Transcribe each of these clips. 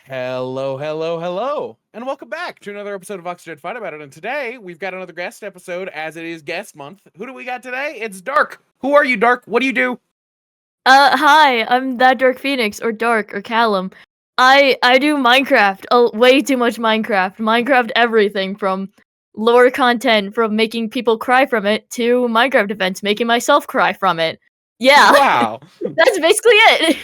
Hello, hello, hello, and welcome back to another episode of Vox Jed Fight About It. And today we've got another guest episode, as it is guest month. Who do we got today? It's Dark. Who are you, Dark? What do you do? Hi, I'm ThatDarkPheonix, or Dark, or Callum. I do Minecraft, way too much Minecraft. Minecraft everything, from lore content, from making people cry from it, to Minecraft events, making myself cry from it. Yeah, Wow. that's basically it.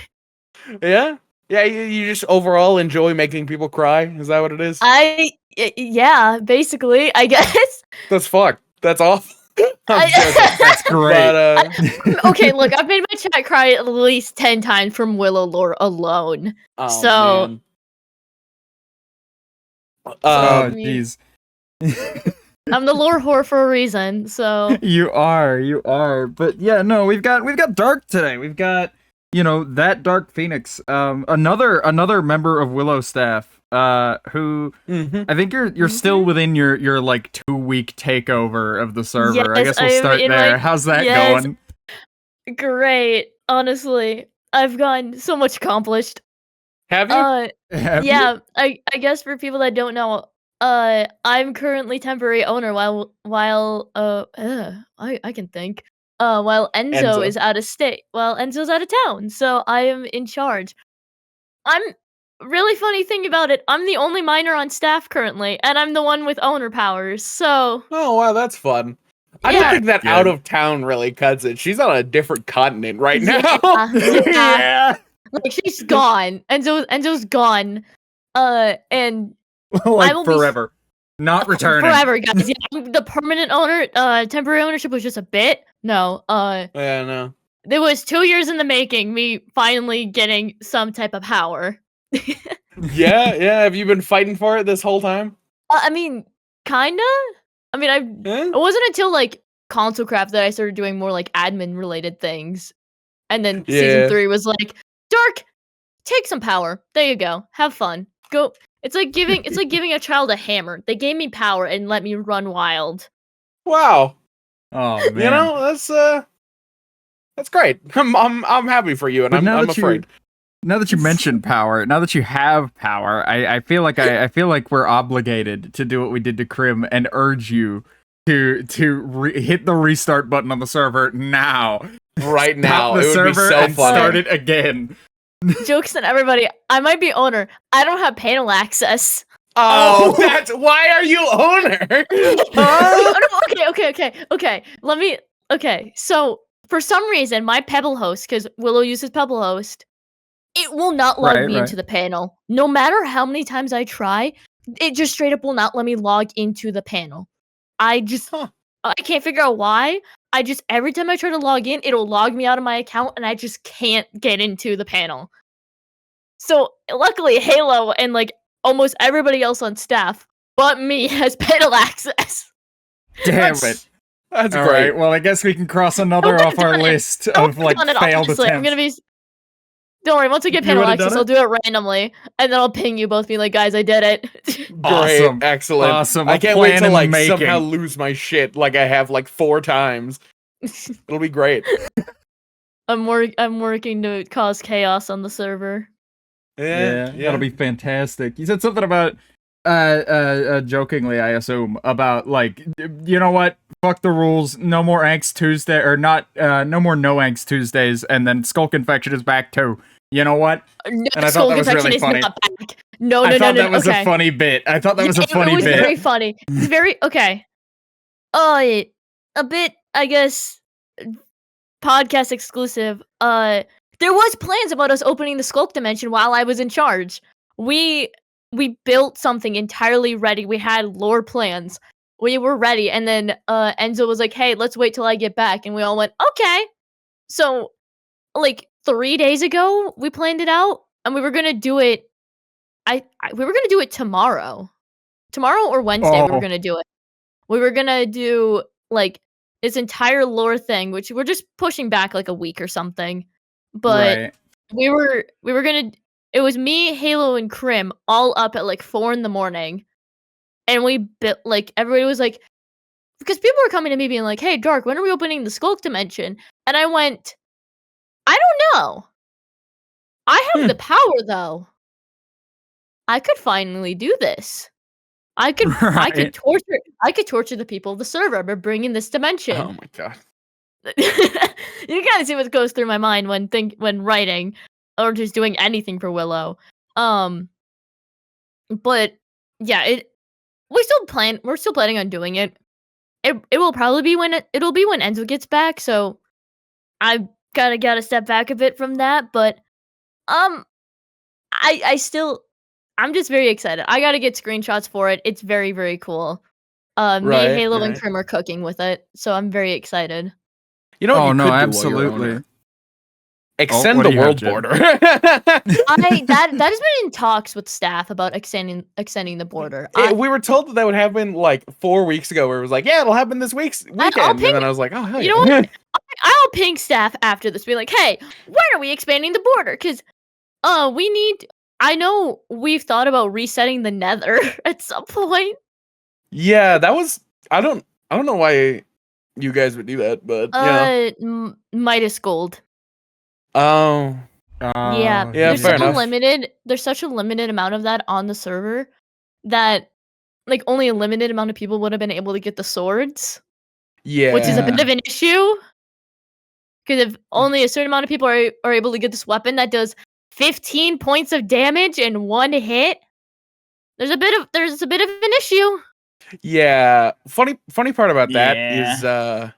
Yeah? Yeah, you just overall enjoy making people cry? Is that what it is? Yeah, basically, I guess. That's fucked. That's awful. I'm joking. That's great. But, Okay, look, I've made my chat cry at least 10 times from Willow lore alone. oh, So, man. Oh, jeez. I'm the lore whore for a reason, so. You are. But yeah, no, we've got Dark today. We've got, ThatDarkPheonix, another member of Willow staff, who I think you're still within your like 2-week takeover of the server. Yes, I guess we'll start there. How's that going? Great. Honestly, I've gotten so much accomplished. Have you? Yeah, I guess for people that don't know, I'm currently temporary owner while I can think. While Enzo is out of state. While Enzo's out of town, so I am in charge. I'm really funny thing about it, I'm the only miner on staff currently, and I'm the one with owner powers, so. Oh, wow, that's fun. I don't think that out of town really cuts it. She's on a different continent right now. Yeah. Like, she's gone. Enzo's gone. And like forever. Not returning. Forever, guys. Yeah, the permanent owner, temporary ownership was just a bit. No, yeah, no. It was 2 years in the making, me finally getting some type of power. Yeah. Have you been fighting for it this whole time? I mean, kinda. I mean, it wasn't until like console craft that I started doing more like admin related things, and then season 3 was like, Dark, take some power. There you go. Have fun. Go. It's like giving a child a hammer. They gave me power and let me run wild. Wow. Oh man. You know, that's great. I'm happy for you, and I'm afraid. Now that you mentioned power, now that you have power, I feel like I feel like we're obligated to do what we did to Krim and urge you to hit the restart button on the server now. Right now, Stop the server would be so and fun. start it again. Jokes on everybody. I might be owner. I don't have panel access. Oh, that's why are you owner? Okay. So for some reason, my Pebble host, because Willow uses Pebble host, it will not log me into the panel. No matter how many times I try, it just straight up will not let me log into the panel. I can't figure out why. Every time I try to log in, it'll log me out of my account, and I just can't get into the panel. So luckily, Halo and like almost everybody else on staff, but me, has panel access. Damn it! That's all great. Right, well, I guess we can cross another off our list of like failed attempts. I'm gonna be. Don't worry, once I get panel access, I'll do it randomly, and then I'll ping you both, be like, guys, I did it. Awesome. Great, excellent. Awesome. I can't wait to like somehow lose my shit like I have like 4 times. It'll be great. I'm working to cause chaos on the server. Yeah, that'll be fantastic. You said something about jokingly, I assume, about like, you know what? Fuck the rules. No more Angst Tuesday, or not. No more No Angst Tuesdays, and then Skulk Infection is back too. You know what? No, and I thought that was really funny. No, I thought that was a funny bit. I thought that was a funny bit. It was very funny. It's very okay. A bit, I guess, podcast exclusive. There was plans about us opening the Skulk Dimension while I was in charge. We built something entirely ready. We had lore plans. We were ready, and then Enzo was like, "Hey, let's wait till I get back," and we all went, "Okay." So, like 3 days ago, we planned it out, and we were gonna do it. We were gonna do it tomorrow or Wednesday. We were gonna do it. We were gonna do like this entire lore thing, which we're just pushing back like a week or something. But we were gonna. It was me, Halo, and Krim all up at like 4 a.m, and we built like everybody was like, because people were coming to me being like, "Hey, Dark, when are we opening the Skulk Dimension?" And I went, "I don't know. I have the power though." I could finally do this. I could Right. torture the people of the server by bringing this dimension. Oh my god. You kind of see what goes through my mind when writing or just doing anything for Willow. But yeah, we're still planning on doing it. It will probably be it'll be when Enzo gets back, so I gotta step back a bit from that, but I'm just very excited. I gotta get screenshots for it. It's very, very cool. Me, Right, Halo, and right. Krim are cooking with it, so I'm very excited. You know what Oh you no, could do while you're absolutely. on it? Extend what the do you have, world Jed? border. That has been in talks with staff about extending the border. We were told that would happen like 4 weeks ago, where it was like, yeah, it'll happen this weekend. And ping- then I was like, oh hell you yeah. know what? I'll ping staff after this, be like, hey, when are we expanding the border? Because we need. I know we've thought about resetting the Nether at some point. Yeah, that was. I don't know why you guys would do that, but yeah. Midas Gold. Oh, Yeah, Yeah, there's fair such enough. there's such a limited amount of that on the server that like only a limited amount of people would have been able to get the swords, yeah. which is a bit of an issue. Because if only a certain amount of people are able to get this weapon that does 15 points of damage in one hit, there's a bit of an issue. Yeah. Funny part about that Yeah. is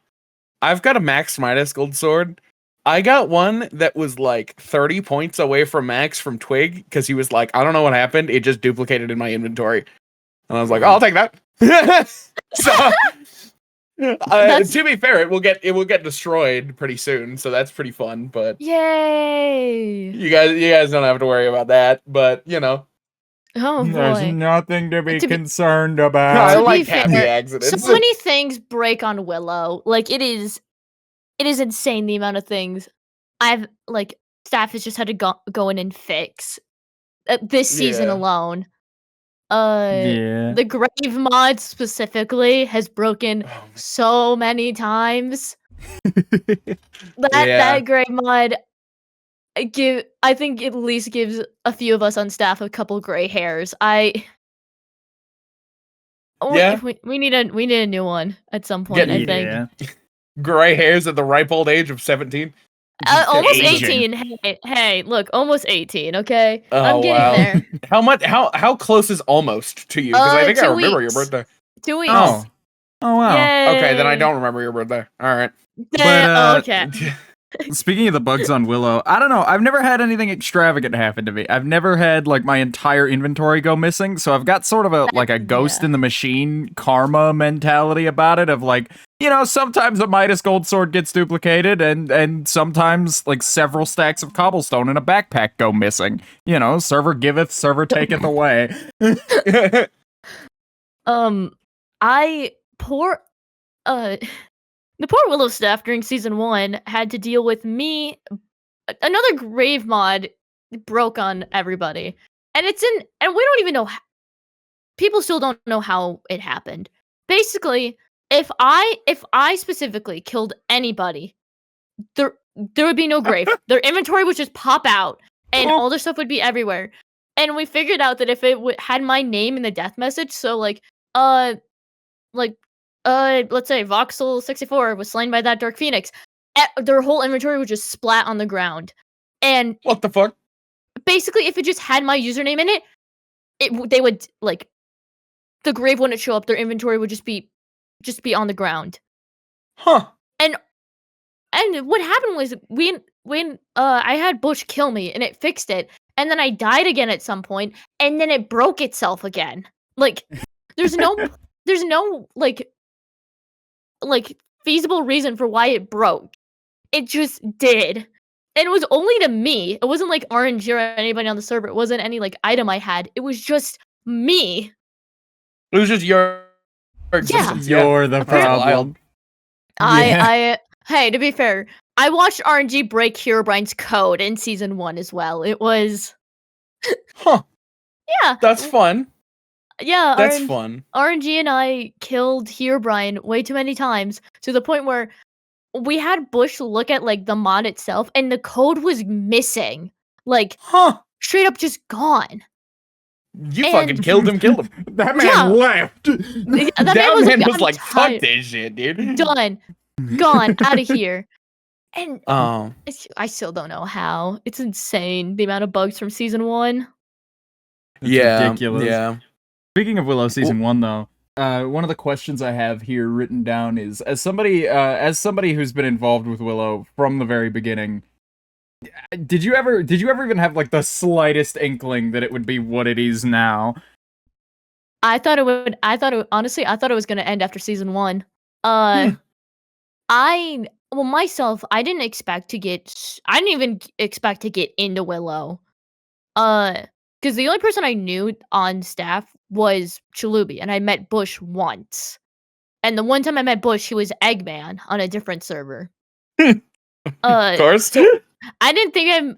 I've got a max Midas gold sword. I got one that was like 30 points away from max from Twig because he was like, I don't know what happened. It just duplicated in my inventory. And I was like, oh, I'll take that. So to be fair, it will get destroyed pretty soon, so that's pretty fun. But Yay! you guys don't have to worry about that. But you know, Oh There's boy. nothing to be To be- concerned I about. To be like happy fair, accidents. So many things break on Willow. Like it is insane the amount of things I've like staff has just had to go in and fix this season Yeah. alone. Yeah. The grave mod specifically has broken Oh, so many times. Yeah. That grave mod I think at least gives a few of us on staff a couple gray hairs. Yeah. We need a new one at some point, I think. Yeah. Gray hairs at the ripe old age of 17. Almost aging. 18. Hey, look, almost 18, okay? Oh, I'm getting wow. there. How much? How close is almost to you? Because I think I 2 remember your weeks. birthday. 2 weeks. Oh. Oh wow. Yay. Okay, then I don't remember your birthday. All right. But, okay. Speaking of the bugs on Willow, I don't know. I've never had anything extravagant happen to me. I've never had like my entire inventory go missing, so I've got sort of a ghost in the machine karma mentality about it of like, you know, sometimes a Midas gold sword gets duplicated and sometimes like several stacks of cobblestone in a backpack go missing. You know, server giveth, server taketh away. The poor Willow staff during season 1 had to deal with me. Another grave mod broke on everybody, and we don't even know. People still don't know how it happened. Basically, if I specifically killed anybody, there would be no grave. Their inventory would just pop out, and all their stuff would be everywhere. And we figured out that if it had my name in the death message, so let's say Voxel64 was slain by ThatDarkPheonix, their whole inventory would just splat on the ground. And What the fuck? basically, if it just had my username in it, they would like the grave wouldn't show up. Their inventory would just be on the ground. Huh. And what happened was when I had Bush kill me and it fixed it, and then I died again at some point, and then it broke itself again. Like there's no like feasible reason for why it broke. It just did. And it was only to me. It wasn't like RNG or anybody on the server. It wasn't any like item I had. It was just me. It was just your existence. Yeah. You're the That's wild. problem. Hey, to be fair, I watched RNG break Herobrine's code in season 1 as well. It was Huh. Yeah. That's fun. Yeah, That's fun. RNG and I killed Herobrine way too many times to the point where we had Bush look at like the mod itself and the code was missing. Like Huh. straight up just gone. You fucking killed him. That man left. That man was like, fuck this shit, dude. Done. Gone. Out of here. And Oh. I still don't know how. It's insane, the amount of bugs from season 1. It's yeah. ridiculous. Yeah. Speaking of Willow season 1, though, one of the questions I have here written down is, as somebody who's been involved with Willow from the very beginning, did you ever even have like the slightest inkling that it would be what it is now? Honestly, I thought it was going to end after season 1. Myself, I didn't even expect to get into Willow. Because the only person I knew on staff was Chalubi, and I met Bush once. And the one time I met Bush, he was Eggman on a different server. Of course. So I didn't think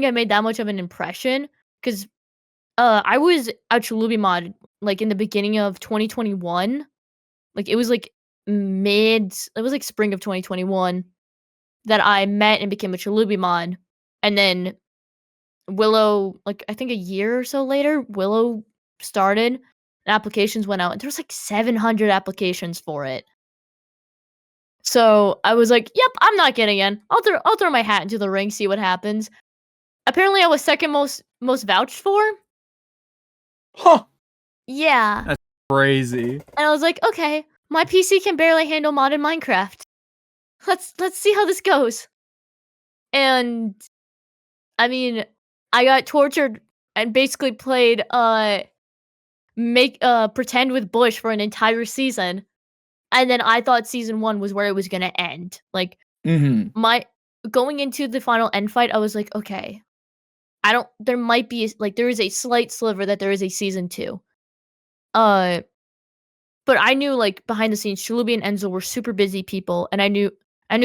I made that much of an impression, because I was a Chalubi mod like in the beginning of 2021. Like it was like spring of 2021 that I met and became a Chalubi mod. And then Willow, like I think a year or so later, Willow started and applications went out, and there was like 700 applications for it. So I was like, yep, I'm not getting in. I'll throw my hat into the ring, see what happens. Apparently I was second most vouched for. Huh. Yeah. That's crazy. And I was like, okay, my PC can barely handle modded Minecraft. Let's see how this goes. And I mean, I got tortured and basically played pretend with Bush for an entire season. And then I thought season 1 was where it was gonna end. Like going into the final end fight, I was like, okay, there might be there is a slight sliver that there is a season 2. But I knew like behind the scenes, Chalubi and Enzo were super busy people, and I knew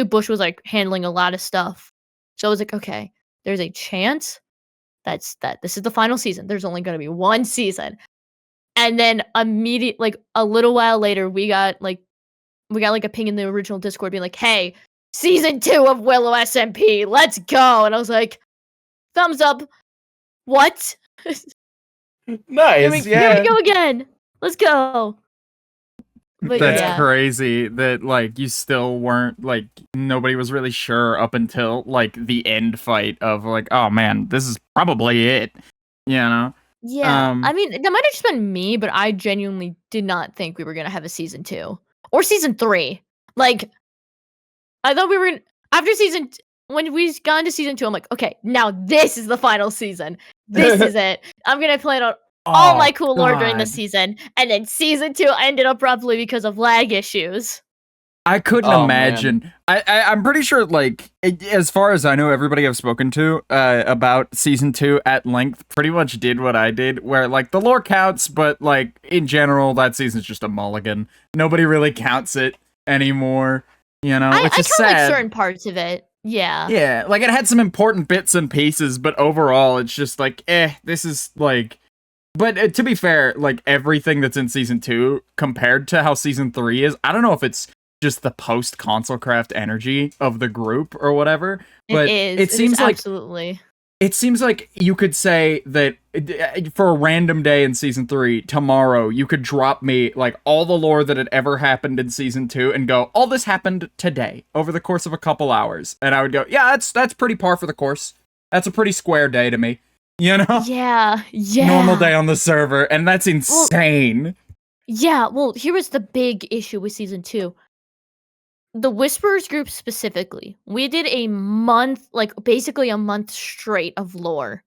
Bush was like handling a lot of stuff. So I was like, okay, there's a chance that this is the final season. There's only gonna be one season. And then like a little while later, we got like a ping in the original Discord being like, hey, season 2 of Willow SMP, let's go. And I was like, thumbs up. What? Nice. Here we go again. Let's go. But that's crazy that like you still weren't like nobody was really sure up until like the end fight of like, oh man, this is probably it. You know? Yeah. I mean, that might have just been me, but I genuinely did not think we were gonna have a season 2 or season 3. Like, I thought we were after when we got into season 2, I'm like, okay, now this is the final season. This is it. I'm gonna play it on all my cool lore during the season, and then season 2 ended abruptly because of lag issues. I couldn't imagine. I'm pretty sure, like, as far as I know, everybody I've spoken to about season 2 at length pretty much did what I did, where like the lore counts, but like in general, that season's just a mulligan. Nobody really counts it anymore. You know, which is sad. Like certain parts of it. Yeah. Yeah, like it had some important bits and pieces, but overall, it's just like, this is like. But to be fair, like everything that's in season 2 compared to how season 3 is, I don't know if it's just the post console craft energy of the group or whatever. But it seems like absolutely. It seems like you could say that for a random day in season 3, tomorrow, you could drop me like all the lore that had ever happened in season 2 and go, all this happened today over the course of a couple hours. And I would go, yeah, that's pretty par for the course. That's a pretty square day to me. You know? Yeah. Normal day on the server, and that's insane. Well, here was the big issue with season 2. The Whisperers group specifically, we did a month, like basically a month straight of lore.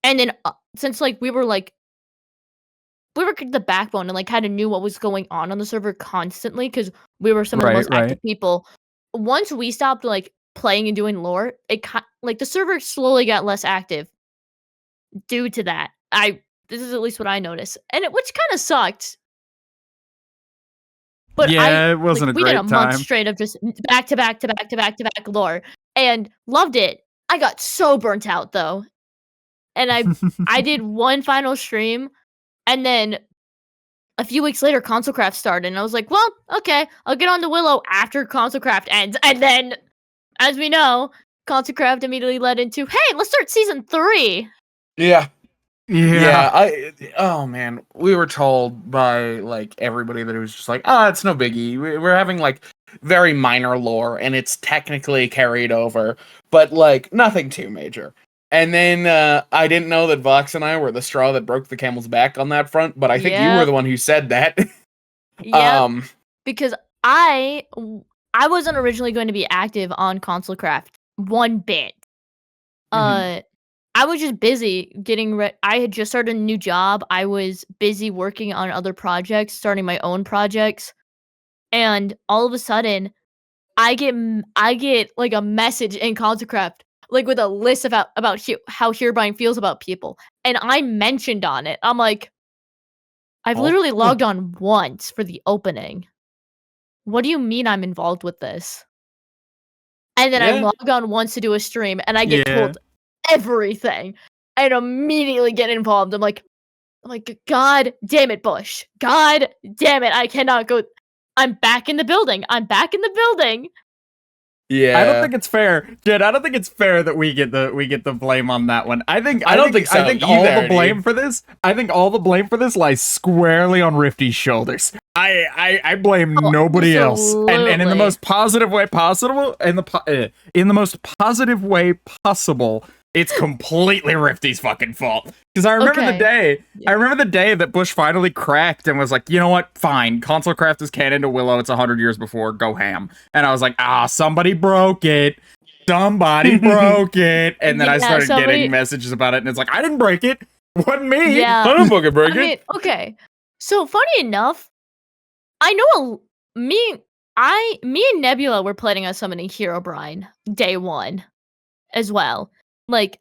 And then since like we were the backbone and like kind of knew what was going on the server constantly because we were some of the most active people. Once we stopped like playing and doing lore, it like the server slowly got less active due to that. This is at least what I noticed, and which kind of sucked. But it wasn't a great time. We did a month straight of just back to back lore, and loved it. I got so burnt out though, and I did one final stream, and then a few weeks later, ConsoleCraft started, and I was like, well, okay, I'll get on to Willow after ConsoleCraft ends, and then, as we know, ConsoleCraft immediately led into, hey, let's start season 3. Yeah. Oh man, we were told by like everybody that it was just like, it's no biggie. We're having like very minor lore, and it's technically carried over, but like nothing too major. And then I didn't know that Vox and I were the straw that broke the camel's back on that front, but I think you were the one who said that. Yeah, because I wasn't originally going to be active on Console Craft one bit. I was just busy getting I had just started a new job. I was busy working on other projects, starting my own projects, and all of a sudden, I get like a message in Consecraft, like with a list about how Herebrine feels about people, and I mentioned on it. I'm like, I've literally logged on once for the opening. What do you mean I'm involved with this? And then I log on once to do a stream, and I get told everything, and immediately get involved. I'm like, God damn it, Bush. God damn it. I cannot go. I'm back in the building. Yeah. I don't think it's fair, Jed. I don't think it's fair that we get the blame on that one. I think I think all the blame for this. I think all the blame for this lies squarely on Rifty's shoulders. I blame nobody else, and in the most positive way possible, in the most positive way possible. It's completely Rifty's fucking fault. Because I remember the day that Bush finally cracked and was like, you know what? Fine. Console Craft is canon to Willow. It's 100 years before. Go ham. And I was like, somebody broke it. Somebody broke it. And then I started getting messages about it. And it's like, I didn't break it. It wasn't me. Yeah. I didn't fucking break it. Okay. So funny enough, I know me and Nebula were planning on summoning Herobrine day one as well. Like,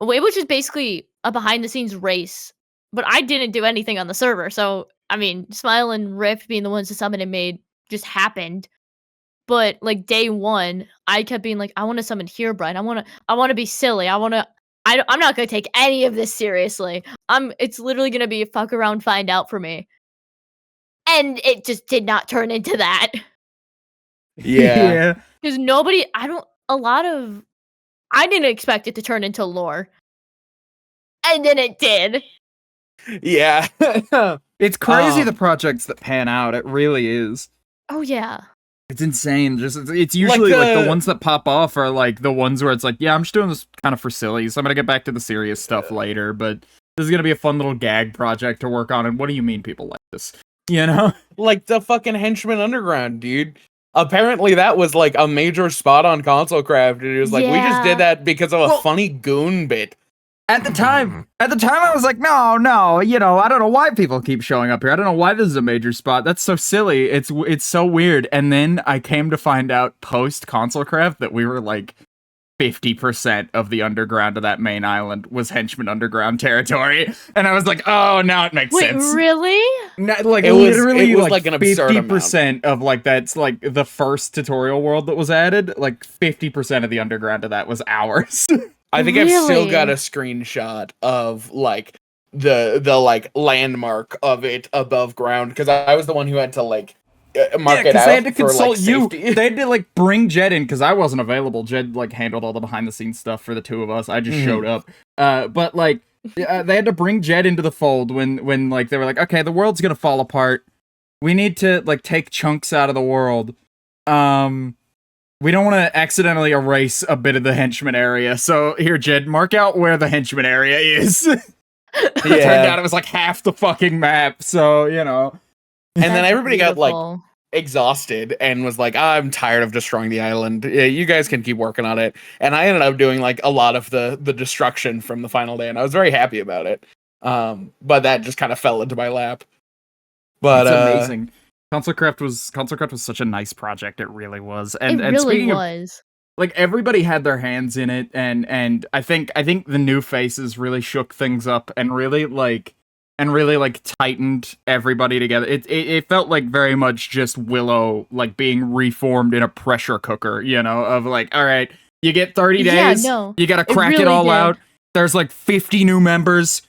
it was just basically a behind-the-scenes race, but I didn't do anything on the server, so, I mean, Smile and Rift being the ones to summon it just happened, but, like, day one, I kept being like, I want to summon Herobrine, I want to be silly, I'm not gonna take any of this seriously, it's literally gonna be a fuck around, find out for me, and it just did not turn into that. Yeah. Because I didn't expect it to turn into lore. And then it did. Yeah. It's crazy the projects that pan out. It really is. Oh, yeah. It's insane. It's usually like the ones that pop off are like the ones where it's like, yeah, I'm just doing this kind of for silly, so I'm gonna get back to the serious stuff later, but this is gonna be a fun little gag project to work on, and what do you mean people like this? You know? Like the fucking Henchman Underground, dude. Apparently that was like a major spot on Console Craft, and it was like, we just did that because of a funny goon bit. At the time, I was like, no, you know, I don't know why people keep showing up here. I don't know why this is a major spot. That's so silly. It's so weird. And then I came to find out post Console Craft that we were like 50% of the underground of that main island was Henchman Underground territory, and I was like, "Oh, now it makes sense." Wait, really? Like it was like an absurd 50% of like that's like the first tutorial world that was added. Like 50% of the underground of that was ours. I think I've still got a screenshot of like the like landmark of it above ground, because I was the one who had to like mark it out. They had to consult you. Safety. They had to like bring Jed in because I wasn't available. Jed like handled all the behind the scenes stuff for the two of us. I just showed up. But like they had to bring Jed into the fold when like they were like, okay, the world's gonna fall apart. We need to like take chunks out of the world. We don't want to accidentally erase a bit of the henchman area. So here, Jed, mark out where the henchman area is. It turned out it was like half the fucking map. So you know. And then everybody got like exhausted and was like, I'm tired of destroying the island. Yeah, you guys can keep working on it. And I ended up doing like a lot of the destruction from the final day, and I was very happy about it. But that just kind of fell into my lap. But it's amazing. Console Craft was such a nice project. It really was. And it really speaking was. Like everybody had their hands in it, and I think the new faces really shook things up and really tightened everybody together. It felt like very much just Willow like being reformed in a pressure cooker, you know, of like, all right, you get 30 days, you gotta crack it all out. There's like 50 new members,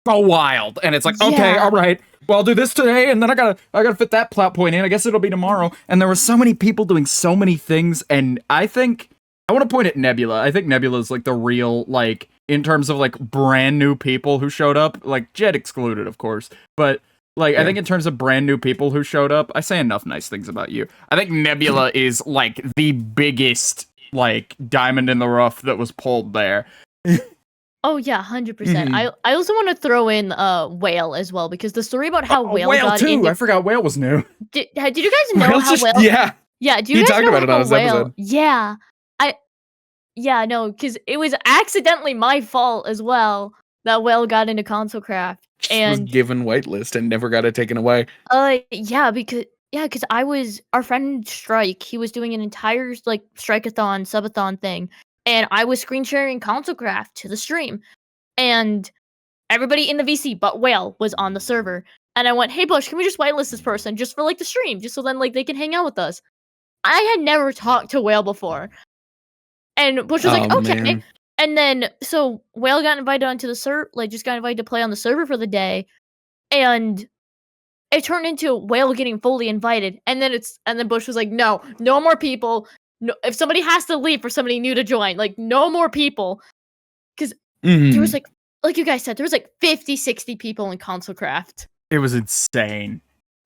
go wild. And it's like, okay, all right, well, I'll do this today, and then I gotta fit that plot point in. I guess it'll be tomorrow. And there were so many people doing so many things, and I think I want to point at Nebula. I think Nebula is like the real like in terms of like brand new people who showed up, like Jed excluded, of course, but like I think in terms of brand new people who showed up, I say enough nice things about you. I think Nebula is like the biggest like diamond in the rough that was pulled there. Oh yeah, 100%. I also want to throw in Whale as well, because the story about how Whale got too. into I forgot Whale was new. Did you guys know Whale's how just, Whale? yeah. Yeah, do you He guys talked know about it on how his Whale? episode. Yeah, no, because it was accidentally my fault as well that Whale got into console craft, Just was and given whitelist and never got it taken away. because I was our friend Strike. He was doing an entire like strikeathon, subathon thing, and I was screen sharing console craft to the stream, and everybody in the VC but Whale was on the server. And I went, "Hey Bush, can we just whitelist this person just for like the stream, just so then like they can hang out with us?" I had never talked to Whale before, and Bush was like, Oh, "Okay." man. And then so Whale got invited onto the server, like just got invited to play on the server for the day, and it turned into Whale getting fully invited. And then Bush was like, "No, no more people. No, if somebody has to leave for somebody new to join, like no more people." Because there was like you guys said, there was like 50, 60 people in console craft. It was insane.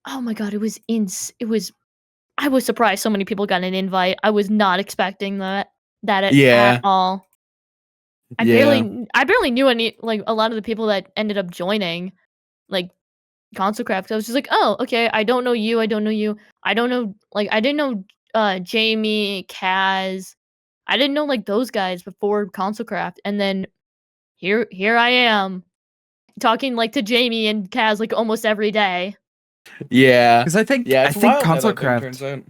Oh my god, it was I was surprised so many people got an invite. I was not expecting that at all. I barely knew any like a lot of the people that ended up joining like console craft. I was just like, "Oh, okay, I don't know you, I don't know you. I don't know like I didn't know Jamie, Kaz. I didn't know like those guys before console craft." And then here I am talking like to Jamie and Kaz like almost every day. Yeah. Because I think it's I think wild how console that thing craft. turns out.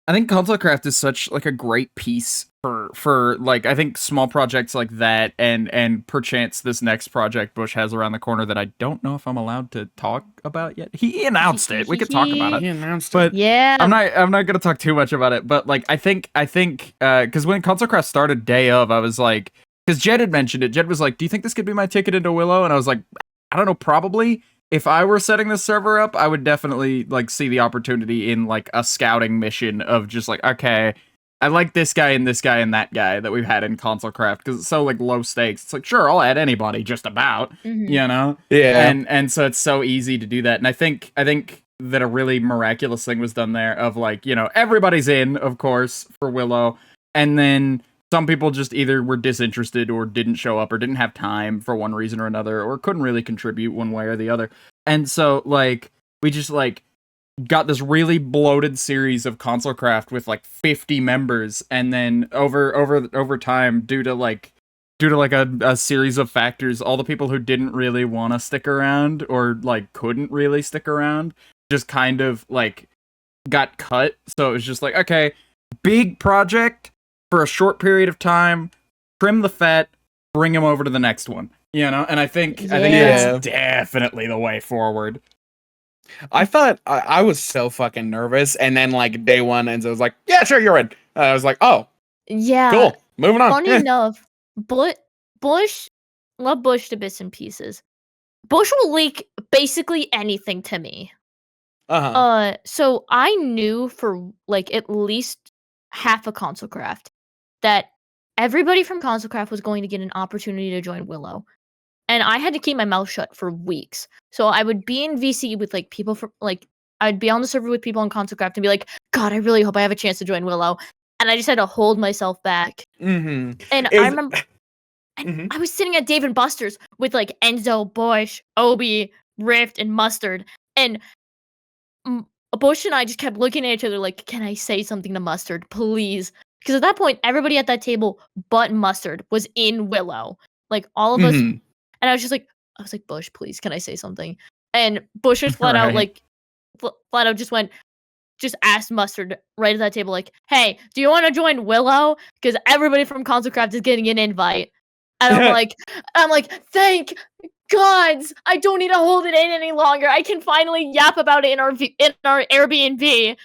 I think console craft is such like a great piece for like I think small projects like that and perchance this next project Bush has around the corner that I don't know if I'm allowed to talk about yet. He announced it. We could talk about it. He announced But it. Yeah. I'm not gonna talk too much about it. But like I think because when console craft started day of, I was like, because Jed had mentioned it. Jed was like, "Do you think this could be my ticket into Willow?" And I was like, "I don't know, probably." If I were setting this server up, I would definitely like see the opportunity in like a scouting mission of just like, okay, I like this guy and that guy that we've had in console craft because it's so like low stakes. It's like, sure, I'll add anybody just about, you know? Yeah. And so it's so easy to do that. And I think that a really miraculous thing was done there of like, you know, everybody's in, of course, for Willow. And then some people just either were disinterested or didn't show up or didn't have time for one reason or another or couldn't really contribute one way or the other. And so like we just like got this really bloated series of console craft with like 50 members, and then over time due to like a series of factors, all the people who didn't really want to stick around or like couldn't really stick around just kind of like got cut. So it was just like, okay, big project for a short period of time, trim the fat, bring him over to the next one, you know? And I think that's definitely the way forward. I thought I was so fucking nervous, and then like day one, and so it was like, "Yeah, sure, you're in." I was like, "Oh, Yeah. cool, moving on." Funny enough, Bush, love Bush to bits and pieces. Bush will leak basically anything to me. So I knew for like at least half of console craft that everybody from console craft was going to get an opportunity to join Willow. And I had to keep my mouth shut for weeks. So I would be in VC with like people from like I'd be on the server with people on console craft and be like, "God, I really hope I have a chance to join Willow." And I just had to hold myself back. And I remember I was sitting at Dave and Buster's with like Enzo, Bush, Obi, Rift, and Mustard. And Bush and I just kept looking at each other like, "Can I say something to Mustard, please?" Because at that point, everybody at that table but Mustard was in Willow. Like all of us. And I was like, "Bush, please, can I say something?" And Bush just flat out like flat out just asked Mustard right at that table, like, "Hey, do you want to join Willow? Because everybody from Console Craft is getting an invite." And I'm like, "Thank gods, I don't need to hold it in any longer. I can finally yap about it in our Airbnb."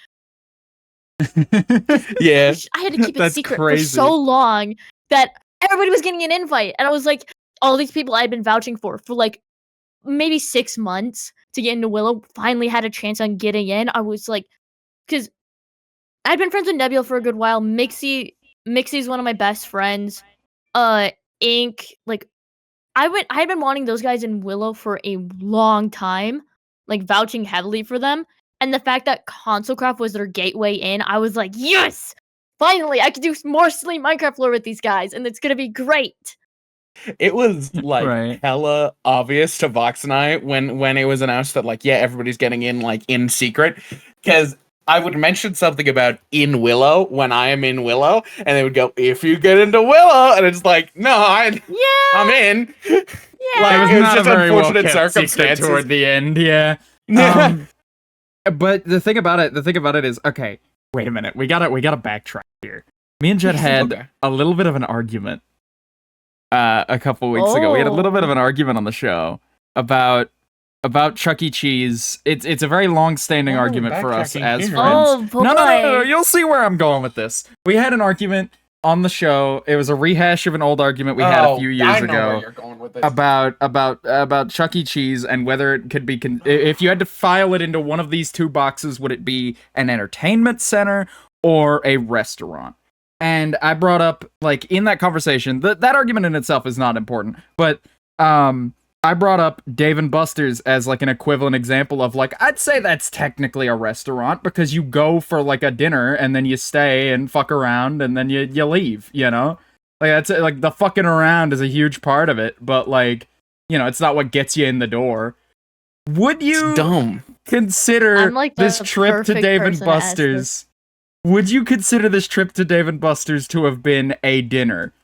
Yeah, I had to keep it secret crazy. for so long that everybody was getting an invite, and I was like, all these people I had been vouching for like maybe 6 months to get into Willow finally had a chance on getting in. I was like, because I'd been friends with Nebula for a good while. Mixie's one of my best friends. Ink, like I'd been wanting those guys in Willow for a long time, like vouching heavily for them. And the fact that ConsoleCraft was their gateway in, I was like, yes! Finally, I can do more Sleep Minecraft lore with these guys, and it's gonna be great. It was like Right. hella obvious to Vox and I when it was announced that like, yeah, everybody's getting in like in secret, because I would mention something about in Willow when I am in Willow, and they would go, if you get into Willow, and it's like, no, I'm in. Yeah. Like, It was it was not just a very unfortunate well-kept secret circumstances. toward the end, yeah. But the thing about it is, okay, wait a minute, we gotta backtrack here. Me and Jed had Okay. a little bit of an argument a couple weeks ago. We had a little bit of an argument on the show about Chuck E. Cheese. It's a very long-standing argument for us backtracking as here. friends. Oh boy. No, you'll see where I'm going with this. We had an argument on the show. It was a rehash of an old argument we had a few years I know ago. where you're going with this. About Chuck E. Cheese and whether it could be if you had to file it into one of these two boxes, would it be an entertainment center or a restaurant? And I brought up, like, in that conversation, that argument in itself is not important, but I brought up Dave & Buster's as like an equivalent example of, like, I'd say that's technically a restaurant because you go for like a dinner and then you stay and fuck around and then you leave, you know? Like, that's like the fucking around is a huge part of it, but, like, you know, it's not what gets you in the door. Would you consider like this trip to perfect Dave person & to ask Buster's? Would you consider this trip to Dave & Buster's to have been a dinner?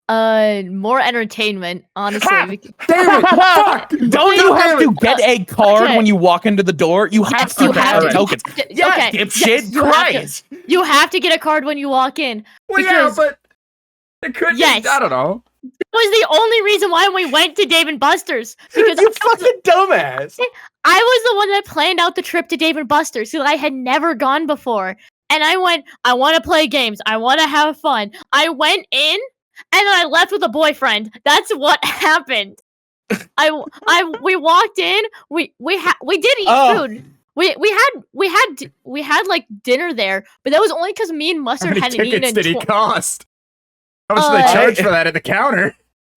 More entertainment, honestly. Damn it! Fuck! Don't you have to get a card when you walk into the door? You have to have tokens. Yeah, dipshit. Christ. You have to get a card when you walk in. Well, yeah, but it could. Yes. I don't know. That was the only reason why we went to Dave & Buster's. Because You fucking dumbass. I was the one that planned out the trip to Dave & Buster's because I had never gone before. And I went, I want to play games. I want to have fun. I went in, and then I left with a boyfriend. That's what happened. We walked in. We did eat food. We had like dinner there, but that was only because me and Mustard hadn't eaten. How many tickets did he cost? How much did they charge for that at the counter?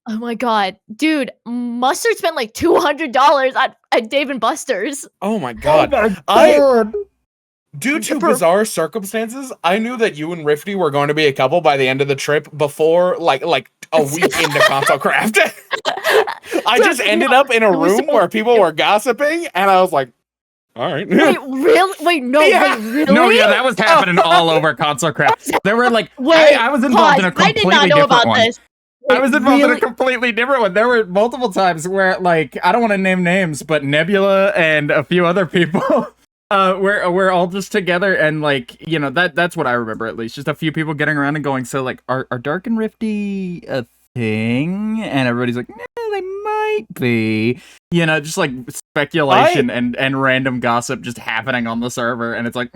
Oh my god, dude! Mustard spent like $200 at Dave & Buster's. Oh my god! Due to bizarre circumstances, I knew that you and Rifty were going to be a couple by the end of the trip before, like a week into ConsoleCraft. I just ended up in a room where people were gossiping, and I was like, all right. Wait, really? Wait, no, wait, really? No, yeah, that was happening all over ConsoleCraft. There were like, I was involved in a completely I did not know different about one. this. I was involved in a completely different one. There were multiple times where, like, I don't want to name names, but Nebula and a few other people, we're all just together, and, like, you know, that's what I remember, at least. Just a few people getting around and going, so, like, are Dark and Rifty a thing? And everybody's like, nah, they might be. You know, just, like, speculation and random gossip just happening on the server, and it's like,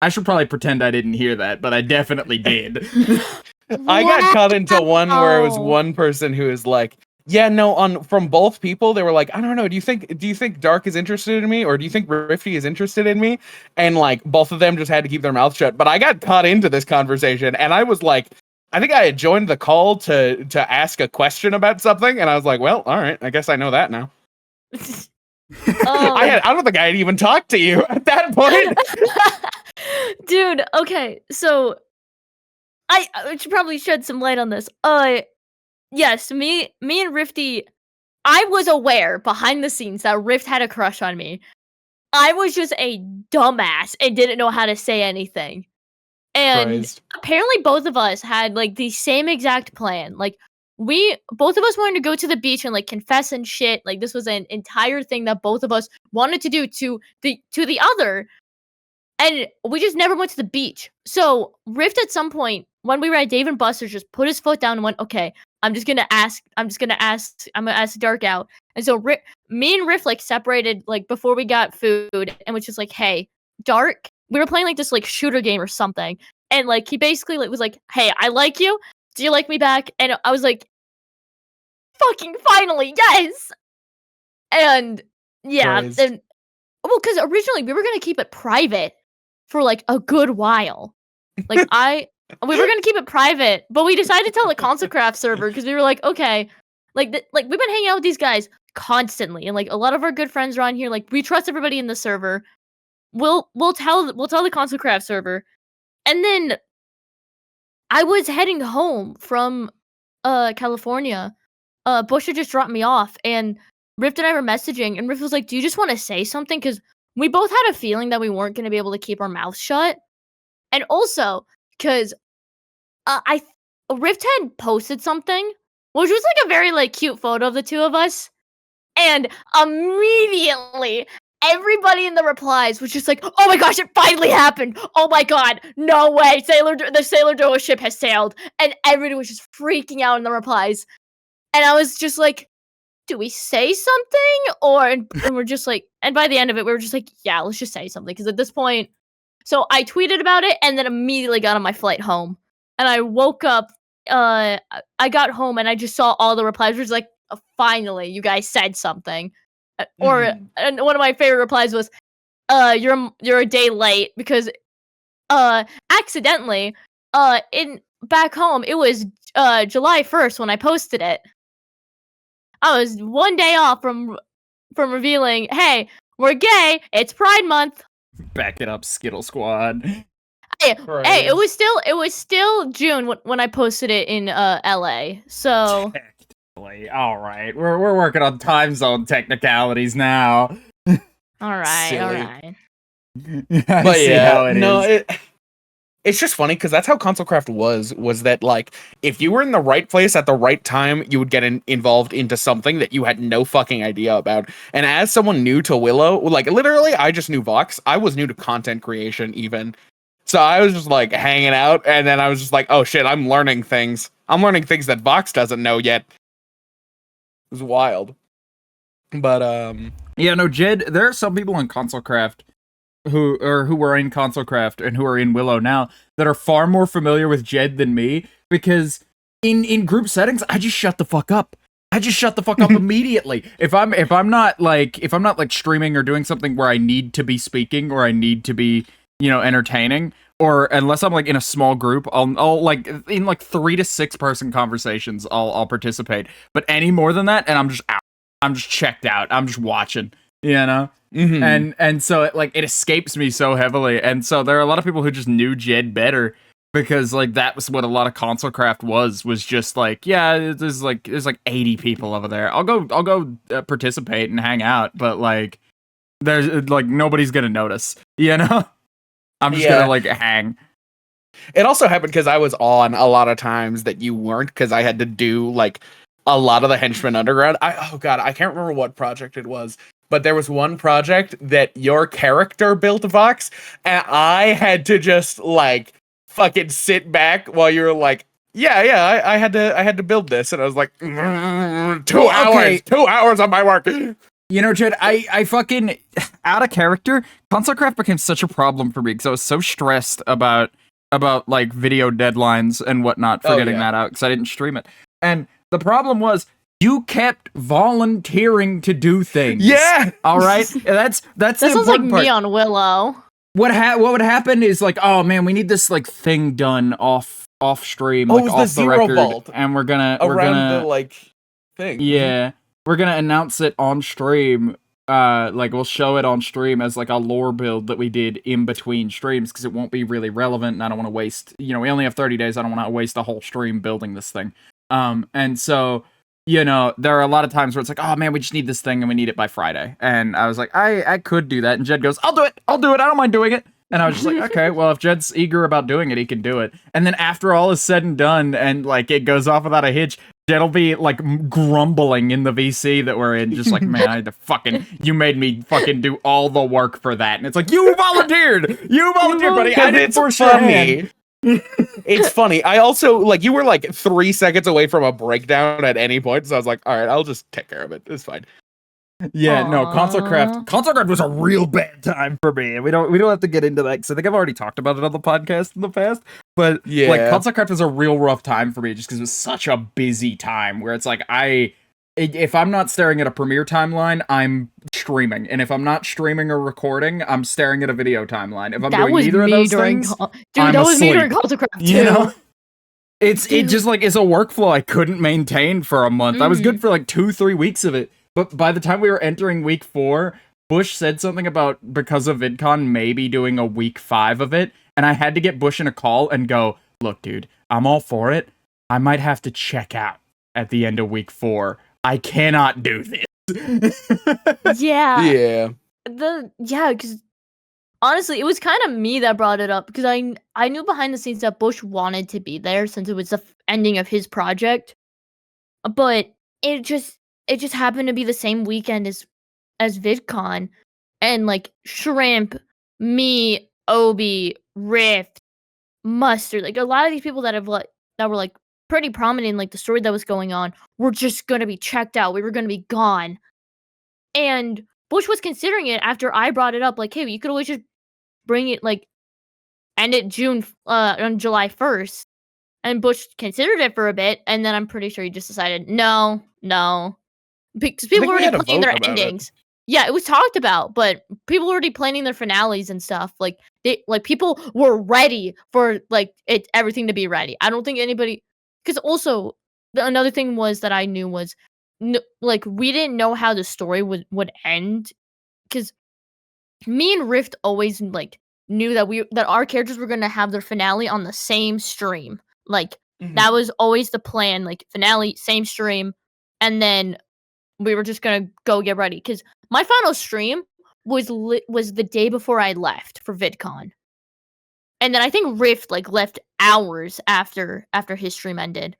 I should probably pretend I didn't hear that, but I definitely did. I got caught into one where it was one person who was like, yeah, no, from both people, they were like, I don't know, do you think Dark is interested in me, or do you think Rifty is interested in me? And like both of them just had to keep their mouths shut. But I got caught into this conversation, and I was like, I think I had joined the call to ask a question about something, and I was like, well, all right, I guess I know that now. I don't think I had even talked to you at that point. Dude, okay, so I should probably shed some light on this. Yes, me and Rifty, I was aware behind the scenes that Rift had a crush on me. I was just a dumbass and didn't know how to say anything. And apparently both of us had like the same exact plan. Like both of us wanted to go to the beach and like confess and shit. Like this was an entire thing that both of us wanted to do to the other. And we just never went to the beach. So Rift at some point, when we were at Dave & Buster's, just put his foot down and went, okay, I'm gonna ask Dark out. And so me and Rift like separated like before we got food, and was just like, hey, Dark, we were playing like this like shooter game or something. And like he basically like was like, hey, I like you. Do you like me back? And I was like, fucking finally, yes. And yeah, and well, because originally we were gonna keep it private for like a good while. Like We were gonna keep it private, but we decided to tell the ConsoCraft server because we were like, okay, like we've been hanging out with these guys constantly, and like a lot of our good friends are on here. Like we trust everybody in the server. We'll tell the ConsoCraft server, and then I was heading home from California. Bush had just dropped me off, and Rift and I were messaging, and Rift was like, "Do you just want to say something?" Because we both had a feeling that we weren't gonna be able to keep our mouths shut, and also because Rift had posted something, which was like a very like cute photo of the two of us, and immediately everybody in the replies was just like, "Oh my gosh, it finally happened! Oh my god, no way! The Sailor Doa ship has sailed!" And everybody was just freaking out in the replies, and I was just like, "Do we say something?" And we're just like, and by the end of it, we were just like, "Yeah, let's just say something," because at this point, so I tweeted about it and then immediately got on my flight home, and I woke up. I got home and I just saw all the replies. It was like, finally, you guys said something. And one of my favorite replies was, you're a day late because, accidentally, in back home, it was, July 1st when I posted it. I was one day off from revealing, hey, we're gay, it's Pride Month. Back it up, Skittle Squad. Hey, it was still June when I posted it in LA. So all right, we're working on time zone technicalities now. all right, Silly. all right. But yeah, it's just funny because that's how ConsoleCraft was that like if you were in the right place at the right time, you would get involved into something that you had no fucking idea about. And as someone new to Willow, like literally, I just knew Vox. I was new to content creation even. So I was just like hanging out, and then I was just like, oh shit, I'm learning things. I'm learning things that Vox doesn't know yet. It was wild. But yeah, no, Jed, there are some people in ConsoleCraft who were in ConsoleCraft and who are in Willow now that are far more familiar with Jed than me, because in group settings, I just shut the fuck up. I just shut the fuck up immediately. If I'm not like streaming or doing something where I need to be speaking or I need to be, you know, entertaining, or unless I'm like in a small group, I'll like in like 3 to 6 person conversations, I'll participate. But any more than that, and I'm just out. I'm just checked out. I'm just watching, you know? mm-hmm. And so it escapes me so heavily. And so there are a lot of people who just knew Jed better because like that was what a lot of ConsoleCraft was just like, yeah, there's like 80 people over there. I'll go participate and hang out, but like there's like nobody's gonna notice, you know? I'm just gonna like hang. It also happened because I was on a lot of times that you weren't, because I had to do like a lot of the Henchman Underground. I can't remember what project it was, but there was one project that your character built, Vox, and I had to just like fucking sit back while you were like, yeah, I had to build this, and I was like, 2 hours, 2 hours of my work. You know, Jed, I fucking, out of character, ConsoleCraft became such a problem for me because I was so stressed about like video deadlines and whatnot for getting that out because I didn't stream it. And the problem was you kept volunteering to do things. Yeah. All right. That's That the sounds like important part. me on Willow. What would happen is like, oh man, we need this like thing done off stream, Oh, like it was off the the Zero record, Vault and we're gonna the like thing. Yeah. We're gonna announce it on stream. Like we'll show it on stream as like a lore build that we did in between streams because it won't be really relevant, and I don't want to waste. You know, we only have 30 days. I don't want to waste a whole stream building this thing. And so, you know, there are a lot of times where it's like, oh man, we just need this thing and we need it by Friday. And I was like, I could do that. And Jed goes, I'll do it. I don't mind doing it. And I was just like, okay, well, if Jed's eager about doing it, he can do it. And then after all is said and done, and like it goes off without a hitch, Jed'll be like grumbling in the VC that we're in, just like, man, I had to you made me fucking do all the work for that. And it's like, you volunteered, buddy. I didn't force your hand. It's funny. I also like you were like 3 seconds away from a breakdown at any point, so I was like, all right, I'll just take care of it. It's fine. Yeah, no, ConsoleCraft was a real bad time for me, and we don't have to get into that because I think I've already talked about it on the podcast in the past. But yeah, like ConsoleCraft was a real rough time for me just because it was such a busy time where it's like if I'm not staring at a premiere timeline, I'm streaming. And if I'm not streaming or recording, I'm staring at a video timeline. If I'm That doing was neither of me those during things, dude. I'm That was me during asleep. Call to Craft too. You know? It Dude. just like, it's a workflow I couldn't maintain for a month. I was good for like 2-3 weeks of it. But by the time we were entering week 4, Bush said something about, because of VidCon, maybe doing a week 5 of it. And I had to get Bush in a call and go, look, dude, I'm all for it. I might have to check out at the end of week 4. I cannot do this. Yeah. Because honestly, it was kind of me that brought it up, because I knew behind the scenes that Bush wanted to be there since it was the ending of his project, but it just happened to be the same weekend as VidCon, and like Shrimp, me, Obi, Rift, Mustard, like a lot of these people that were like pretty prominent in like the story that was going on were just gonna be checked out. We were gonna be gone. And Bush was considering it after I brought it up, like, hey, you could always just bring it, like, end it on July 1st. And Bush considered it for a bit, and then I'm pretty sure he just decided, no. Because people were already planning their endings. Yeah, it was talked about, but people were already planning their finales and stuff. Like, people were ready for, like, everything to be ready. I don't think anybody... Because also, another thing was that I knew was, like, we didn't know how the story would end, because me and Rift always like knew that our characters were gonna have their finale on the same stream. Like, that was always the plan. Like, finale, same stream, and then we were just gonna go get ready. Because my final stream was the day before I left for VidCon, and then I think Rift like left hours after his stream ended.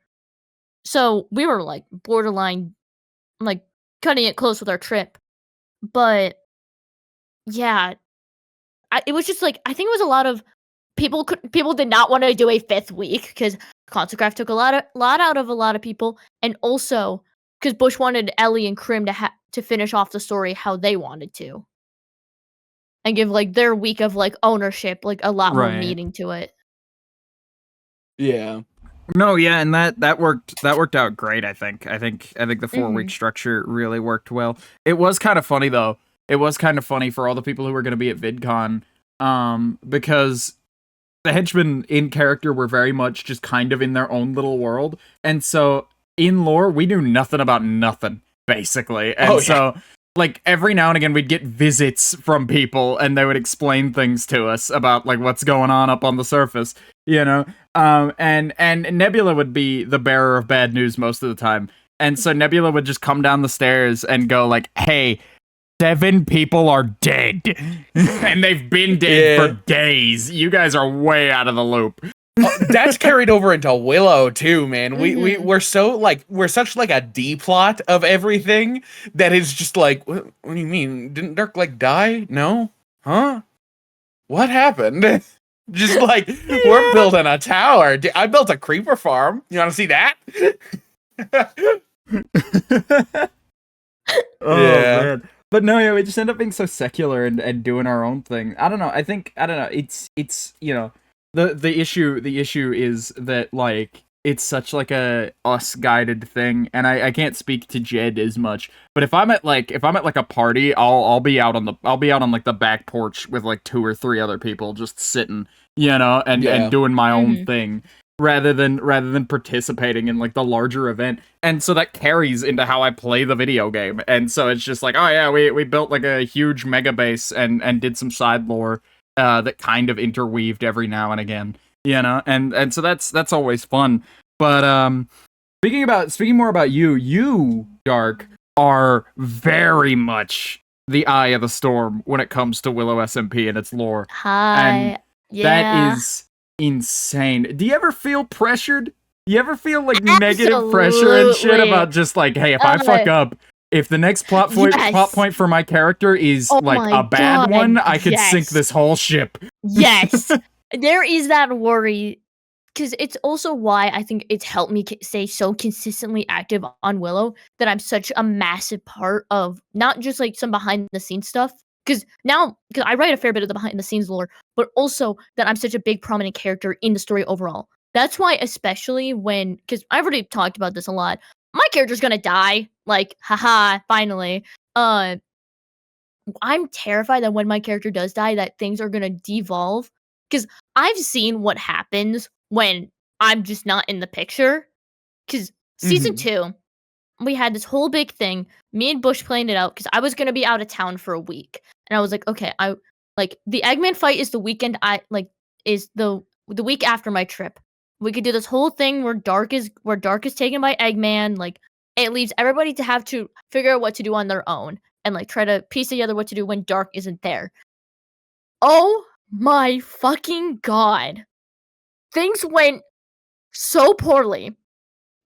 So we were like borderline, like, cutting it close with our trip. But yeah, it was just like, I think it was a lot of people did not want to do a 5th week because Concercraft took a lot out of a lot of people, and also because Bush wanted Ellie and Krim to finish off the story how they wanted to, and give like their week of like ownership, like a lot more meaning to it. Yeah. No, yeah, and that worked out great, I think. I think the 4-week structure really worked well. It was kind of funny though. It was kind of funny for all the people who were going to be at VidCon, because the henchmen in character were very much just kind of in their own little world. And so in lore, we knew nothing about nothing, basically. And so like every now and again we'd get visits from people and they would explain things to us about like what's going on up on the surface, you know? And Nebula would be the bearer of bad news most of the time. And so Nebula would just come down the stairs and go like, hey, 7 people are dead. And they've been dead for days. You guys are way out of the loop. That's carried over into Willow too, man. We're such like a D plot of everything that is just like, what do you mean? Didn't Dirk like die? No? Huh? What happened? Just like, we're building a tower. I built a creeper farm. You want to see that? Man. But no, yeah, we just end up being so secular and doing our own thing. I don't know. I don't know. It's you know, the issue is that like it's such like a us guided thing, and I can't speak to Jed as much. But if I'm at like a party, I'll be out on like the back porch with like 2 or 3 other people just sitting, you know, and doing my own thing. Rather than participating in like the larger event. And so that carries into how I play the video game. And so it's just like, oh yeah, we built like a huge mega base and did some side lore that kind of interweaved every now and again, you know? And so that's always fun. But speaking more about you, Dark, are very much the eye of the storm when it comes to Willow SMP and its lore. Hi. And that is insane. Do you ever feel pressured? You ever feel like negative pressure and shit about just like, hey, if I fuck up, if the next plot point for my character is like a bad one, I could sink this whole ship. Yes. There is that worry, because it's also why I think it's helped me stay so consistently active on Willow, that I'm such a massive part of not just like some behind the scenes stuff, because I write a fair bit of the behind the scenes lore, but also that I'm such a big prominent character in the story overall. That's why, especially because I've already talked about this a lot, my character's gonna die. Like, haha, finally. I'm terrified that when my character does die, that things are gonna devolve. Because I've seen what happens when I'm just not in the picture. Because season 2, we had this whole big thing. Me and Bush planned it out because I was gonna be out of town for a week, and I was like, okay, the Eggman fight is the weekend. Is the week after my trip. We could do this whole thing where Dark is taken by Eggman. Like it leaves everybody to have to figure out what to do on their own and like try to piece together what to do when Dark isn't there. Oh my fucking god! Things went so poorly.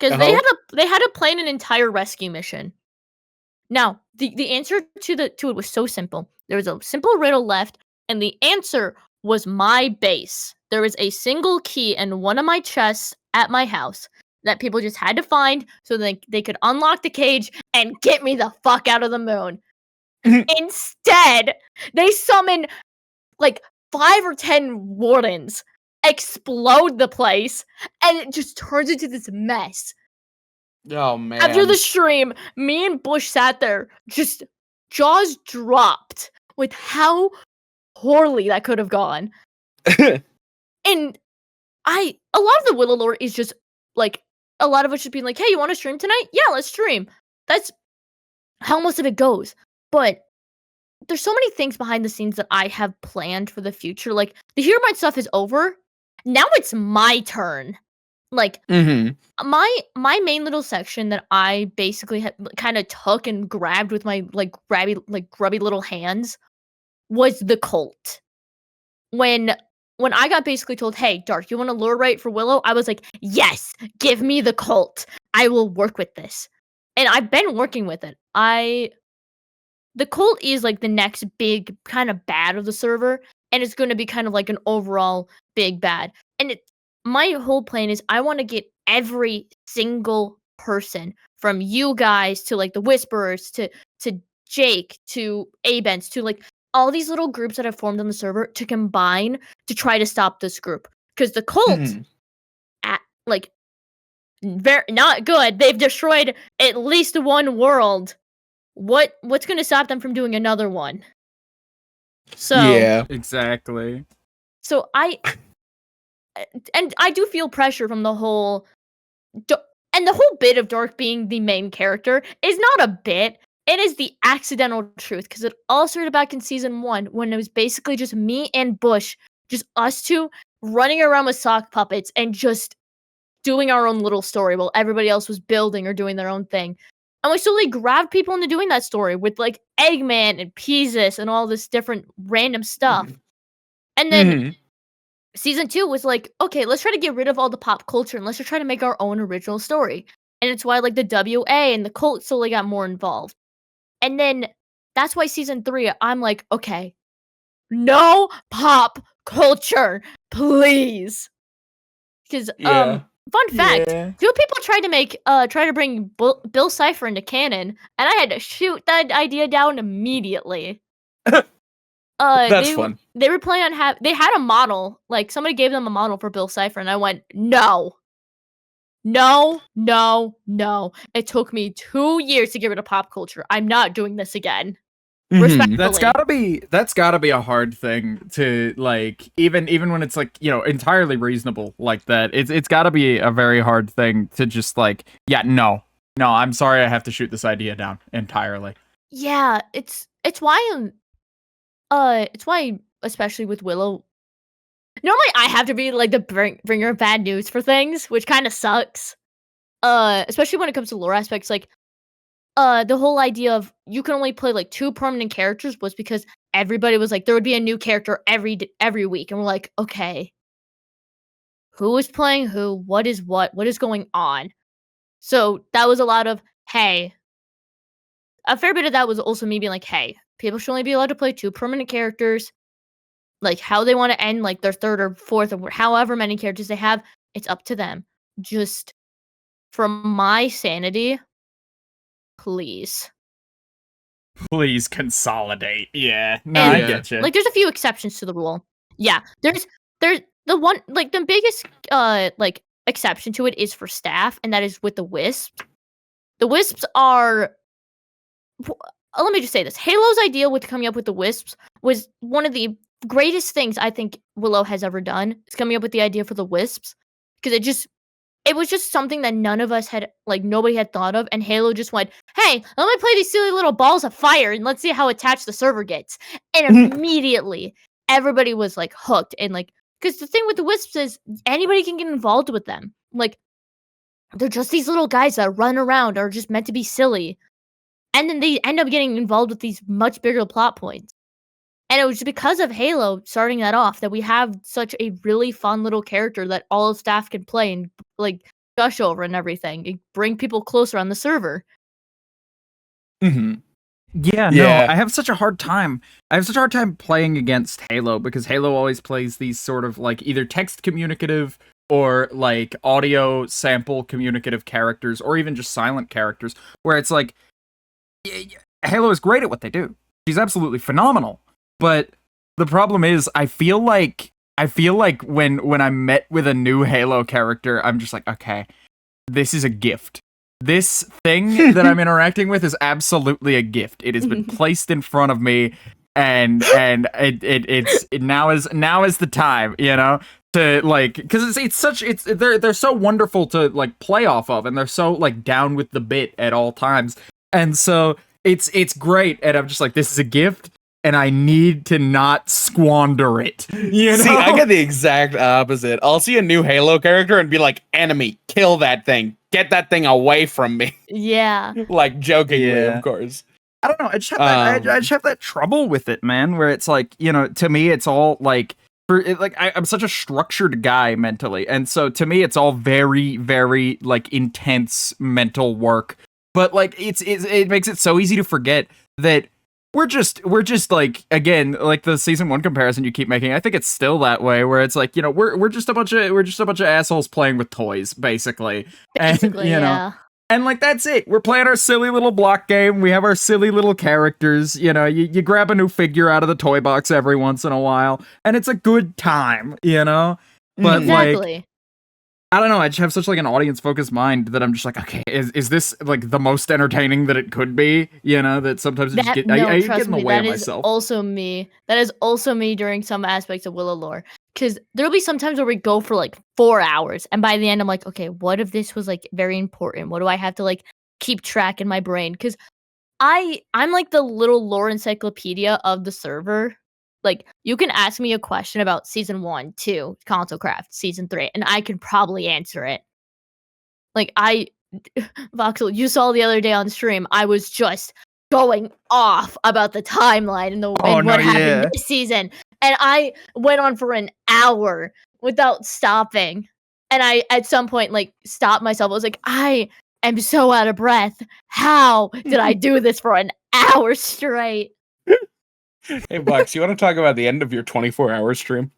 Because they had to plan an entire rescue mission. Now, the answer to it was so simple. There was a simple riddle left, and the answer was my base. There was a single key in one of my chests at my house that people just had to find so they could unlock the cage and get me the fuck out of the moon. Instead, they summon like 5 or 10 wardens, explode the place, and it just turns into this mess. Oh man. After the stream, me and Bush sat there, just jaws dropped with how poorly that could have gone. And a lot of the Willow lore is just like a lot of us just being like, hey, you want to stream tonight? Yeah, let's stream. That's how most of it goes. But there's so many things behind the scenes that I have planned for the future. Like the Hero Mind stuff is over. Now it's my turn. Like my main little section that I basically kind of took and grabbed with my grubby little hands was the cult. When I got basically told, "Hey, Dark, you want to lure right for Willow?" I was like, "Yes, give me the cult. I will work with this." And I've been working with it. The cult is like the next big kind of bad of the server, and it's going to be kind of like an overall big bad. And my whole plan is I want to get every single person from you guys to like the Whisperers to Jake to Abens to like all these little groups that have formed on the server to combine to try to stop this group. Because the cult, very not good. They've destroyed at least one world. What's going to stop them from doing another one? So yeah, exactly. So I do feel pressure from the whole, and the whole bit of Dark being the main character is not a bit. It is the accidental truth because it all started back in season 1 when it was basically just me and Bush, just us two running around with sock puppets and just doing our own little story while everybody else was building or doing their own thing. And we slowly grabbed people into doing that story with like Eggman and Peasus and all this different random stuff. And then season 2 was like, okay, let's try to get rid of all the pop culture and let's just try to make our own original story. And it's why like the WA and the cult slowly got more involved. And then that's why season 3, I'm like, okay, no pop culture, please. Because fun fact, 2 people tried to bring Bill Cipher into canon, and I had to shoot that idea down immediately. That's fun. They were planning on they had a model, like somebody gave them a model for Bill Cipher, and I went, no. It took me 2 years to get rid of pop culture. I'm not doing this again. Respectfully. That's gotta be a hard thing to like, even when it's like, entirely reasonable like that. It's gotta be a very hard thing to just like, no, I'm sorry, I have to shoot this idea down entirely. Yeah, it's why especially with Willow, normally I have to be like the bringer of bad news for things, which kind of sucks. Especially when it comes to lore aspects, like the whole idea of you can only play like 2 permanent characters was because everybody was like there would be a new character every week, and we're like, okay, who is playing who? What is going on? So that was a lot of hey. A fair bit of that was also me being like, hey, people should only be allowed to play 2 permanent characters. Like how they want to end like their 3rd or 4th or however many characters they have, it's up to them. Just for my sanity, please consolidate. Yeah. No, and, I get you. Like there's a few exceptions to the rule. Yeah. There's the one, like the biggest like exception to it is for staff, and that is with the Wisps. The Wisps are let me just say this. Halo's idea with coming up with the wisps was one of the greatest things I think Willow has ever done. Is coming up with the idea for the wisps, because it was just something that none of us had, like, nobody had thought of, and Halo just went, "Hey, let me play these silly little balls of fire, and let's see how attached the server gets." And immediately, everybody was, like, hooked, and, like, because the thing with the wisps is anybody can get involved with them. Like, they're just these little guys that run around, are just meant to be silly, and then they end up getting involved with these much bigger plot points. And it was because of Halo starting that off that we have such a really fun little character that all of staff can play and, like, gush over and everything, and bring people closer on the server. Mm-hmm. Yeah, no, I have such a hard time. I have such a hard time playing against Halo, because Halo always plays these sort of, like, either text communicative or, like, audio sample communicative characters, or even just silent characters, where it's like, Halo is great at what they do. She's absolutely phenomenal. But the problem is, I feel like when I'm met with a new Halo character, I'm just like, okay, this is a gift. This thing that I'm interacting with is absolutely a gift. It has been placed in front of me, and it's now is the time, you know, to, like, because they're so wonderful to, like, play off of, and they're so, like, down with the bit at all times, and so it's great, and I'm just like, this is a gift, and I need to not squander it. You know? See, I get the exact opposite. I'll see a new Halo character and be like, enemy, kill that thing. Get that thing away from me. Yeah. Like, jokingly, of course. I don't know. I just have that trouble with it, man, where it's like, you know, to me, it's all like, I'm such a structured guy mentally. And so to me, it's all very, very, like, intense mental work. But, like, it makes it so easy to forget that we're just like, again, like the season 1 comparison you keep making. I think it's still that way, where it's like, you know, we're just a bunch of assholes playing with toys, basically. And, you know, and, like, that's it. We're playing our silly little block game. We have our silly little characters. You know, you grab a new figure out of the toy box every once in a while, and it's a good time, you know. But like, I don't know, I just have such, like, an audience-focused mind that I'm just like, okay, is this, like, the most entertaining that it could be? You know, that sometimes I get in the way of myself. That is also me. That is also me during some aspects of Willow lore. Because there'll be some times where we go for, like, 4 hours, and by the end I'm like, okay, what if this was, like, very important? What do I have to, like, keep track in my brain? Because I'm, like, the little lore encyclopedia of the server. Like, you can ask me a question about Season 1, 2, Console Craft, Season 3, and I can probably answer it. Like, Voxel, you saw the other day on stream, I was just going off about the timeline and what happened this season. And I went on for an hour without stopping. And I, at some point, like, stopped myself. I was like, I am so out of breath. How did I do this for an hour straight? Hey, Vox, you want to talk about the end of your 24-hour stream?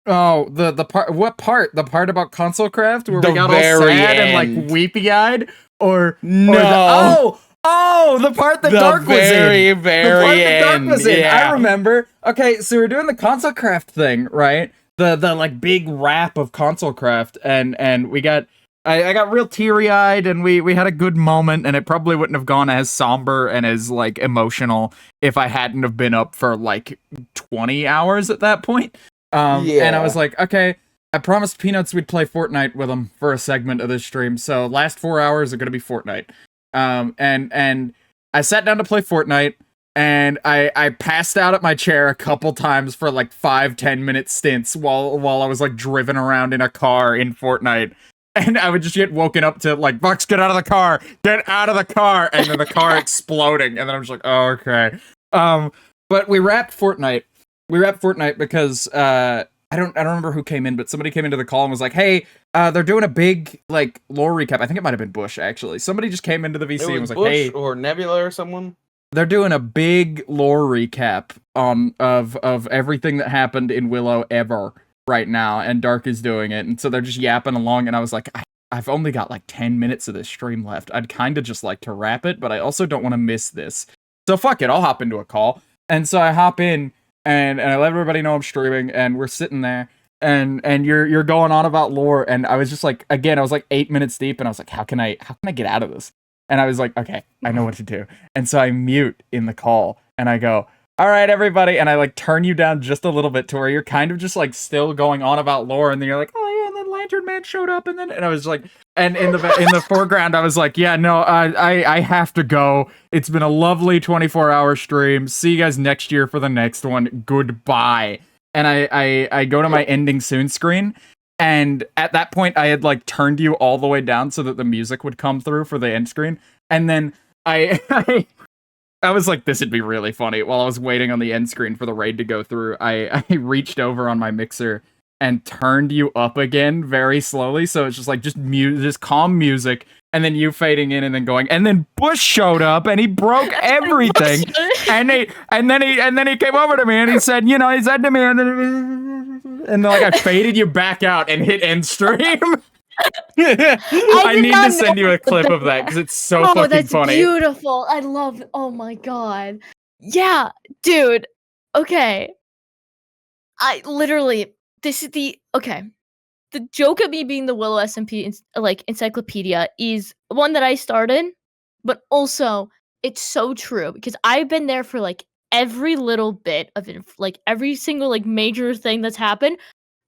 Oh, the part. What part? The part about Console Craft where we got all sad and, like, weepy-eyed, or no? The part that Dark was in. The part that Dark was in. I remember. Okay, so we're doing the Console Craft thing, right? The like big rap of Console Craft, and we got. I got real teary-eyed, and we had a good moment, and it probably wouldn't have gone as somber and as, like, emotional if I hadn't have been up for, like, 20 hours at that point. And I was like, okay, I promised Peanuts we'd play Fortnite with him for a segment of this stream, so last 4 hours are gonna be Fortnite. And I sat down to play Fortnite, and I passed out at my chair a couple times for, like, 5-10 minute stints while I was, like, driven around in a car in Fortnite. And I would just get woken up to, like, Vox, get out of the car! Get out of the car! And then the car exploding. And then I'm just like, oh, okay. But we wrapped Fortnite. Because, I don't remember who came in, but somebody came into the call and was like, hey, they're doing a big, like, lore recap. I think it might have been Bush, actually. Somebody just came into the VC and was like, Bush, hey. or Nebula or someone? They're doing a big lore recap of everything that happened in Willow ever right now, and Dark is doing it, and so they're just yapping along, and I was like, I've only got, like, 10 minutes of this stream left. I'd kind of just like to wrap it, but I also don't want to miss this. So fuck it, I'll hop into a call. And so I hop in, and I let everybody know I'm streaming, and we're sitting there, and you're going on about lore, and I was just like, again, I was like 8 minutes deep, and I was like, how can I get out of this? And I was like, okay, I know what to do. And so I mute in the call and I go, all right, everybody. And I like turn you down just a little bit to where you're kind of just like still going on about lore. And then you're like, oh yeah, and then Lantern Man showed up. And I was like, and in the foreground, I was like, yeah, no, I have to go. It's been a lovely 24-hour stream. See you guys next year for the next one. Goodbye. And I go to my ending soon screen. And at that point, I had like turned you all the way down so that the music would come through for the end screen. And then I was like, this would be really funny. While I was waiting on the end screen for the raid to go through, I reached over on my mixer and turned you up again very slowly. So it's just like just calm music, and then you fading in and then going. And then Bush showed up and he broke everything. and then he came over to me and he said, he said to me, and then like I faded you back out and hit end stream. I need to send you a clip of that because it's so fucking that's funny. Beautiful. I love it. Oh my god. Yeah, dude. Okay. I literally, this is the joke of me being the Willow SMP encyclopedia is one that I started, but also it's so true because I've been there for like every little bit of it, like every single like major thing that's happened.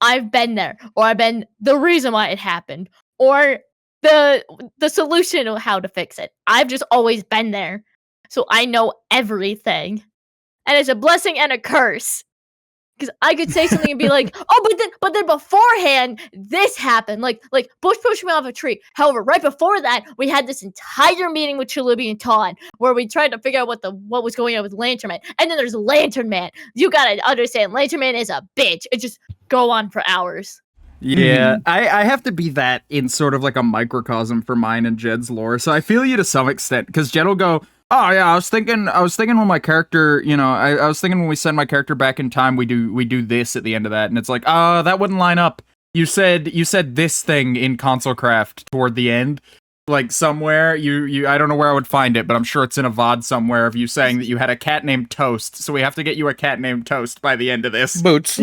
I've been there, or I've been the reason why it happened, or the solution of how to fix it. I've just always been there, so I know everything, and it's a blessing and a curse. Because I could say something and be like, "Oh, but then beforehand, this happened." Like Bush pushed me off a tree. However, right before that, we had this entire meeting with Chalubi and Ton, where we tried to figure out what was going on with Lantern Man. And then there's Lantern Man. You gotta understand, Lantern Man is a bitch. It just go on for hours. Yeah, I have to be that in sort of like a microcosm for mine and Jed's lore. So I feel you to some extent because Jed will go, oh yeah, I was thinking when my character, I was thinking when we send my character back in time, we do this at the end of that, and it's like, that wouldn't line up. You said this thing in Console Craft toward the end, like somewhere. You I don't know where I would find it, but I'm sure it's in a VOD somewhere of you saying that you had a cat named Toast. So we have to get you a cat named Toast by the end of this. Boots.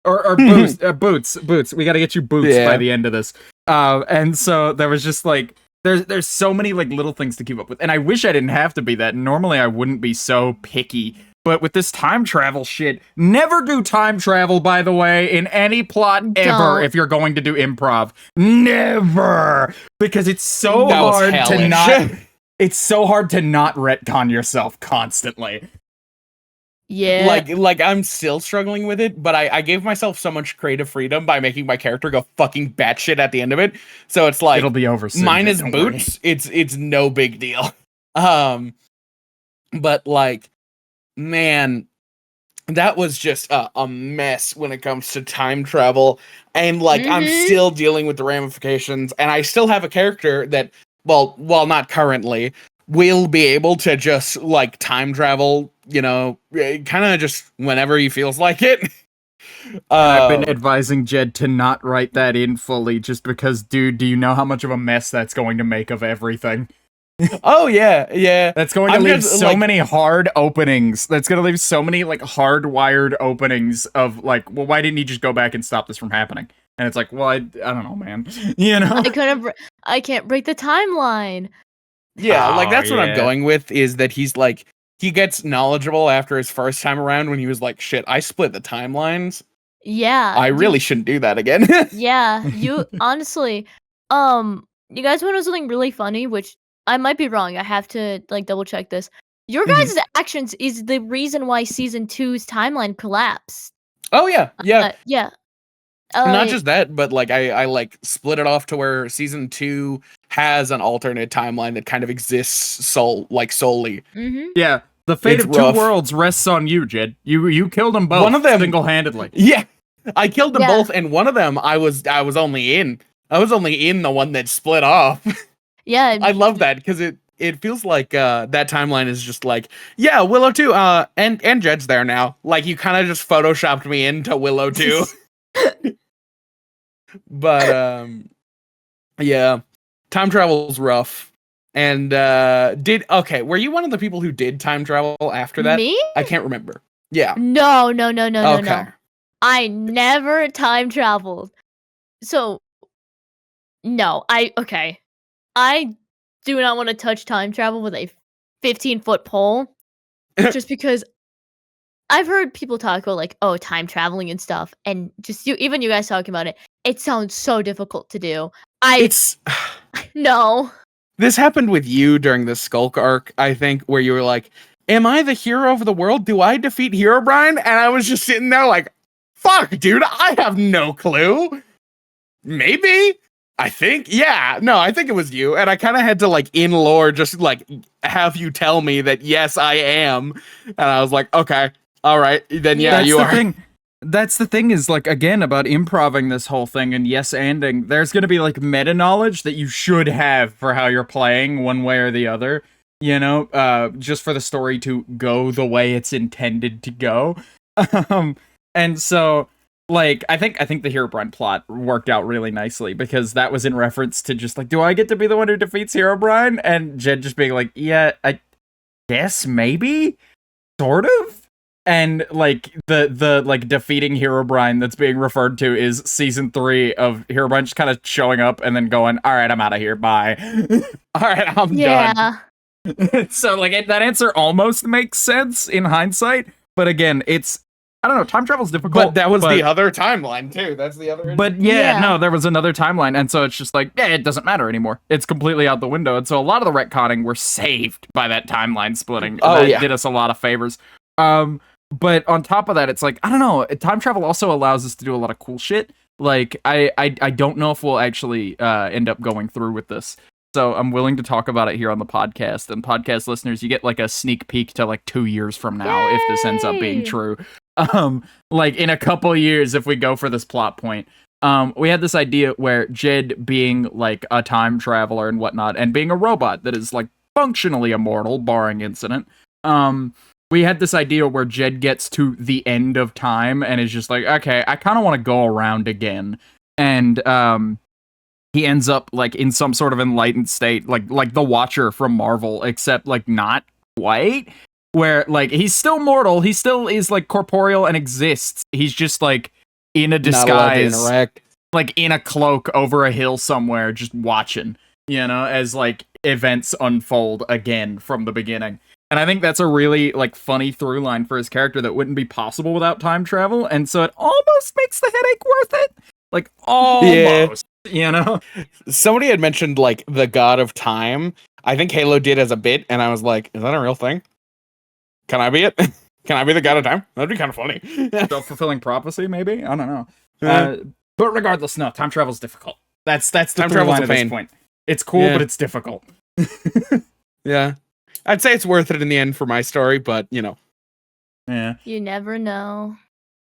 Or Boots. Boots. We got to get you Boots by the end of this. And so there was just like. There's so many like little things to keep up with, and I wish I didn't have to be that. Normally I wouldn't be so picky, but with this time travel shit, never do time travel, by the way, in any plot ever. If you're going to do improv, never, because it's so hard to not. It's so hard to not retcon yourself constantly. Yeah. Like I'm still struggling with it, but I gave myself so much creative freedom by making my character go fucking batshit at the end of it. So it's like it'll be over soon. Mine is Boots. Worry. It's no big deal. But like, man, that was just a mess when it comes to time travel. And like I'm still dealing with the ramifications, and I still have a character that, well, not currently, will be able to just like time travel, kind of just whenever he feels like it. I've been advising Jed to not write that in fully, just because, dude, do you know how much of a mess that's going to make of everything? Oh yeah. That's going to leave so many hard openings. That's going to leave so many like hardwired openings of like, well, why didn't he just go back and stop this from happening? And it's like, well, I don't know, man. I can't break the timeline. Yeah, like that's what I'm going with, is that he's like, he gets knowledgeable after his first time around when he was like, shit, I split the timelines. Yeah. I really shouldn't do that again. Yeah, you honestly, you guys want to know something really funny, which I might be wrong. I have to like double check this. Your guys' actions is the reason why season 2's timeline collapsed. Oh yeah. Yeah. Not just that, but like I like split it off to where season 2 has an alternate timeline that kind of exists solely. Mm-hmm. Yeah, the fate of two worlds rests on you, Jed. You killed them both. One of them single-handedly. Yeah, I killed them both, and one of them I was only in. I was only in the one that split off. Yeah, I love that because it feels like that timeline is just like, yeah, Willow 2, and Jed's there now. Like you kind of just photoshopped me into Willow 2. But yeah, time travel's rough. And were you one of the people who did time travel after that? Me? I can't remember. Yeah. No. Okay. I never time traveled. So no, I do not want to touch time travel with a 15-foot pole. Just because I've heard people talk about like, oh, time traveling and stuff, and just even you guys talking about it. It sounds so difficult to do. It's no. This happened with you during the Skulk arc, I think, where you were like, "Am I the hero of the world? Do I defeat Herobrine?" And I was just sitting there like, "Fuck, dude, I have no clue. Maybe." I think, yeah, no, I think it was you, and I kind of had to like in lore just like have you tell me that yes, I am, and I was like, okay, all right, then yeah, That's you the are. thing. That's the thing is like again about improving this whole thing and yes-anding. There's gonna be like meta knowledge that you should have for how you're playing one way or the other. You know, just for the story to go the way it's intended to go. And so. Like, I think the Herobrine plot worked out really nicely because that was in reference to just like, do I get to be the one who defeats Herobrine? And Jed just being like, yeah, I guess maybe, sort of. And like the like defeating Herobrine that's being referred to is season 3 of Herobrine just kind of showing up and then going, all right, I'm out of here, bye. All right, I'm done. So like that answer almost makes sense in hindsight, but again, it's. I don't know, time travel's difficult. But that was the other timeline, too. That's the other... But yeah, no, there was another timeline, and so it's just like, yeah, it doesn't matter anymore. It's completely out the window, and so a lot of the retconning were saved by that timeline splitting. That did us a lot of favors. But on top of that, it's like, I don't know, time travel also allows us to do a lot of cool shit. Like, I don't know if we'll actually end up going through with this. So I'm willing to talk about it here on the podcast, and podcast listeners, you get like a sneak peek to like 2 years from now. Yay! If this ends up being true. Like in a couple years, if we go for this plot point, we had this idea where Jed being like a time traveler and whatnot, and being a robot that is like functionally immortal, barring incident. We had this idea where Jed gets to the end of time and is just like, okay, I kind of want to go around again, and he ends up like in some sort of enlightened state, like the Watcher from Marvel, except like not quite. Where, like, he's still mortal, he still is, like, corporeal and exists. He's just, like, in a disguise, like, in a cloak over a hill somewhere, just watching, you know, as, like, events unfold again from the beginning. And I think that's a really, like, funny through line for his character that wouldn't be possible without time travel, and so it almost makes the headache worth it. Like, almost, you know? Somebody had mentioned, like, the God of Time. I think Halo did as a bit, and I was like, is that a real thing? Can I be it? Can I be the God of Time? That'd be kind of funny. Self-fulfilling prophecy, maybe? I don't know. But regardless, no, time travel's difficult. That's the time travel's at this point. It's cool, but it's difficult. Yeah. I'd say it's worth it in the end for my story, but, you know. Yeah. You never know.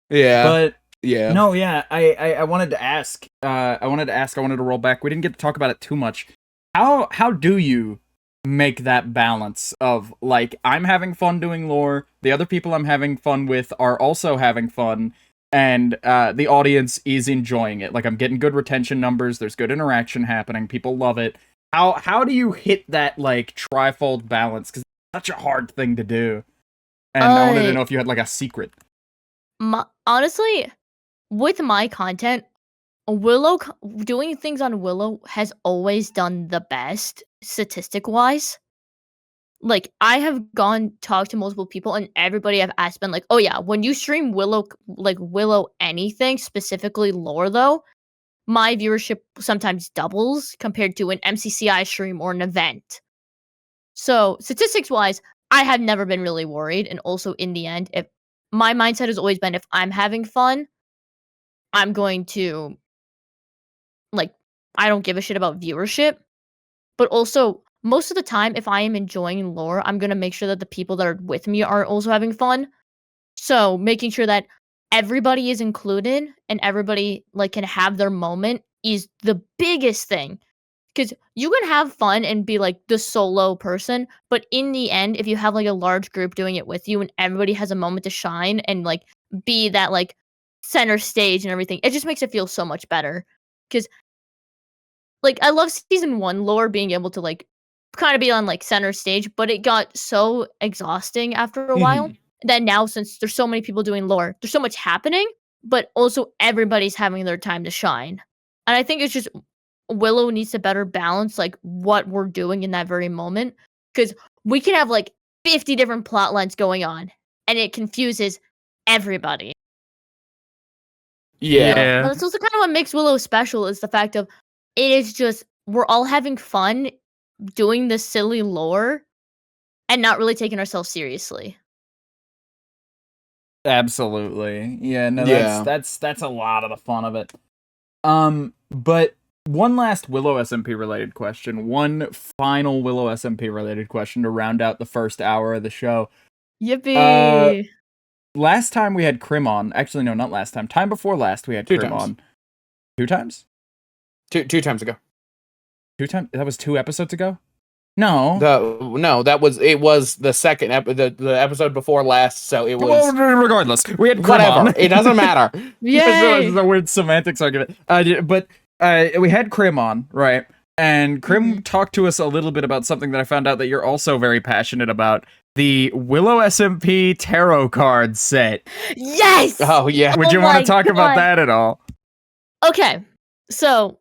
Yeah. But, yeah. No, yeah, I wanted to ask. I wanted to roll back. We didn't get to talk about it too much. How do you make that balance of like I'm having fun doing lore, the other people I'm having fun with are also having fun, and the audience is enjoying it. Like I'm getting good retention numbers, there's good interaction happening, people love it. How do you hit that like trifold balance? Because it's such a hard thing to do. And I wanted to know if you had like a secret. Honestly, with my content, Willow doing things on Willow has always done the best statistic wise. Like I have talked to multiple people and everybody I've asked been like, oh yeah, when you stream Willow anything, specifically lore though, my viewership sometimes doubles compared to an MCCI stream or an event. So statistics wise, I have never been really worried. And also in the end, if my mindset has always been if I'm having fun, I'm going to like I don't give a shit about viewership. But also, most of the time, if I am enjoying lore, I'm going to make sure that the people that are with me are also having fun. So, making sure that everybody is included and everybody like can have their moment is the biggest thing. Because you can have fun and be like the solo person, but in the end, if you have like a large group doing it with you and everybody has a moment to shine and like be that like center stage and everything, it just makes it feel so much better. Because like I love season 1 lore being able to like kind of be on like center stage, but it got so exhausting after a while that now since there's so many people doing lore, there's so much happening, but also everybody's having their time to shine. And I think it's just Willow needs to better balance like what we're doing in that very moment, because we can have like 50 different plot lines going on, and it confuses everybody. Yeah. But that's also kind of what makes Willow special, is the fact of it is just we're all having fun doing this silly lore and not really taking ourselves seriously. Absolutely. Yeah, no, Yeah. that's a lot of the fun of it. But one last Willow SMP related question. One final Willow SMP related question to round out the first hour of the show. Yippee! Last time we had Krim on. Actually, no, not last time. Time before last we had Two Krim times. on. 2 times? Two times ago. 2 times? That was 2 episodes ago? No. That was the second the episode before last, so it was. Well, regardless, we had Krim whatever. on. It doesn't matter. Yay! This is a weird semantics argument. But we had Krim on, right? And Krim talked to us a little bit about something that I found out that you're also very passionate about. The Willow SMP tarot card set. Yes! Oh, yeah. Would you want to talk about that at all? Okay, so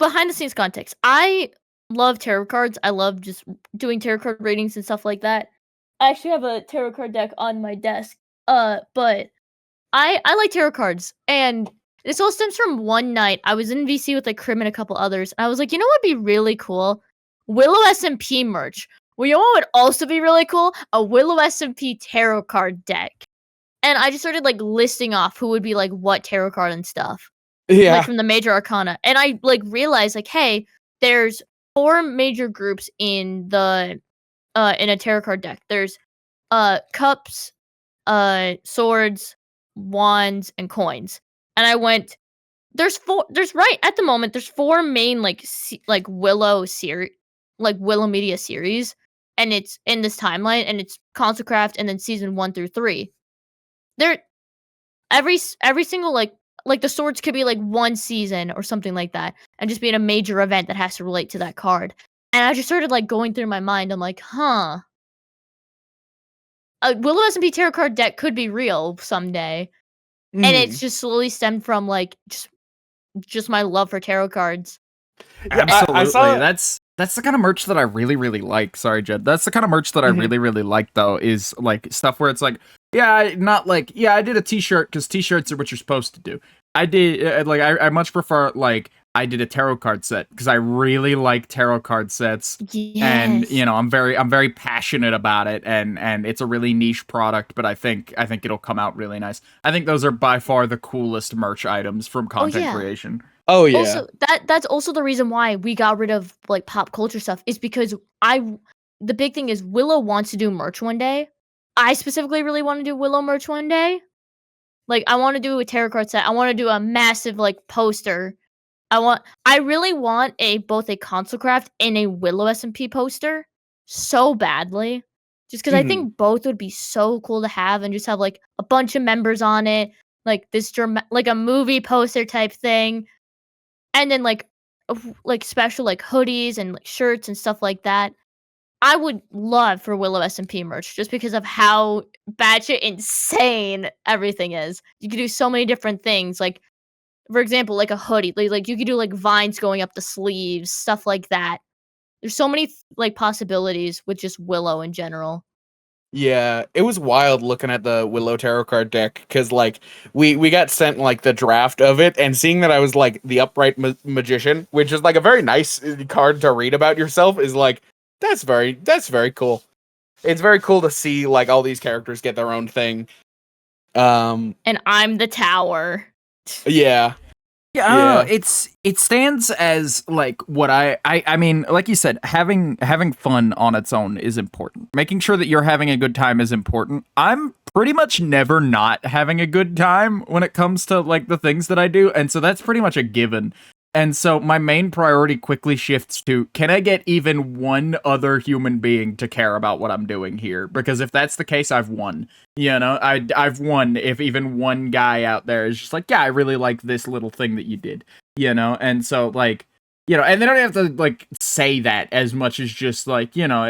behind the scenes context. I love tarot cards. I love just doing tarot card readings and stuff like that. I actually have a tarot card deck on my desk. But I like tarot cards, and this all stems from one night I was in VC with like Krim and a couple others, and I was like, you know what'd be really cool? Willow SMP merch. Well, you know what would also be really cool? A Willow SMP tarot card deck. And I just started like listing off who would be like what tarot card and stuff. Yeah. Like from the major arcana. And I like realized like, hey, there's 4 major groups in the in a tarot card deck. There's cups, swords, wands, and coins. And I went, there's right at the moment there's 4 main like Willow series, like Willow Media series, and it's in this timeline, and it's Consecraft and then season 1 through 3. There every single like the swords could be like 1 season or something like that, and just be in a major event that has to relate to that card. And I just started like going through my mind. I'm like, huh. A Willow SMP tarot card deck could be real someday. And it's just slowly stemmed from like just my love for tarot cards. Absolutely. I saw... That's the kind of merch that I really, really like. Sorry, Jed. That's the kind of merch that I really, really like, though, is like stuff where it's like, I did a t-shirt because t-shirts are what you're supposed to do. I did I much prefer like I did a tarot card set because I really like tarot card sets. Yes. And you know, I'm very passionate about it, and it's a really niche product, but I think it'll come out really nice. I think those are by far the coolest merch items from content creation. Oh yeah. Also, that's also the reason why we got rid of like pop culture stuff, is because the big thing is Willow wants to do merch one day. I specifically really want to do Willow merch one day. Like I want to do a tarot card set. I want to do a massive like poster. I really want both a Consecraft and a Willow SMP poster so badly. Just because I think both would be so cool to have, and just have like a bunch of members on it, like this like a movie poster type thing. And then like special like hoodies and like shirts and stuff like that. I would love for Willow SMP merch, just because of how batshit insane everything is. You could do so many different things. Like, for example, like a hoodie. Like you could do like vines going up the sleeves, stuff like that. There's so many like possibilities with just Willow in general. Yeah, it was wild looking at the Willow tarot card deck, because like we got sent like the draft of it, and seeing that I was like the upright magician, which is like a very nice card to read about yourself, is like that's very cool. It's very cool to see like all these characters get their own thing. And I'm the tower. Yeah. Yeah, it stands as like what I mean, like you said, having fun on its own is important. Making sure that you're having a good time is important. I'm pretty much never not having a good time when it comes to like the things that I do, and so that's pretty much a given. And so my main priority quickly shifts to, can I get even one other human being to care about what I'm doing here? Because if that's the case, I've won. You know, I've won if even one guy out there is just like, yeah, I really like this little thing that you did. You know, and so like, you know, and they don't have to like say that as much as just like, you know,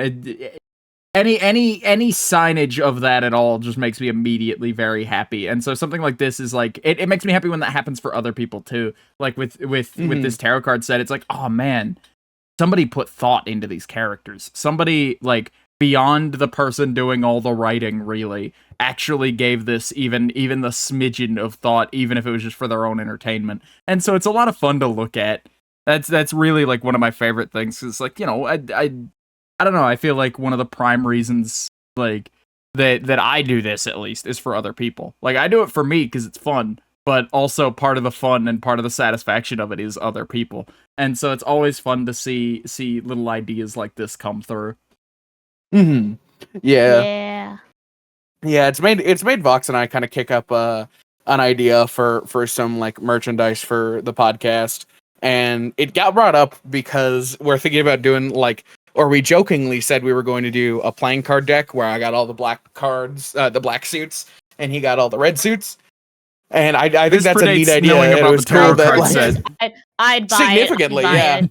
any signage of that at all just makes me immediately very happy. And so something like this is like it makes me happy when that happens for other people too. Like with this tarot card set, it's like, oh man, somebody put thought into these characters. Somebody, like, beyond the person doing all the writing, really actually gave this even the smidgen of thought, even if it was just for their own entertainment. And so it's a lot of fun to look at. That's really like one of my favorite things. It's like, you know, I don't know. I feel like one of the prime reasons like that I do this, at least, is for other people. Like, I do it for me because it's fun, but also part of the fun and part of the satisfaction of it is other people. And so it's always fun to see little ideas like this come through. Mm-hmm. Yeah. Yeah, it's made Vox and I kind of kick up an idea for some like merchandise for the podcast. And it got brought up because we're thinking about doing like, or we jokingly said we were going to do a playing card deck where I got all the black cards, the black suits, and he got all the red suits. And I think This that's a neat predates idea. knowing And it about was the tarot cool that card like, set. I'd buy significantly, it. I'd buy yeah. it.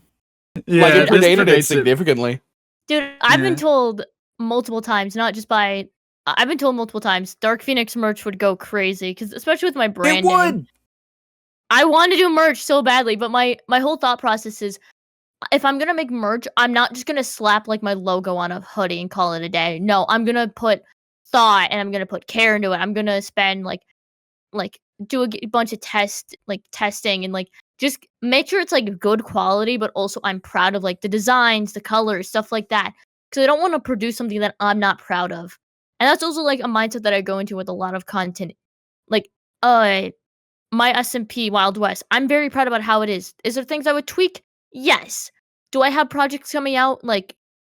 Yeah, like it this predated it predates it. significantly. Dude, I've been Yeah. told multiple times, not just by. I've been told multiple times, ThatDarkPheonix merch would go crazy, because especially with my branding. It would. I want to do merch so badly, but my whole thought process is, if I'm gonna make merch, I'm not just gonna slap like my logo on a hoodie and call it a day. No, I'm gonna put thought and I'm gonna put care into it. I'm gonna spend like do a bunch of testing and like just make sure it's like good quality, but also I'm proud of like the designs, the colors, stuff like that. Because I don't want to produce something that I'm not proud of. And that's also like a mindset that I go into with a lot of content. Like, my SMP Wild West, I'm very proud about how it is. Is there things I would tweak? Yes. Do I have projects coming out like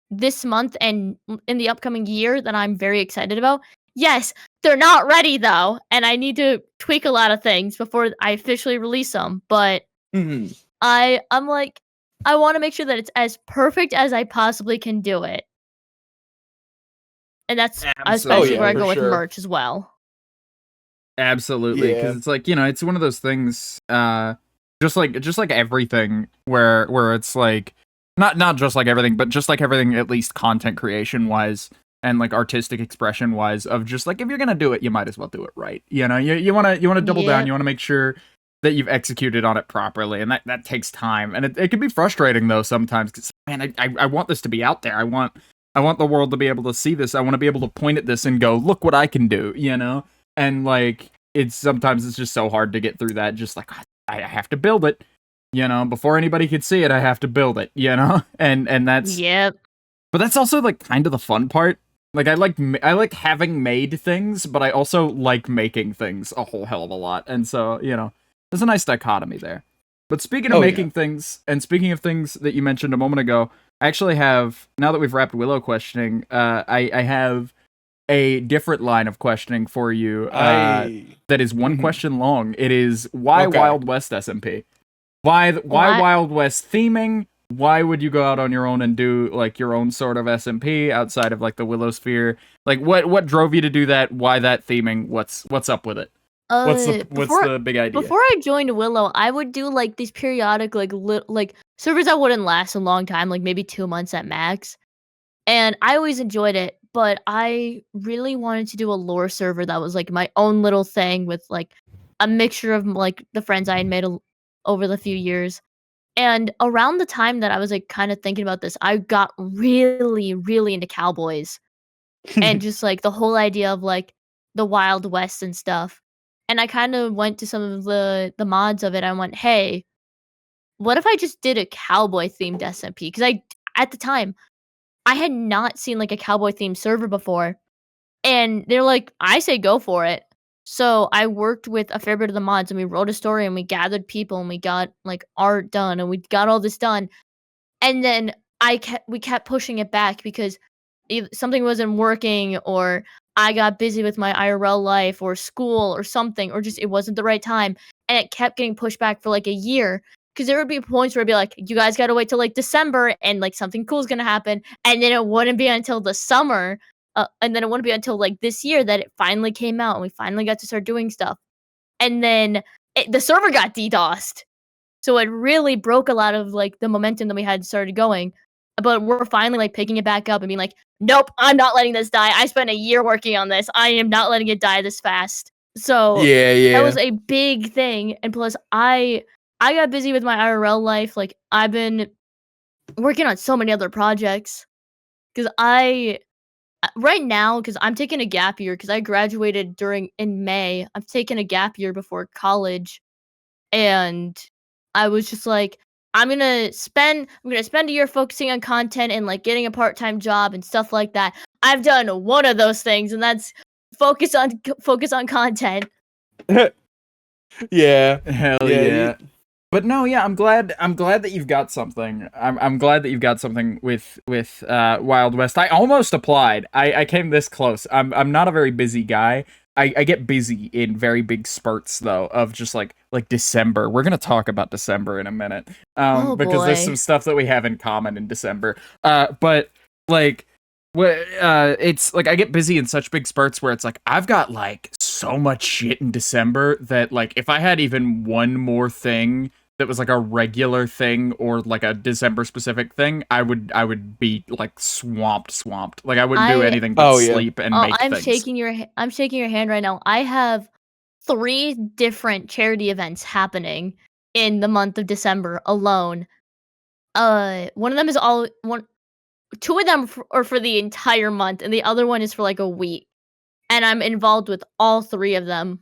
this month and in the upcoming year that I'm very excited about? Yes. They're not ready though, and I need to tweak a lot of things before I officially release them. But Mm-hmm. I'm like, I want to make sure that it's as perfect as I possibly can do it. And that's especially where I go with merch as well. Absolutely, because Yeah. it's like, you know, it's one of those things, just like everything, where it's like not just like everything, but just like everything, at least content creation wise and like artistic expression wise, of just like, if you're gonna do it, you might as well do it right. You know, you want to double down, you want to make sure that you've executed on it properly, and that takes time, and it can be frustrating though sometimes. Cause man, I want this to be out there. I want the world to be able to see this. I want to be able to point at this and go, look what I can do. You know. And like, sometimes it's just so hard to get through that. Just like, I have to build it, you know, before anybody could see it, I have to build it, you know, and that's, yep. But that's also like kind of the fun part. Like, I like having made things, but I also like making things a whole hell of a lot. And so, you know, there's a nice dichotomy there. But speaking of making things, and speaking of things that you mentioned a moment ago, I actually have, now that we've wrapped Willow questioning, I have a different line of questioning for you that is one question long. It is, why Wild West SMP? Why Wild West theming? Why would you go out on your own and do like your own sort of SMP outside of like the Willow Sphere? Like, what drove you to do that? Why that theming? What's up with it? What's the big idea? Before I joined Willow, I would do like these periodic like servers that wouldn't last a long time, like maybe 2 months at max. And I always enjoyed it, but I really wanted to do a lore server that was like my own little thing with like a mixture of like the friends I had made over the few years. And around the time that I was like kind of thinking about this, I got really, really into cowboys and just like the whole idea of like the Wild West and stuff. And I kind of went to some of the mods of it. I went, hey, what if I just did a cowboy themed SMP? Because at the time, I had not seen like a cowboy themed server before. And they're like, I say go for it. So I worked with a fair bit of the mods and we wrote a story and we gathered people and we got like art done and we got all this done. And then we kept pushing it back because something wasn't working, or I got busy with my IRL life or school or something, or just it wasn't the right time. And it kept getting pushed back for like a year. Because there would be points where I'd be like, you guys got to wait till like December and like something cool is going to happen. And then it wouldn't be until the summer. And then it wouldn't be until like this year that it finally came out and we finally got to start doing stuff. And then the server got DDoSed. So it really broke a lot of like the momentum that we had started going. but we're finally like picking it back up and being like, nope, I'm not letting this die. I spent a year working on this. I am not letting it die this fast. So that was a big thing. And plus, I got busy with my IRL life. Like, I've been working on so many other projects because right now, because I'm taking a gap year because I graduated in May. I've taken a gap year before college, and I was just like, I'm gonna spend a year focusing on content and like getting a part-time job and stuff like that. I've done one of those things, and that's focus on content. Yeah. Hell yeah. But no, yeah, I'm glad that you've got something. I'm glad that you've got something with Wild West. I almost applied. I came this close. I'm not a very busy guy. I get busy in very big spurts though, of just like December. We're gonna talk about December in a minute. Because there's some stuff that we have in common in December. But like it's like I get busy in such big spurts where it's like I've got like so much shit in December that like if I had even one more thing that was like a regular thing or like a December specific thing, I would be like swamped. Like I wouldn't do anything but sleep and make things. I'm shaking your hand right now. I have 3 different charity events happening in the month of December alone. One of them is 2 of them are for the entire month, and the other one is for like a week. And I'm involved with all 3 of them.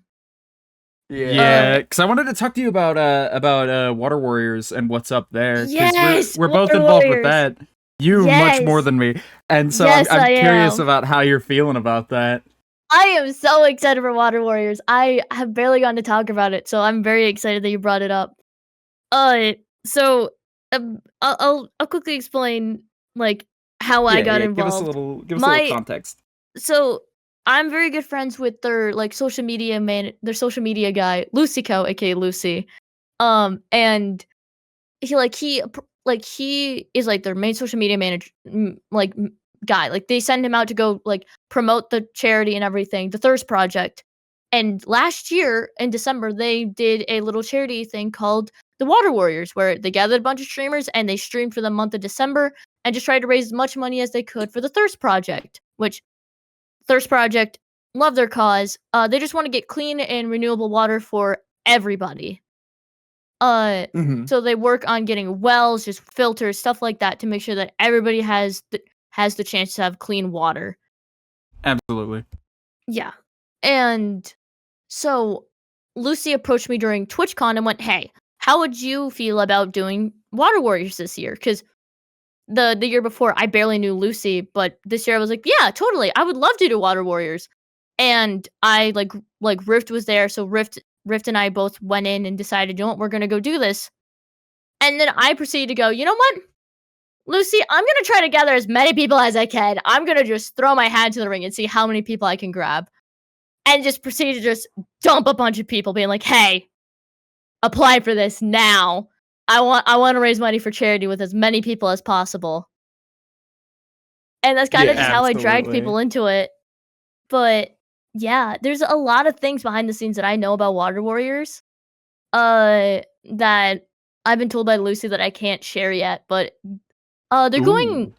Yeah, because I wanted to talk to you about Water Warriors and what's up there. Yes, we're both involved with that. You much more than me, and so I'm curious about how you're feeling about that. I am so excited for Water Warriors. I have barely gotten to talk about it, so I'm very excited that you brought it up. So I'll quickly explain like how I got involved. Give us a little context. So I'm very good friends with their like social media guy, Lucico, aka Lucy. And he is like their main social media manager, guy. Like they send him out to go like promote the charity and everything, the Thirst Project. And last year in December, they did a little charity thing called the Water Warriors, where they gathered a bunch of streamers and they streamed for the month of December and just tried to raise as much money as they could for the Thirst Project, which Thirst Project, love their cause. They just want to get clean and renewable water for everybody. So they work on getting wells, just filters, stuff like that, to make sure that everybody has the chance to have clean water. Absolutely. Yeah. And so Lucy approached me during TwitchCon and went, "Hey, how would you feel about doing Water Warriors this year?" Because the year before, I barely knew Lucy, but this year I was like, "Yeah, totally. I would love to do Water Warriors." And I like Rift was there, so Rift and I both went in and decided, you know what, we're gonna go do this. And then I proceeded to go, you know what, Lucy, I'm gonna try to gather as many people as I can. I'm gonna just throw my hat into the ring and see how many people I can grab. And just proceed to just dump a bunch of people, being like, "Hey, apply for this now. I want to raise money for charity with as many people as possible." And that's kind of just how I dragged people into it. But yeah, there's a lot of things behind the scenes that I know about Water Warriors, that I've been told by Lucy that I can't share yet. But they're going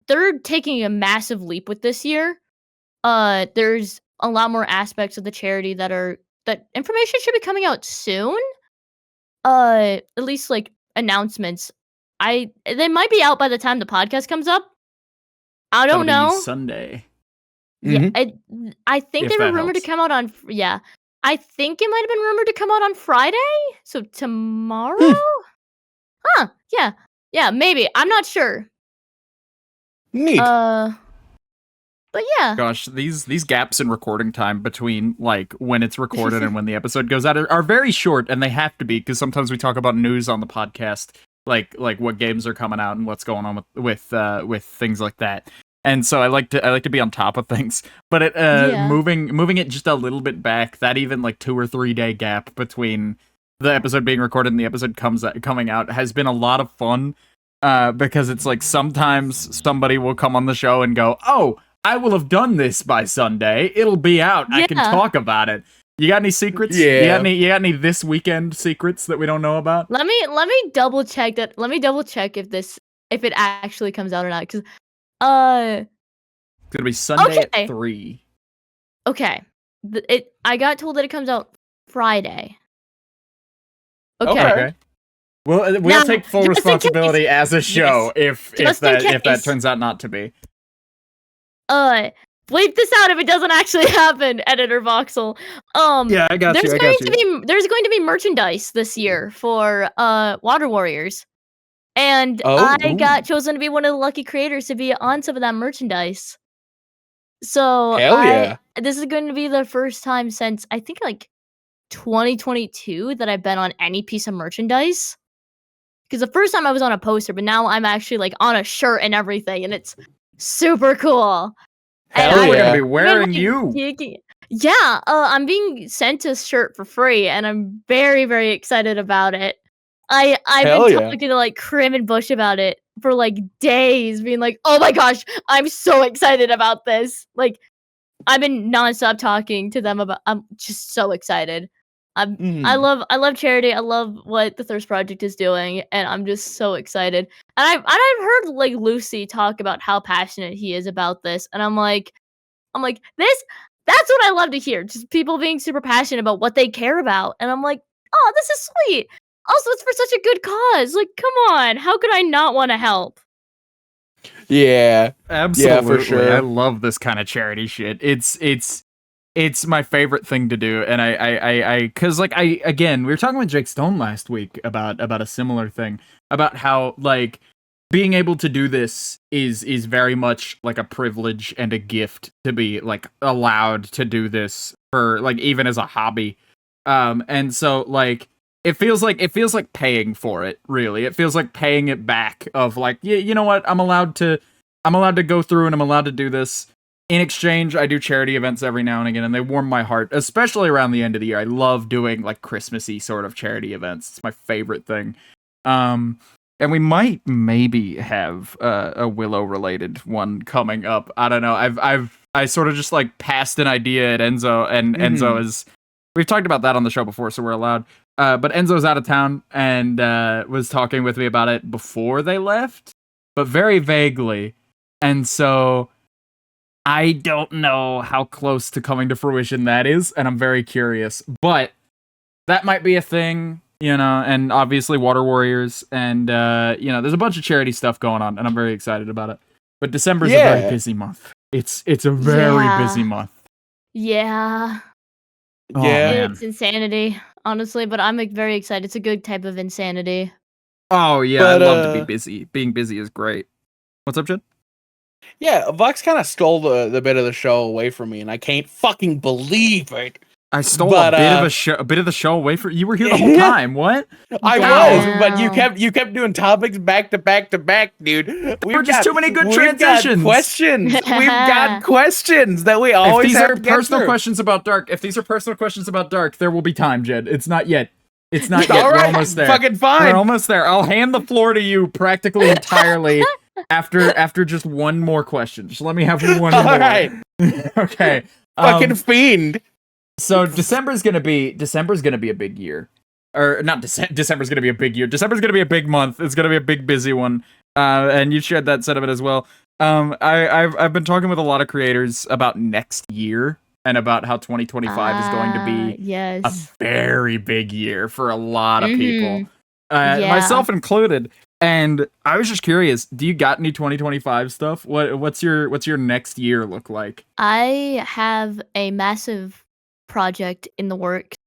they're taking a massive leap with this year. There's a lot more aspects of the charity that information should be coming out soon. At least like announcements. They might be out by the time the podcast comes up. I don't know. Sunday. Yeah, I think they were rumored to come out on. Yeah, I think it might have been rumored to come out on Friday. So tomorrow. Huh? Yeah, maybe. I'm not sure. Neat. But yeah. Gosh, these gaps in recording time between like when it's recorded and when the episode goes out are very short, and they have to be, because sometimes we talk about news on the podcast, like what games are coming out and what's going on with things like that. And so I like to be on top of things. But moving it just a little bit back, that even like 2 or 3 day gap between the episode being recorded and the episode coming out has been a lot of fun. Because it's like sometimes somebody will come on the show and go, "Oh, I will have done this by Sunday. It'll be out. I can talk about it." You got any secrets? Yeah. You got any this weekend secrets that we don't know about? Let me double check that. Let me double check if this if it actually comes out or not. Because It's gonna be Sunday Okay. at 3. okay, I got told that it comes out Friday. Okay. Okay. We'll Now, take full just in case- responsibility as a show if Just in that case. turns out not to be. Bleep this out if it doesn't actually happen, Editor Voxel. Yeah, I got there's going to be merchandise this year for Water Warriors. And I got chosen to be one of the lucky creators to be on some of that merchandise. So Hell yeah. this is going to be the first time since I think like 2022 that I've been on any piece of merchandise. Because the first time I was on a poster, but now I'm actually like on a shirt and everything, and it's super cool. Hell We're yeah. gonna be wearing you. Yeah, I'm being sent a shirt for free, and I'm very, very excited about it. I've Hell been yeah. talking to like Krim and Bush about it for like days, being like, "Oh my gosh, I'm so excited about this!" Like, I've been nonstop talking to them about. I'm just so excited. I love charity. I love what the Thirst Project is doing, and I'm just so excited. And I've heard like Lucy talk about how passionate he is about this, and I'm like this. That's what I love to hear. Just people being super passionate about what they care about, and I'm like, oh, this is sweet. Also, it's for such a good cause. Like, come on, how could I not want to help? Yeah. Absolutely. Yeah, for sure. I love this kind of charity shit. It's my favorite thing to do, and because like we were talking with Jake Stone last week about a similar thing, about how like being able to do this is very much like a privilege and a gift to be like allowed to do this for like even as a hobby, and so like it feels like paying for it. Really, it feels like paying it back. Of like, yeah, you know what, I'm allowed to go through and I'm allowed to do this. In exchange, I do charity events every now and again, and they warm my heart, especially around the end of the year. I love doing like Christmassy sort of charity events. It's my favorite thing. And we might maybe have a Willow related one coming up. I don't know. I sort of just like passed an idea at Enzo, and Enzo is. We've talked about that on the show before, so we're allowed. But Enzo's out of town and was talking with me about it before they left, but very vaguely, and so. I don't know how close to coming to fruition that is, and I'm very curious. But that might be a thing, you know, and obviously Water Warriors, and, you know, there's a bunch of charity stuff going on, and I'm very excited about it. But December's a very busy month. It's a very busy month. Yeah. Oh, Yeah. man. It's insanity, honestly, but I'm like, very excited. It's a good type of insanity. Oh, yeah, But, I love to be busy. Being busy is great. What's up, Jed? Yeah, Vox kind of stole the bit of the show away from me, and I can't fucking believe it. I stole a bit of the show away from you. Were here the whole Yeah. time. What? I Damn. was, but you kept doing topics back to back to back, dude. We're just too many good we've transitions. Got questions. We've got questions that we always If these have are to get personal through. questions about Dark, there will be time, Jed. It's not yet. It's not yet. All We're right, almost there. fucking fine. We're almost there. I'll hand the floor to you practically entirely after just one more question. Just let me have one All more. right. Okay. Fucking fiend. So December's gonna be a big year. Or not December's gonna be a big year. December's gonna be a big month. It's gonna be a big busy one. And you shared that sentiment as well. I've been talking with a lot of creators about next year and about how 2025 is going to be a very big year for a lot of people. Myself included. And I was just curious, do you got any 2025 stuff? What's your next year look like? I have a massive project in the works.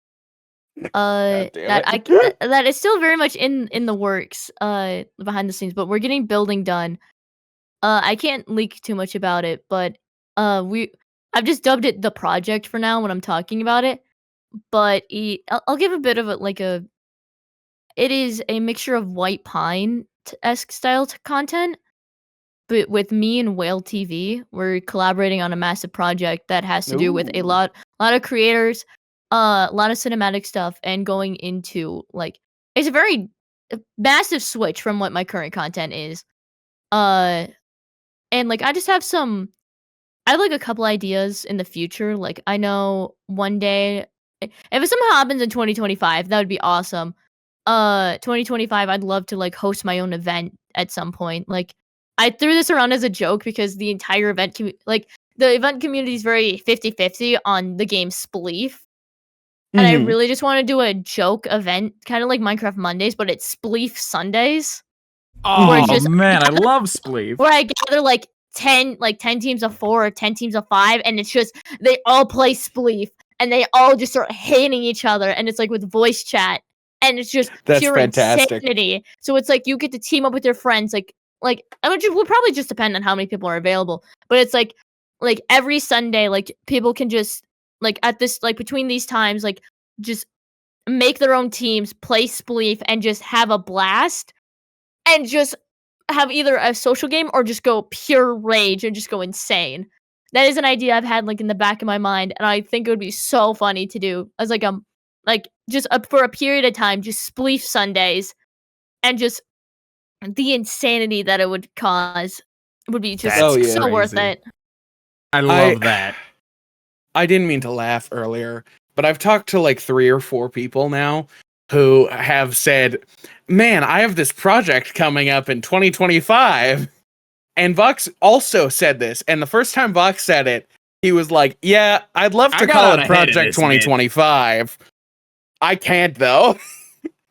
That is still very much in the works, behind the scenes, but we're getting building done. I can't leak too much about it, but I've just dubbed it the project for now when I'm talking about it. But I'll give a bit of it is a mixture of White Pine-esque style content, but with me and Whale TV, we're collaborating on a massive project that has to do with a lot of creators, a lot of cinematic stuff, and going into like it's a very massive switch from what my current content is. And like I have like a couple ideas in the future. Like I know one day if it somehow happens in 2025, that would be awesome. 2025, I'd love to like host my own event at some point. Like, I threw this around as a joke because the entire event, the event community is very 50-50 on the game Spleef. And I really just want to do a joke event, kind of like Minecraft Mondays, but it's Spleef Sundays. Oh man, I love Spleef. Where I gather like 10 teams of 4 or 10 teams of 5, and it's just they all play Spleef and they all just start hating each other, and it's like with voice chat, and it's just pure insanity. So it's like you get to team up with your friends, like it will probably just depend on how many people are available, but it's like every Sunday, like people can just like at this like between these times, like just make their own teams, play Spleef, and just have a blast, and just have either a social game or just go pure rage and just go insane. That is an idea I've had like in the back of my mind, and I think it would be so funny to do as for a period of time, just Spleef Sundays, and just the insanity that it would cause would be just so worth it. I love that. I didn't mean to laugh earlier, but I've talked to like 3 or 4 people now who have said, man, I have this project coming up in 2025. And Vox also said this. And the first time Vox said it, he was like, yeah, I'd love to call it Project 2025. I can't, though.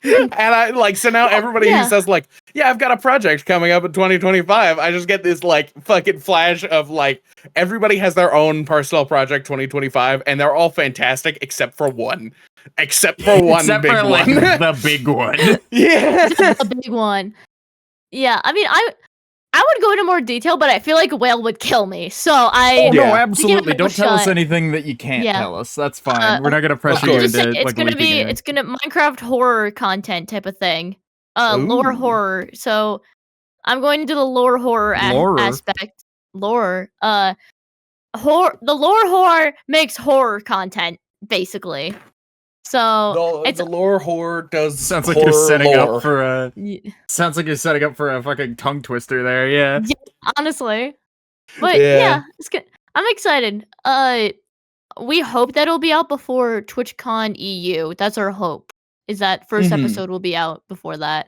And I like, so now everybody who says like, yeah, I've got a project coming up in 2025, I just get this like fucking flash of like, everybody has their own personal project 2025, and they're all fantastic except for one. Except for one except big for, like, one. The big one. Yeah. The big one. Yeah, I mean, I would go into more detail, but I feel like Whale would kill me. So no, absolutely. Don't tell us anything that you can't tell us. That's fine. We're not gonna pressure you into it's gonna be Minecraft horror content type of thing. Lore horror. So I'm going to do the lore horror aspect. Lore. The lore horror makes horror content, basically. So the lore horror does sounds like you're setting up for a sounds like you're setting up for a fucking tongue twister there, yeah honestly, but yeah, it's good. I'm excited. We hope that it'll be out before TwitchCon EU. That's our hope, is that first episode will be out before that.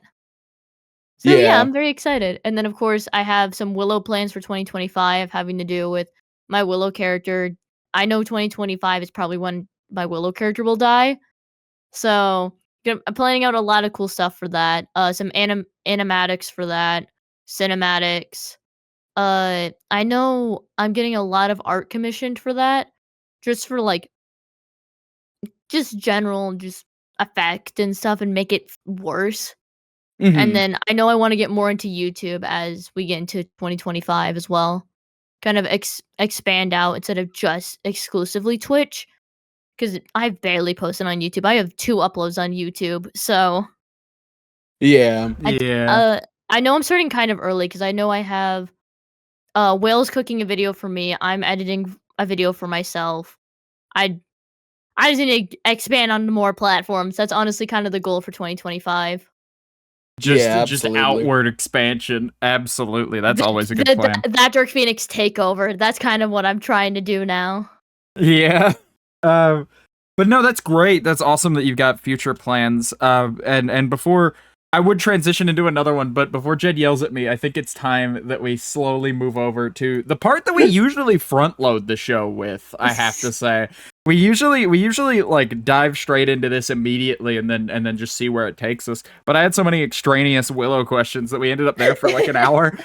So yeah, I'm very excited. And then of course I have some Willow plans for 2025 having to do with my Willow character. I know 2025 is probably when my Willow character will die. So I'm planning out a lot of cool stuff for that. Some animatics for that, cinematics. I know I'm getting a lot of art commissioned for that, just for like, just general, just effect and stuff, and make it worse. And then I know I want to get more into YouTube as we get into 2025 as well. Kind of expand out instead of just exclusively Twitch. Because I've barely posted on YouTube. I have 2 uploads on YouTube, so I know I'm starting kind of early because I know I have Whale's cooking a video for me. I'm editing a video for myself. I just need to expand on more platforms. That's honestly kind of the goal for 2025. Just outward expansion. Absolutely, that's always a good plan. ThatDarkPheonix takeover. That's kind of what I'm trying to do now. Yeah. But no, that's great. That's awesome that you've got future plans. And before I would transition into another one, but before Jed yells at me, I think it's time that we slowly move over to the part that we usually front load the show with, I have to say. We usually like dive straight into this immediately and then just see where it takes us. But I had so many extraneous Willow questions that we ended up there for like an hour,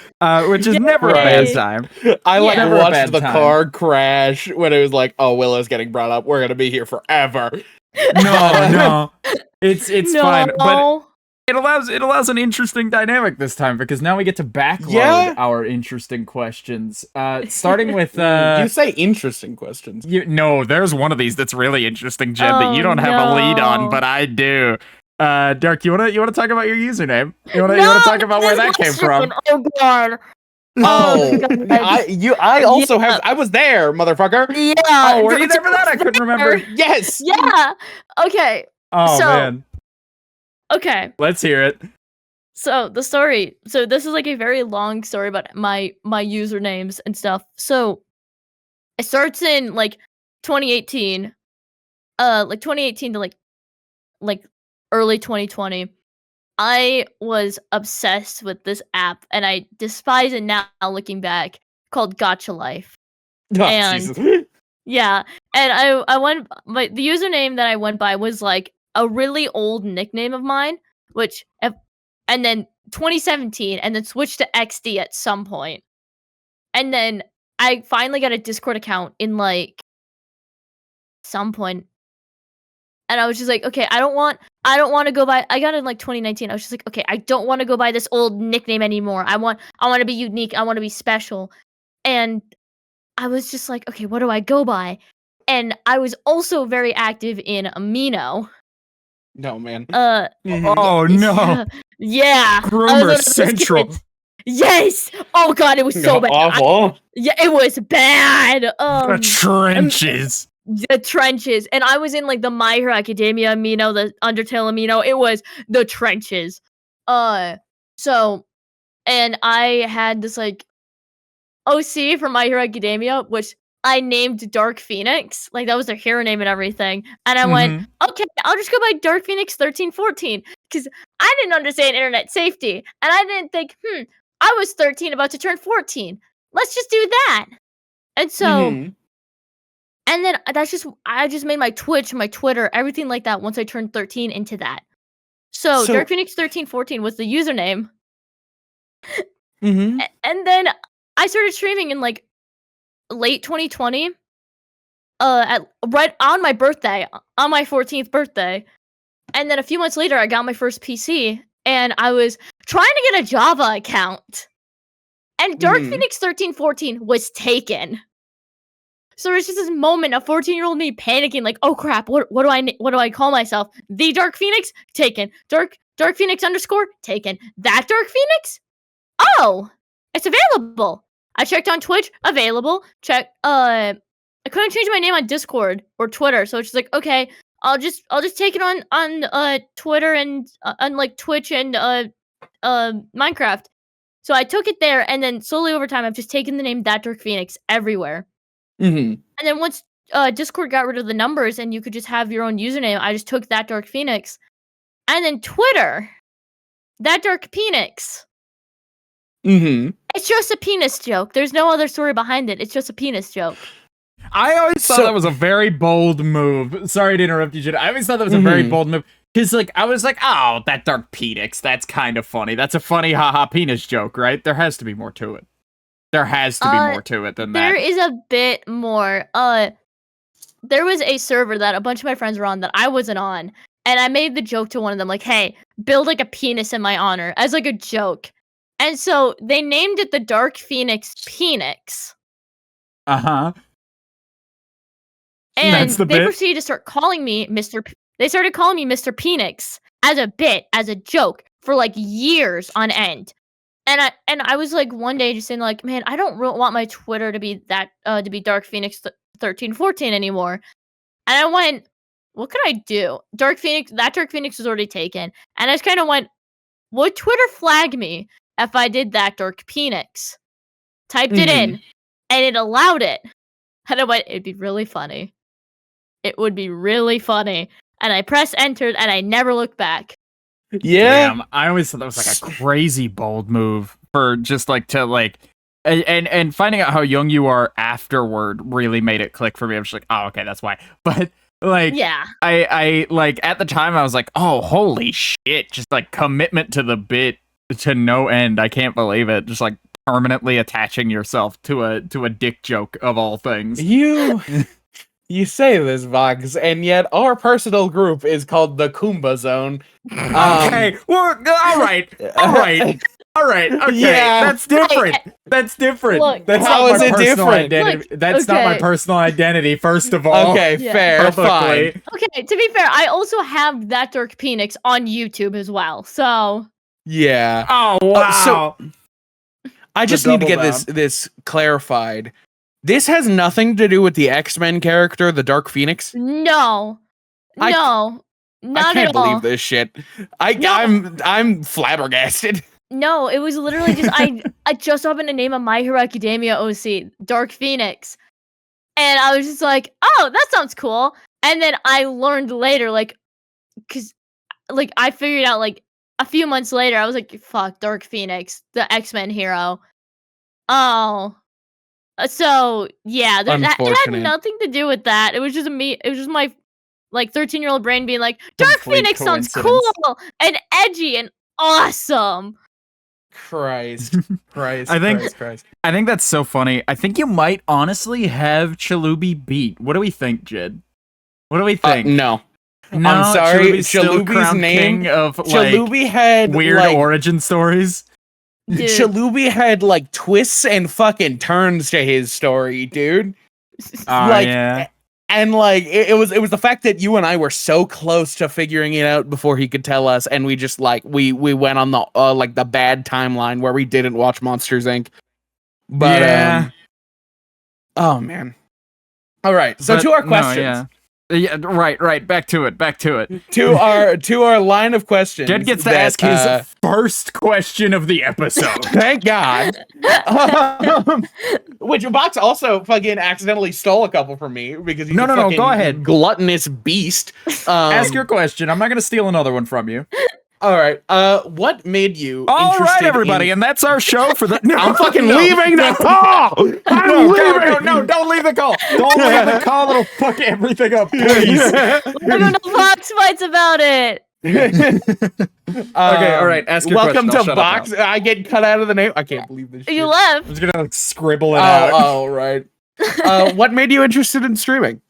which is never a bad time. I watched the car crash when it was like, oh, Willow's getting brought up. We're gonna be here forever. No, it's fine, but it allows an interesting dynamic this time because now we get to backload our interesting questions. Starting with you say interesting questions. No, there's one of these that's really interesting, Jed, that you don't have a lead on, but I do. Dark, you wanna talk about your username? You wanna talk about where that came from? Oh god. I also have. I was there, motherfucker. Yeah. Oh, were you there for that? I couldn't remember. Yes. Yeah. Okay. Oh man. Okay. Let's hear it. So the story. So this is like a very long story about my usernames and stuff. So it starts in like 2018. Like 2018 to like early 2020. I was obsessed with this app, and I despise it now looking back, called Gotcha Life. Oh, And Jesus. yeah, and I went the username that I went by was like a really old nickname of mine, and then 2017, and then switched to XD at some point. And then I finally got a Discord account in like some point. And I was just like, okay, I don't want to go by. I got it in like 2019. I was just like, okay, I don't want to go by this old nickname anymore. I want to be unique. I want to be special. And I was just like, okay, what do I go by? And I was also very active in Amino. No, man. Oh no. Yeah. I was one Groomer of those Central. kids. Yes. Oh god, it was so bad. Awful. Yeah, it was bad. The trenches. The trenches. And I was in like the My Hero Academia Amino, the Undertale Amino. It was the trenches. So, and I had this like OC from My Hero Academia, which I named DarkPheonix. Like that was their hero name and everything. And I went, okay, I'll just go by DarkPheonix 1314. Because I didn't understand internet safety. And I didn't think, I was 13 about to turn 14. Let's just do that. And so and then I just made my Twitch, my Twitter, everything like that once I turned 13 into that. So DarkPheonix 1314 was the username. And then I started streaming in like late 2020. Right on my birthday, on my 14th birthday. And then a few months later I got my first PC and I was trying to get a Java account. And DarkPheonix 1314 was taken. So there's just this moment of 14-year-old me panicking, like, oh crap, what do I call myself? The DarkPheonix? Taken. DarkPheonix _ taken. That DarkPheonix? Oh, it's available. I checked on Twitch, available. I couldn't change my name on Discord or Twitter, so it's just like, okay, I'll just take it on Twitter and on like Twitch and Minecraft. So I took it there, and then slowly over time, I've just taken the name ThatDarkPheonix everywhere. And then once Discord got rid of the numbers and you could just have your own username, I just took ThatDarkPheonix. And then Twitter, ThatDarkPheonix. It's just a penis joke. There's no other story behind it. It's just a penis joke. I always thought that was a very bold move. Sorry to interrupt you, Jed. I always thought that was a very bold move. Because, like, I was like, oh, ThatDarkPheonix, that's kind of funny. That's a funny haha penis joke, right? There has to be more to it. There has to be more to it than that. There is a bit more. There was a server that a bunch of my friends were on that I wasn't on. And I made the joke to one of them, like, hey, build, like, a penis in my honor. As, like, a joke. And so, they named it the DarkPheonix Penix. And they proceeded to start calling me They started calling me Mr. Penix as a bit, as a joke, for, like, years on end. And I was like one day just saying like, man, I don't really want my Twitter to be that to be DarkPheonix 1314 anymore. And I went, what could I do? ThatDarkPheonix was already taken, and I just kind of went, would Twitter flag me if I did ThatDarkPheonix? Typed it in, and it allowed it. And I went, it'd be really funny. It would be really funny. And I pressed enter, and I never looked back. Yeah. Damn, I always thought that was like a crazy bold move for just like to like and finding out how young you are afterward really made it click for me. I was just like, oh, okay, that's why. But like, yeah, I like at the time I was like, oh, holy shit, just like commitment to the bit to no end. I can't believe it. Just like permanently attaching yourself to a dick joke of all things. You say this, Vox, and yet our personal group is called the Kumba Zone. Okay, well, all right. Okay, yeah. that's different. That's different. Look, that's how not is my it personal different? identity. Look, That's not my personal identity, first of all. Okay, Yeah. fair, fine. Okay, to be fair, I also have ThatDarkPheonix on YouTube as well, so... Yeah. Oh, wow. So, I just need to get this clarified. This has nothing to do with the X-Men character, the Dark Phoenix? No. Not I can't at all. believe this shit. I'm flabbergasted. No, it was literally just I just opened a name on My Hero Academia OC, DarkPheonix. And I was just like, oh, that sounds cool. And then I learned later, like, cause like I figured out like a few months later, I was like, fuck, Dark Phoenix, the X-Men hero. Oh. So, yeah, it had Unfortunate. nothing to do with that. It was just my, like, 13-year-old brain being like, Dark Complete Phoenix sounds coincidence. cool and edgy and awesome. Christ. I think that's so funny. I think you might honestly have Chalubi beat. What do we think, Jed? What do we think? No. No, I'm sorry. Chalubi's still Chalubi's crowned name king of Chalubi had weird like, origin stories. Dude. Chalubi had like twists and fucking turns to his story, dude. Like, yeah. And like it was the fact that you and I were so close to figuring it out before he could tell us, and we just like we went on the like the bad timeline where we didn't watch Monsters Inc. But oh man. All right, so to our questions. Yeah, right. Back to it. to our line of questions. Jed gets to ask his first question of the episode. Thank God. Which Vox also fucking accidentally stole a couple from me because he's no, go ahead. Gluttonous beast. Ask your question. I'm not gonna steal another one from you. All right. What made you? All right, everybody, and that's our show for the. I'm fucking leaving the call. I'm leaving. No, don't leave the call. Don't leave the call. It'll fuck everything up, please. I don't know Vox fights about it. Okay, all right. Ask your welcome question. to Vox. I get cut out of the name. I can't believe this. You left. I'm just gonna like, scribble it out. Oh, right. What made you interested in streaming?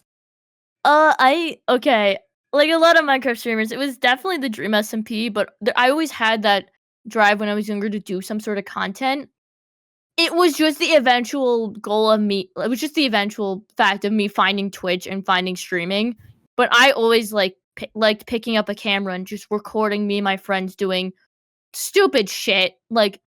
Okay. Like a lot of Minecraft streamers, it was definitely the Dream SMP, but I always had that drive when I was younger to do some sort of content. It was just the eventual goal of me. It was just the eventual fact of me finding Twitch and finding streaming. But I always liked picking up a camera and just recording me and my friends doing stupid shit. Like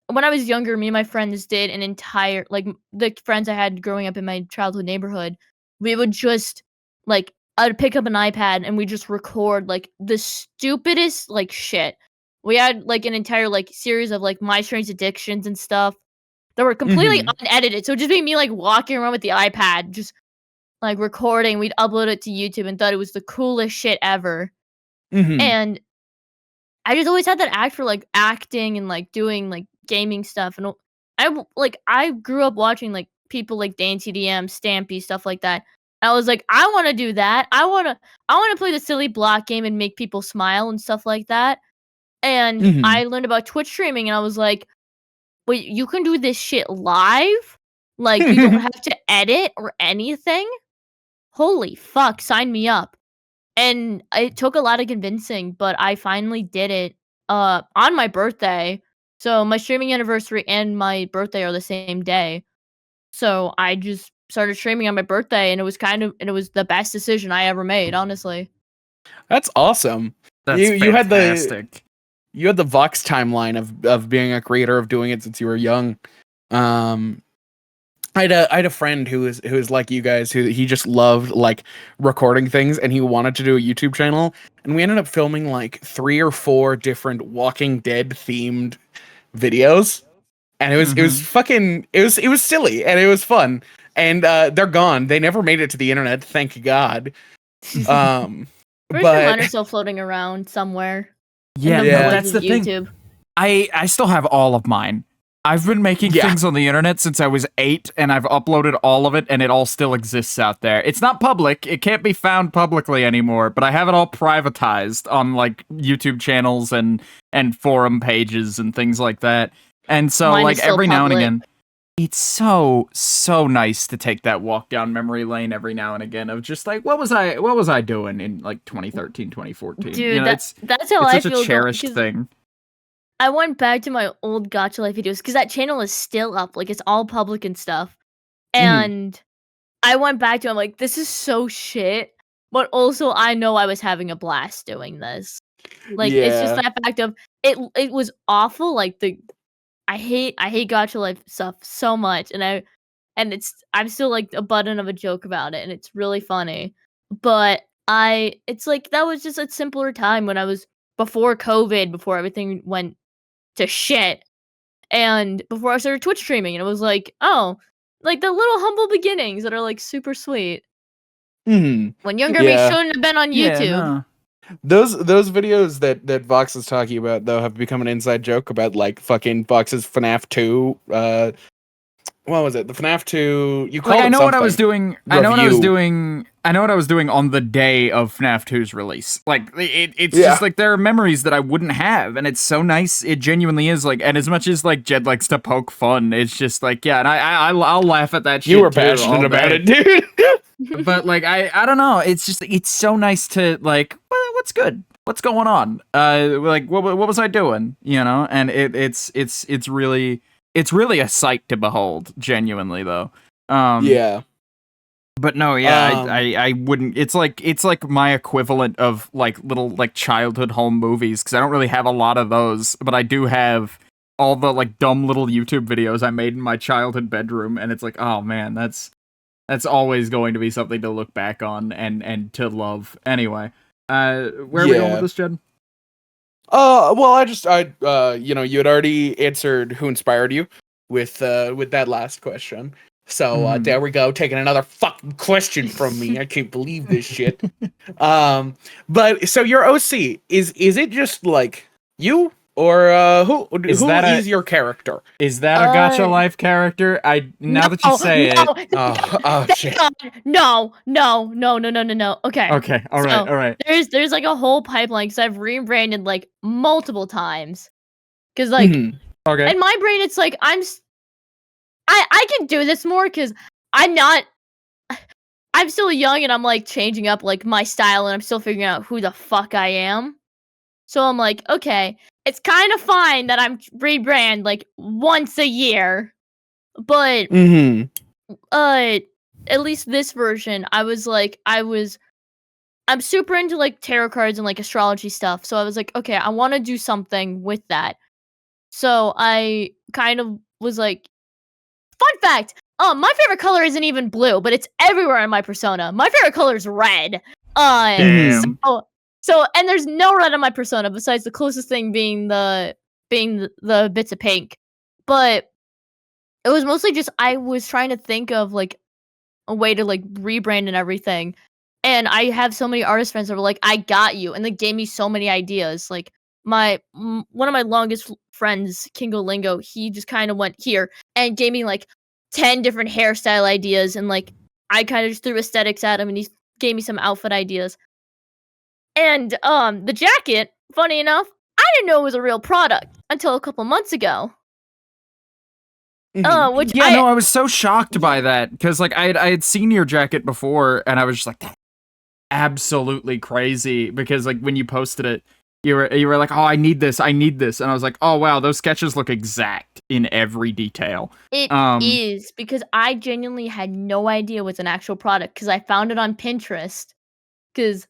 when I was younger, me and my friends did an entire, like the friends I had growing up in my childhood neighborhood, we would just like, I'd pick up an iPad and we just record like the stupidest like shit. We had like an entire like series of like My Strange Addictions and stuff that were completely unedited. So it'd just be me like walking around with the iPad, just like recording. We'd upload it to YouTube and thought it was the coolest shit ever. And I just always had that act for like acting and like doing like gaming stuff. And I grew up watching like people like DanTDM, Stampy, stuff like that. I was like, I want to do that. I want to play the silly block game and make people smile and stuff like that. And I learned about Twitch streaming and I was like, wait, you can do this shit live? Like, you don't have to edit or anything? Holy fuck, sign me up. And it took a lot of convincing, but I finally did it on my birthday. So my streaming anniversary and my birthday are the same day. So I just started streaming on my birthday, and it was the best decision I ever made, honestly. That's awesome. That's you fantastic. You had the Vox timeline of being a creator, of doing it since you were young. I had a friend who was like you guys, who he just loved like recording things, and he wanted to do a YouTube channel, and we ended up filming like 3 or 4 different Walking Dead themed videos, and it was silly and it was fun. And they're gone. They never made it to the internet, thank God. Pretty sure mine are still floating around somewhere. Yeah, that's the thing. I still have all of mine. I've been making things on the internet since I was 8, and I've uploaded all of it, and it all still exists out there. It's not public. It can't be found publicly anymore, but I have it all privatized on like YouTube channels and forum pages and things like that. And so Mine like every public. now and again, it's so nice to take that walk down memory lane every now and again of just like, what was I doing in like 2013, 2014? Dude, you know, that's how it's I such feel. a cherished thing. I went back to my old Gacha Life videos because that channel is still up. Like, it's all public and stuff. And I went back to it, I'm like, this is so shit. But also, I know I was having a blast doing this. Like, it's just that fact of, it was awful. Like, I hate Gacha Life stuff so much. And I'm still like a button of a joke about it. And it's really funny. But it's like, that was just a simpler time when I was before COVID, before everything went to shit, and before I started Twitch streaming, and it was like, oh, like the little humble beginnings that are like super sweet. When younger me shouldn't have been on YouTube. Those videos that Vox is talking about though have become an inside joke about like fucking Vox's FNAF 2 what was it? The FNAF 2 you called Like, it I know what I was something. doing. I know what I was Review. doing. I know what I was doing on the day of FNAF 2's release. Like, it's Yeah. just like there are memories that I wouldn't have, and it's so nice. It genuinely is. Like, and as much as like Jed likes to poke fun, it's just like, yeah, and I'll laugh at that shit. You were too, passionate all about day. it, dude. But like, I don't know. It's just it's so nice to like, what's good? What's going on? Like, what was I doing? You know, and it's really a sight to behold. Genuinely, though. Yeah. But no, yeah, I wouldn't. It's like my equivalent of like little like childhood home movies, because I don't really have a lot of those, but I do have all the like dumb little YouTube videos I made in my childhood bedroom, and it's like, oh man, that's always going to be something to look back on and to love. Anyway, where are we going with this, Jed? Well, you know, you had already answered who inspired you with that last question. So there we go, taking another fucking question from me. I can't believe this shit. But so your OC is it just like you, or who is your character? Is that a Gacha Life character? Now that you say it. Oh shit. No. Okay. Okay. All right. There's like a whole pipeline, because I've rebranded like multiple times. Because like, okay. in my brain, it's like I can do this more, because I'm still young, and I'm like changing up like my style, and I'm still figuring out who the fuck I am. So I'm like, okay, it's kind of fine that I'm rebrand like once a year, but at least this version, I'm super into like tarot cards and like astrology stuff. So I was like, okay, I want to do something with that. So I kind of was like, fun fact, my favorite color isn't even blue, but it's everywhere in my persona. My favorite color is red. Damn. So and there's no red on my persona besides the closest thing being the bits of pink. But it was mostly just I was trying to think of like a way to like rebrand and everything. And I have so many artist friends that were like, I got you, and they gave me so many ideas. Like one of my longest friends, Kingo Lingo, he just kind of went here and gave me like 10 different hairstyle ideas, and like I kind of just threw aesthetics at him, and he gave me some outfit ideas. And the jacket, funny enough, I didn't know it was a real product until a couple months ago. I was so shocked by that, because like I had seen your jacket before, and I was just like, that's absolutely crazy, because like when you posted it, you were like, oh, I need this, and I was like, oh wow, those sketches look exact in every detail. It is, because I genuinely had no idea it was an actual product, because I found it on Pinterest. Because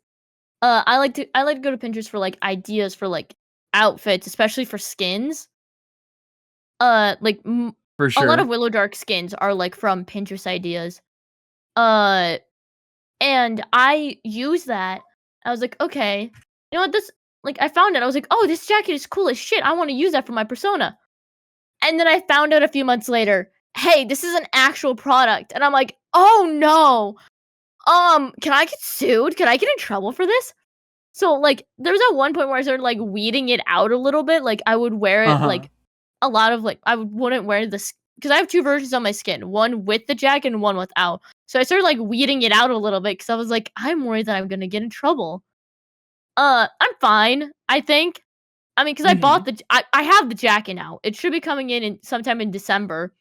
I like to go to Pinterest for like ideas for like outfits, especially for skins. Like for sure, a lot of Willow Dark skins are like from Pinterest ideas. And I use that. I was like, okay, you know what, this, like, I found it. I was like, oh, this jacket is cool as shit. I want to use that for my persona. And then I found out a few months later, hey, this is an actual product. And I'm like, oh no. Can I get sued? Can I get in trouble for this? So like there was at one point where I started like weeding it out a little bit. Like I would wear it like a lot of like wouldn't wear this, because I have two versions on my skin, one with the jacket and one without. So I started like weeding it out a little bit, because I was like, I'm worried that I'm gonna get in trouble. I'm fine, I think. I mean, because I bought I have the jacket now. It should be coming in sometime in December.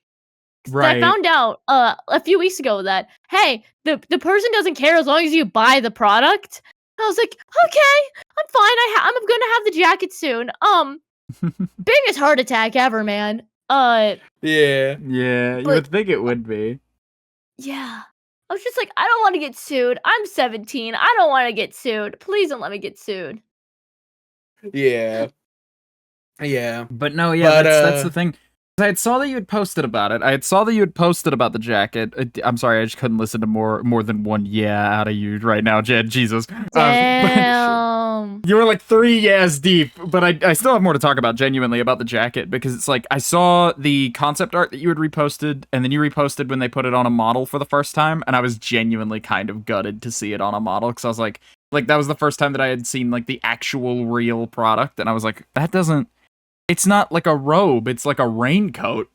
Right. I found out a few weeks ago that, hey, the person doesn't care as long as you buy the product. I was like, okay, I'm fine. I'm gonna have the jacket soon. Biggest heart attack ever, man. Yeah, you would think it would be. Yeah, I was just like, I don't want to get sued. I'm 17. I don't want to get sued. Please don't let me get sued. Yeah. But no, yeah, that's the thing. I saw that you had posted about it. I saw that you had posted about the jacket. I'm sorry, I just couldn't listen to more than one yeah out of you right now, Jed. Jesus. Damn. You were like 3 yeahs deep, but I still have more to talk about genuinely about the jacket, because it's like I saw the concept art that you had reposted, and then you reposted when they put it on a model for the first time, and I was genuinely kind of gutted to see it on a model, because I was like, Like, that was the first time that I had seen, like, the actual real product, and I was like, that doesn't... It's not like a robe, it's like a raincoat.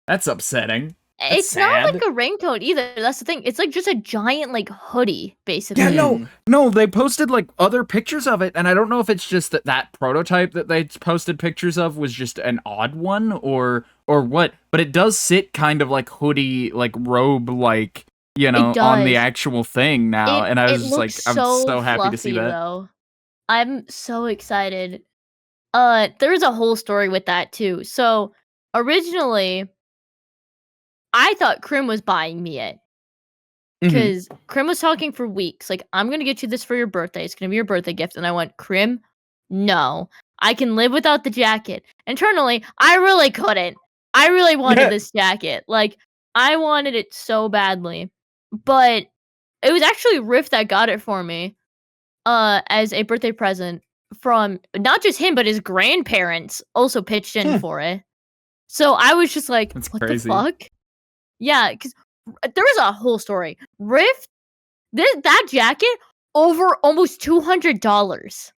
That's upsetting. That's It's sad. not like a raincoat either. That's the thing. It's like just a giant like hoodie, basically. Yeah, no, they posted like other pictures of it, and I don't know if it's just that prototype that they posted pictures of was just an odd one or what, but it does sit kind of like hoodie, like robe, like, you know, on the actual thing now, and I was just like, I'm so happy to see that. Though. I'm so excited. There's a whole story with that too. So originally, I thought Krim was buying me it. Because Krim was talking for weeks. Like, I'm going to get you this for your birthday. It's going to be your birthday gift. And I went, Krim, no. I can live without the jacket. Internally, I really couldn't. I really wanted this jacket. Like, I wanted it so badly. But it was actually Riff that got it for me as a birthday present from not just him, but his grandparents also pitched in for it. So I was just like, That's what crazy. the fuck? Yeah, because there was a whole story. Riff, that jacket, over almost $200.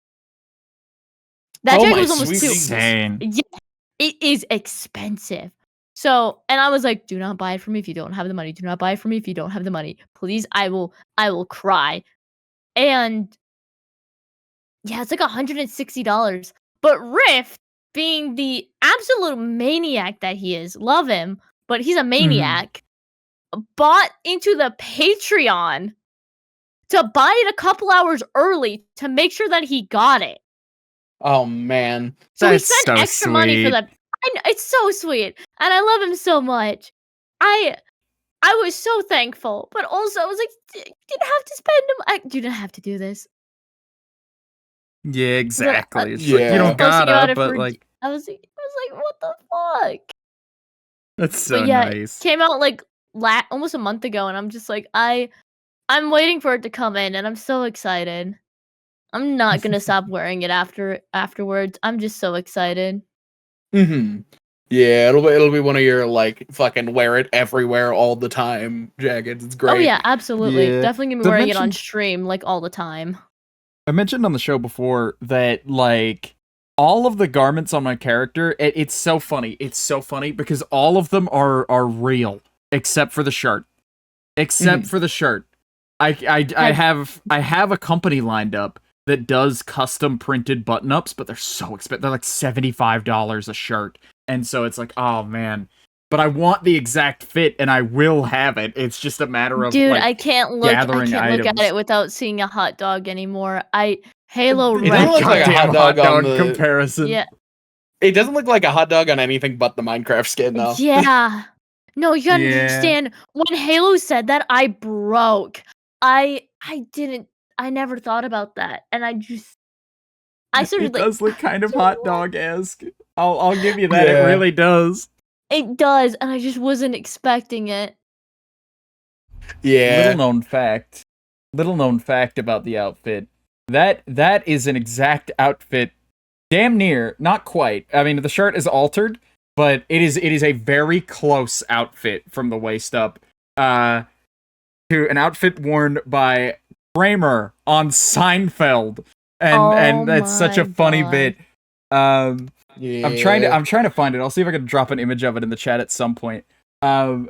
That jacket was almost insane. Yeah, it is expensive. So, and I was like, do not buy it for me if you don't have the money. Do not buy it for me if you don't have the money. Please, I will cry. And yeah, it's like $160. But Riff, being the absolute maniac that he is, love him, but he's a maniac, bought into the Patreon to buy it a couple hours early to make sure that he got it. Oh man, so he spent extra money for that. It's so sweet, and I love him so much. I was so thankful, but also I was like, you didn't have to spend him. You didn't have to do this. Yeah, exactly. It's yeah. like, you don't gotta, but like, I was like, what the fuck? That's so but yeah, nice. It came out like almost a month ago, and I'm just like, I'm waiting for it to come in, and I'm so excited. I'm not gonna stop wearing it afterwards. I'm just so excited. Yeah, it'll be one of your like fucking wear it everywhere all the time jackets. It's great. Oh yeah, absolutely. Yeah. Definitely gonna be wearing it on stream like all the time. I mentioned on the show before that like all of the garments on my character, it's so funny. It's so funny because all of them are real except for the shirt. Except for the shirt. I have a company lined up that does custom printed button-ups, but they're so expensive. They're like $75 a shirt. And so it's like, oh man. But I want the exact fit and I will have it. It's just a matter of Dude, like, I can't look at it without seeing a hot dog anymore. Halo It doesn't look like a hot dog on comparison. Yeah. It doesn't look like a hot dog on anything but the Minecraft skin though. Yeah. No, you gotta understand. When Halo said that, I broke. I never thought about that. And I sort of it does look kind of hot dog-esque. I'll give you that. It really does. It does, and I just wasn't expecting it. Yeah. Little known fact about the outfit. That is an exact outfit. Damn near, not quite. I mean, the shirt is altered, but it is a very close outfit from the waist up to an outfit worn by Kramer on Seinfeld. And that's such a funny bit. Yeah. I'm trying to find it. I'll see if I can drop an image of it in the chat at some point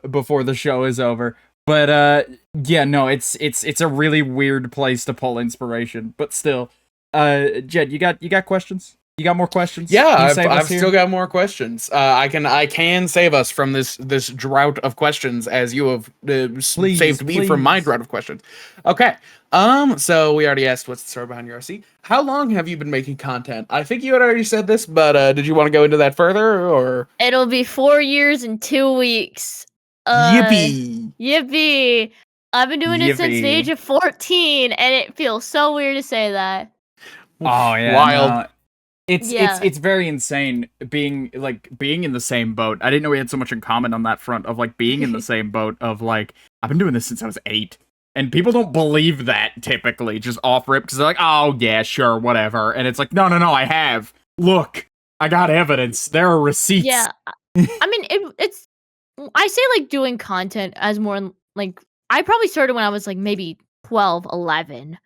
before the show is over. But yeah, no, it's a really weird place to pull inspiration, but still. Jed, you got questions? You got more questions? Yeah, I've still got more questions. I can save us from this drought of questions as you have saved me from my drought of questions. Okay. So we already asked what's the story behind your RC. How long have you been making content? I think you had already said this, but did you want to go into that further or? It'll be 4 years and 2 weeks. Yippee! I've been doing it since the age of 14, and it feels so weird to say that. Oh yeah, wild. No. It's very insane being in the same boat. I didn't know we had so much in common on that front of like being in the same boat of like I've been doing this since I was 8. And people don't believe that typically, just off rip, because they're like, oh yeah, sure, whatever. And it's like, no, I have. Look, I got evidence. There are receipts. Yeah, I mean, it's. I say like doing content as more like I probably started when I was like maybe 12, 11.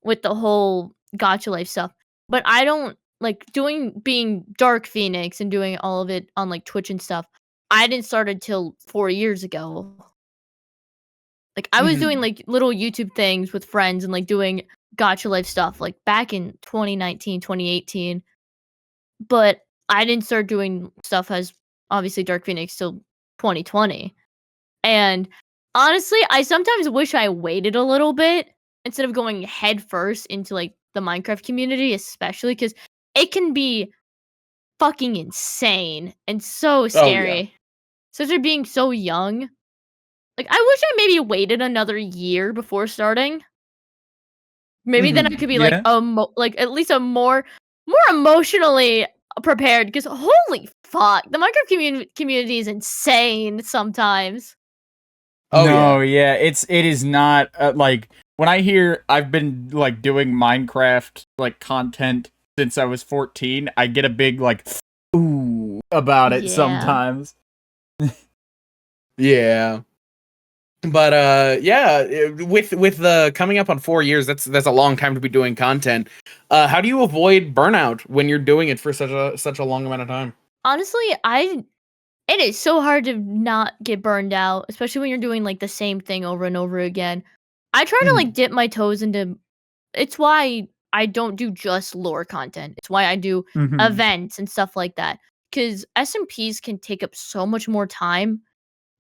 with the whole Gacha Life stuff. But I don't like being Dark Phoenix and doing all of it on like Twitch and stuff. I didn't start until 4 years ago. Like I was doing like little YouTube things with friends and like doing Gacha Life stuff like back in 2019, 2018. But I didn't start doing stuff as obviously Dark Phoenix till 2020. And honestly, I sometimes wish I waited a little bit instead of going head first into like the Minecraft community, especially because it can be fucking insane and so scary. Oh, yeah. Especially being so young. Like I wish I maybe waited another year before starting. Maybe then I could be like at least a more emotionally prepared because holy fuck, the Minecraft community is insane sometimes. Oh no, yeah, it is not like when I hear I've been like doing Minecraft like content since I was 14, I get a big like ooh about it sometimes. Yeah. But with the coming up on 4 years, that's a long time to be doing content. How do you avoid burnout when you're doing it for such a long amount of time? Honestly, it is so hard to not get burned out, especially when you're doing like the same thing over and over again. I try to like dip my toes into. It's why I don't do just lore content. It's why I do events and stuff like that. Because SMPs can take up so much more time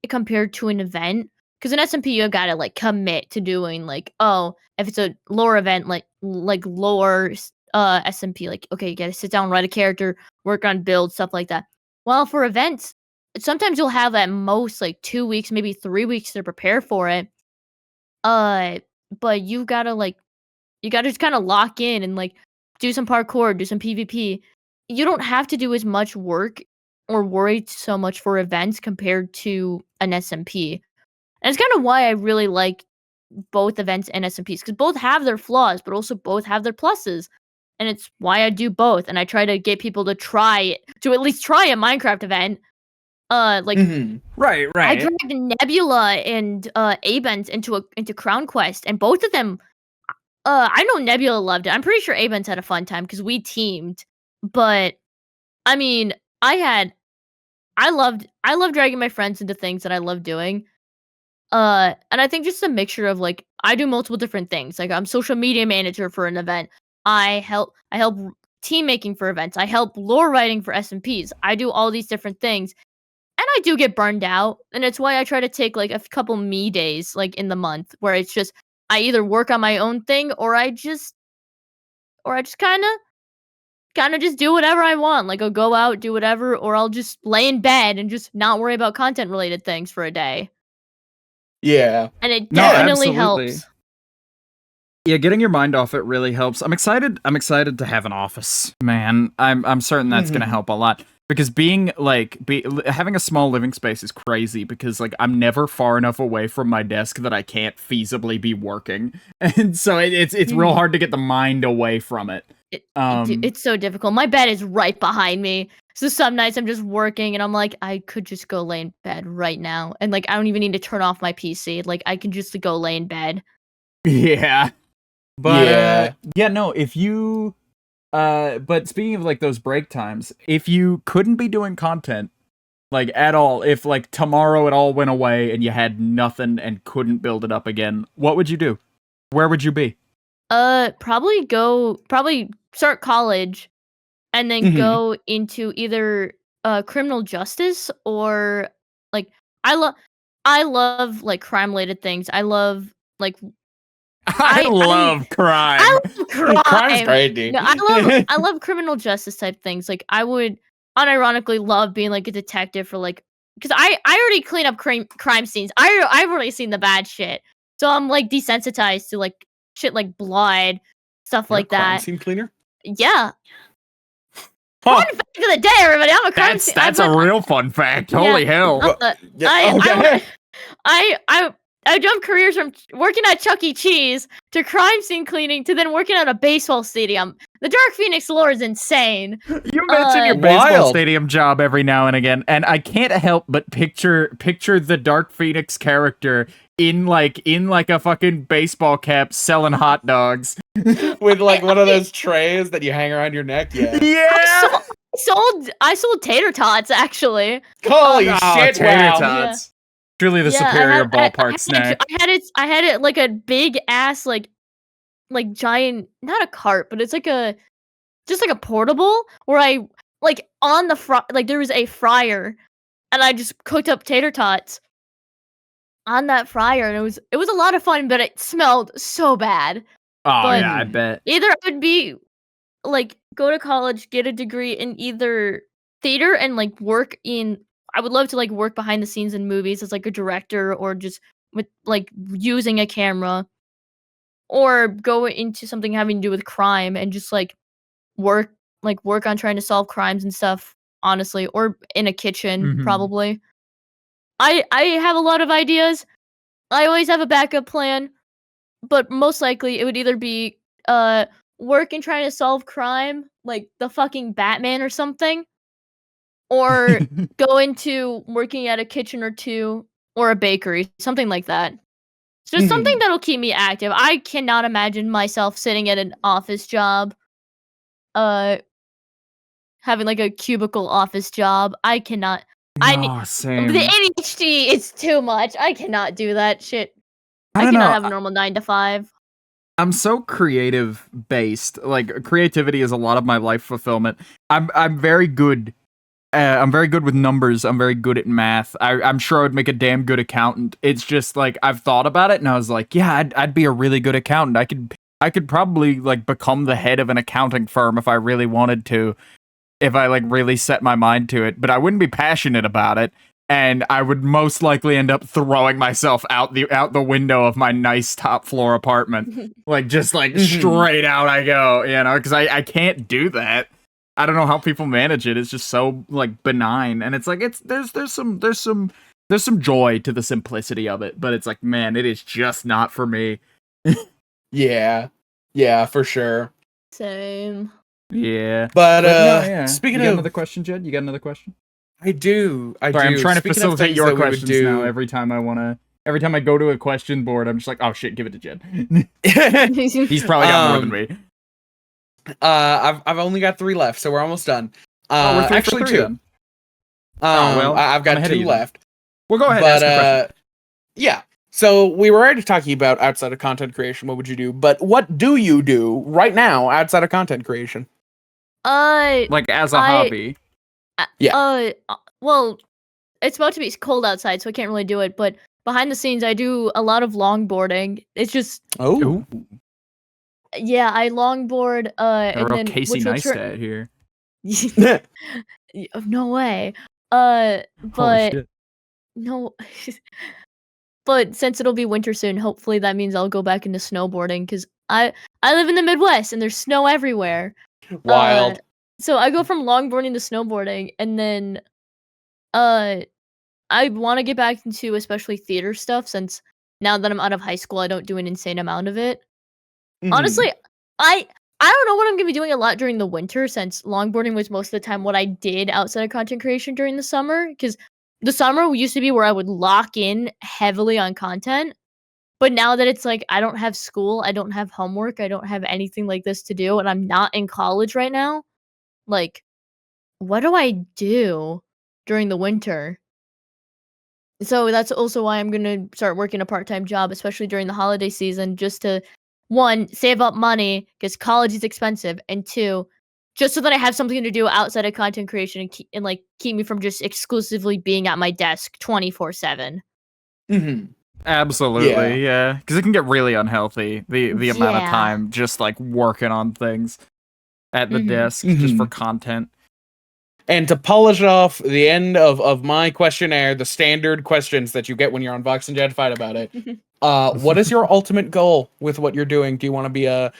compared to an event. Because an SMP, you gotta like commit to doing like, oh, if it's a lore event, like lore SMP, like okay, you gotta sit down, write a character, work on build, stuff like that. Well, for events, sometimes you'll have at most like 2 weeks, maybe 3 weeks to prepare for it. But you gotta just kind of lock in and like do some parkour, do some PvP. You don't have to do as much work or worry so much for events compared to an SMP. And it's kind of why I really like both events and SMPs because both have their flaws, but also both have their pluses. And it's why I do both. And I try to get people to at least try a Minecraft event. Right. I dragged Nebula and Abent into Crown Quest, and both of them. I know Nebula loved it. I'm pretty sure Abent had a fun time because we teamed. But I mean, I loved dragging my friends into things that I love doing. And I think just a mixture of like I do multiple different things. Like I'm social media manager for an event. I help team making for events. I help lore writing for SMPs. I do all these different things. And I do get burned out. And it's why I try to take like a couple me days like in the month where it's just I either work on my own thing or I just kind of just do whatever I want. Like I'll go out, do whatever, or I'll just lay in bed and just not worry about content related things for a day. Yeah. And it definitely helps. Yeah, getting your mind off it really helps. I'm excited to have an office, man. I'm certain that's going to help a lot because having a small living space is crazy because like I'm never far enough away from my desk that I can't feasibly be working. And so it's real hard to get the mind away from it. It's so difficult. My bed is right behind me. So some nights I'm just working and I'm like, I could just go lay in bed right now. And like, I don't even need to turn off my PC. Like I can just go lay in bed. Yeah. But no, if you, but speaking of like those break times, if you couldn't be doing content like at all, if like tomorrow it all went away and you had nothing and couldn't build it up again, what would you do? Where would you be? Probably start college and then go into either criminal justice or like I love like crime related things. I love like I love crime. I love crime. Crime's great, dude. No, I love criminal justice type things. Like I would unironically love being like a detective for like because I already clean up crime scenes. I've already seen the bad shit, so I'm like desensitized to like shit like blood, stuff like that. Crime scene cleaner? Yeah. Fun fact of the day, everybody. I'm a crime scene. That's a real fun fact. Holy hell! I jumped careers from working at Chuck E. Cheese to crime scene cleaning to then working at a baseball stadium. The Dark Phoenix lore is insane. You mention your baseball stadium job every now and again, and I can't help but picture the Dark Phoenix character in like a fucking baseball cap selling hot dogs. with like one of those trays that you hang around your neck. Yeah. Yeah. I sold tater tots actually. Holy shit! Tater Wow. tots. Truly the Yeah, superior ballpark snack. I had it like a big ass like giant, not a cart, but it's like just like a portable where I like on the like there was a fryer and I just cooked up tater tots on that fryer and it was a lot of fun, but it smelled so bad. Oh But yeah, I bet. either I would be like go to college, get a degree in either theater and like work in I would love to like work behind the scenes in movies as like a director or just with like using a camera, or go into something having to do with crime and just work work on trying to solve crimes and stuff, honestly, or in a kitchen Mhm. probably. I have a lot of ideas. I always have a backup plan, but most likely it would either be work in trying to solve crime like the fucking Batman or something, or go into working at a kitchen or two or a bakery, something like that. It's just something that'll keep me active. I cannot imagine myself sitting at an office job, having like a cubicle office job. I cannot. I need Same. the ADHD. It's too much. I cannot do that shit. I I don't cannot know. have a normal 9 to 5. I'm so creative based. Like creativity is a lot of my life fulfillment. I'm very good. I'm very good with numbers. I'm very good at math. I'm sure I would make a damn good accountant. It's just like I've thought about it and I was like, yeah, I'd be a really good accountant. I could probably like become the head of an accounting firm if I really wanted to, if I like really set my mind to it. But I wouldn't be passionate about it, and I would most likely end up throwing myself out the window of my nice top floor apartment, like just like straight out I go, you know, because I can't do that. I don't know how people manage it. It's just so like benign, and it's like there's some joy to the simplicity of it, but it's like, man, it is just not for me. Yeah, for sure. Same. Yeah, But no, yeah. speaking you got of, another question, Jed? You got another question? I do. Sorry, I'm trying to Speaking of facilitate things your that we would questions do- now. Every time I go to a question board, I'm just like, oh shit, give it to Jed. He's probably got more than me. I've only got 3 left, so we're almost done. We're 3 for Actually 3 2. then. Well, I've got I'm ahead of 2 you then. left. Well, go ahead. But Ask a question. yeah. So we were already talking about outside of content creation. What would you do? But what do you do right now outside of content creation? Like as a hobby. Yeah. Well, it's about to be cold outside, so I can't really do it. But behind the scenes, I do a lot of longboarding. It's just Oh. yeah, I longboard. A And real then Casey which will Neistat here. No way. Holy But shit. no. But since it'll be winter soon, hopefully that means I'll go back into snowboarding because I live in the Midwest and there's snow everywhere. Wild. So I go from longboarding to snowboarding, and then I want to get back into especially theater stuff since now that I'm out of high school, I don't do an insane amount of it. Honestly, I don't know what I'm gonna be doing a lot during the winter since longboarding was most of the time what I did outside of content creation during the summer. Because the summer used to be where I would lock in heavily on content, but now that it's like I don't have school, I don't have homework, I don't have anything like this to do, and I'm not in college right now. Like, what do I do during the winter? So that's also why I'm gonna start working a part-time job, especially during the holiday season, just to 1, save up money because college is expensive, and 2, just so that I have something to do outside of content creation and like keep me from just exclusively being at my desk 24/7. Absolutely, yeah. Because it can get really unhealthy, the amount of Yeah. time just like working on things at the desk just for content. And to polish off the end of my questionnaire, the standard questions that you get when you're on Vox and Jed fight about it. What is your ultimate goal with what you're doing? Do you want to be a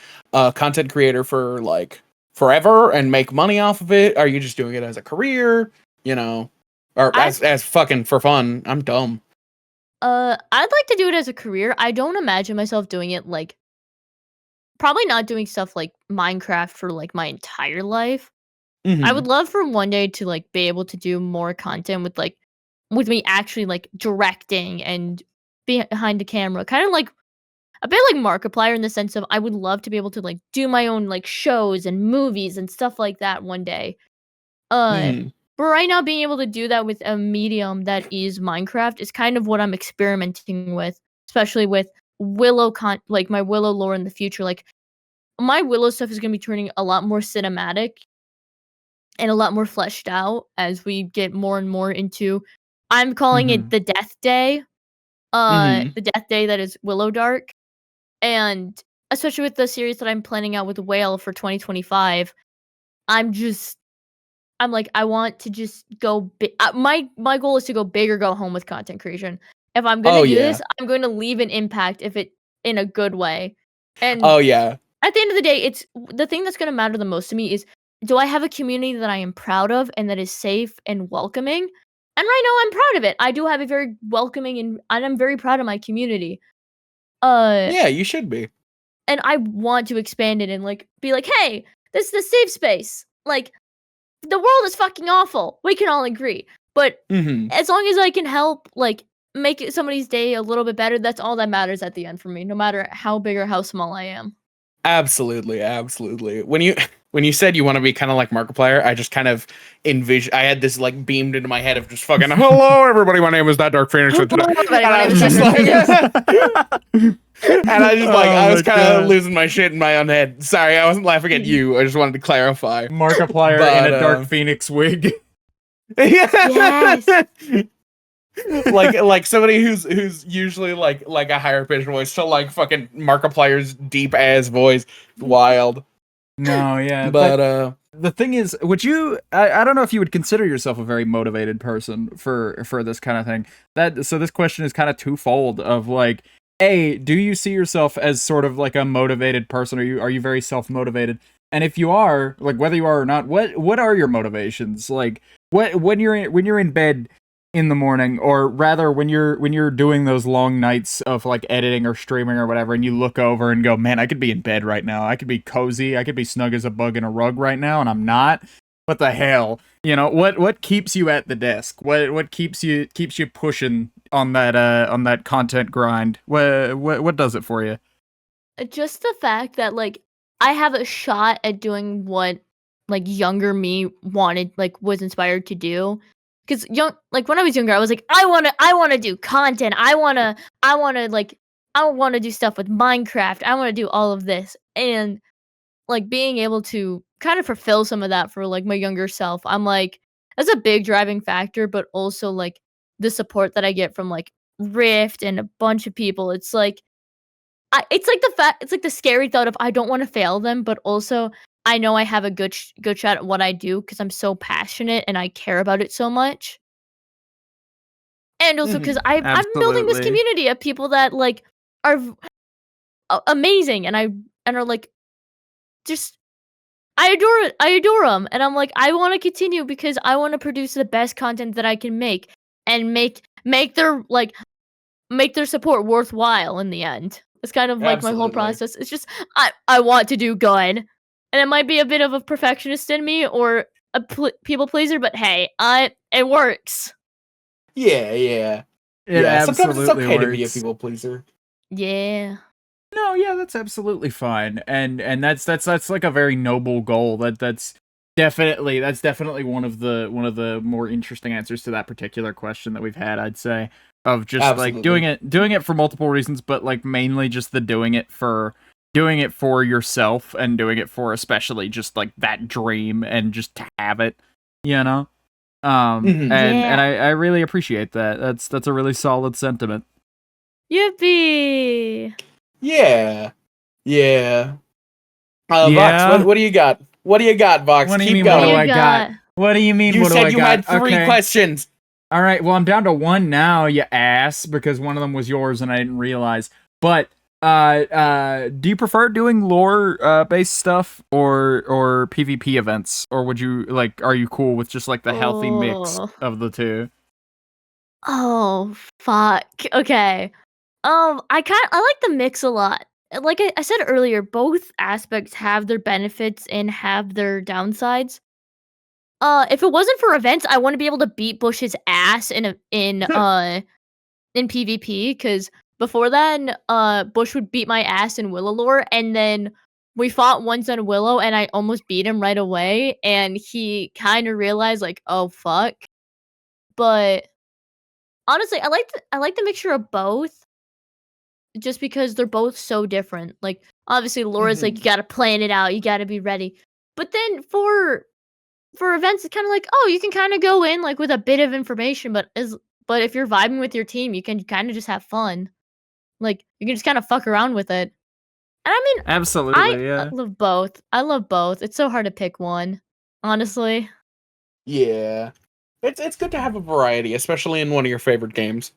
content creator for like forever and make money off of it? Are you just doing it as a career? You know, or as fucking for fun? I'm dumb. I'd like to do it as a career. I don't imagine myself doing it like probably not doing stuff like Minecraft for like my entire life. I would love for one day to like be able to do more content with me actually like directing and behind the camera. Kind of like a bit like Markiplier in the sense of I would love to be able to like do my own like shows and movies and stuff like that one day. Mhm. But right now being able to do that with a medium that is Minecraft is kind of what I'm experimenting with, especially with like my Willow lore in the future. Like my Willow stuff is going to be turning a lot more cinematic and a lot more fleshed out as we get more and more into I'm calling it the Death Day. Mhm. The Death Day that is Willow Dark. And especially with the series that I'm planning out with Whale for 2025, I'm like I want to just go my goal is to go big or go home with content creation. If I'm going Oh, to do yeah. this, I'm going to leave an impact if it in a good way. And Oh, yeah. at the end of the day, it's the thing that's gonna matter the most to me is, do I have a community that I am proud of and that is safe and welcoming? And right now I'm proud of it. I do have a very welcoming and I'm very proud of my community. Uh, Yeah, you should be. and I want to expand it and like be like, hey, this is the safe space. Like the world is fucking awful. We can all agree. But Mhm. as long as I can help like make somebody's day a little bit better, that's all that matters at the end for me, no matter how big or how small I am. Absolutely, absolutely. When you said you want to be kind of like Markiplier, I just kind of envision. I had this like beamed into my head of just fucking hello everybody. My name is ThatDarkPheonix. Hello, everybody, And my I name was is just like, ThatDarkPheonix. and I just like Oh I was my kind of God. losing my shit in my own head. Sorry, I wasn't laughing at you. I just wanted to clarify. Markiplier But, in a Dark Phoenix wig. Yes. like somebody who's usually like a higher pitched voice to like fucking Markiplier's deep ass voice. Wild. No, yeah, But the thing is, would you? I don't know if you would consider yourself a very motivated person for this kind of thing. So this question is kind of twofold. Of like, A, do you see yourself as sort of like a motivated person? Are you very self motivated? And if you are, like whether you are or not, what are your motivations? Like when you're in bed in the morning, or rather when you're doing those long nights of like editing or streaming or whatever, and you look over and go, man, I could be in bed right now, I could be cozy, I could be snug as a bug in a rug right now, and I'm not. What the hell? What keeps you at the desk? What keeps you pushing on that content grind? What does it for you? Just the fact that like I have a shot at doing what like younger me wanted, like was inspired to do. Because like when I was younger, I was like, I wanna do content. I wanna do stuff with Minecraft. I wanna do all of this. And like being able to kind of fulfill some of that for like my younger self, I'm like, that's a big driving factor, but also like the support that I get from like Rift and a bunch of people. It's like the scary thought of I don't want to fail them, but also I know I have a good shot at what I do because I'm so passionate and I care about it so much. And also because I'm building this Absolutely. community of people that like are amazing and are like just I adore them, and I'm like I want to continue because I want to produce the best content that I can make and make their support worthwhile in the end. It's kind of like my whole absolutely. process. It's just I want to do good, and it might be a bit of a perfectionist in me or a people pleaser, but hey, it works. Yeah, yeah. It Yeah, sometimes it's absolutely okay to be a works. people pleaser. Yeah. No, yeah, that's absolutely fine, and that's like a very noble goal. That's definitely one of the more interesting answers to that particular question that we've had. I'd say of just like doing it for multiple reasons, but like mainly just the doing it for yourself and doing it for especially just like that dream and just to have it, you know. Mhm. And Yeah. I really appreciate that. That's a really solid sentiment. Yippee! Yeah. Yeah. Yeah? Vox, what do you got? What do you got, Vox? What do you Keep mean, going. what do you I got? What do you mean, You what do said I you got? had three Okay. questions. All right, well, I'm down to one now, you ass, because one of them was yours and I didn't realize. But, do you prefer doing lore, based stuff or PvP events? Or would you, like, are you cool with just, like, the healthy mix Oh. of the two? Oh fuck. Okay. I like the mix a lot. Like I said earlier, both aspects have their benefits and have their downsides. If it wasn't for events, I want to be able to beat Bush's ass in PvP because before then, Bush would beat my ass in Willow lore, and then we fought once on Willow, and I almost beat him right away, and he kind of realized, like, oh, fuck. But honestly, I like the mixture of both, just because they're both so different. Like, obviously, Laura's like, you gotta plan it out, you gotta be ready. But then for events, it's kind of like, oh, you can kind of go in like with a bit of information, but if you're vibing with your team, you can kind of just have fun. Like, you can just kind of fuck around with it. And I mean, Absolutely, I love both. I love both. It's so hard to pick one, honestly. Yeah. It's good to have a variety, especially in one of your favorite games.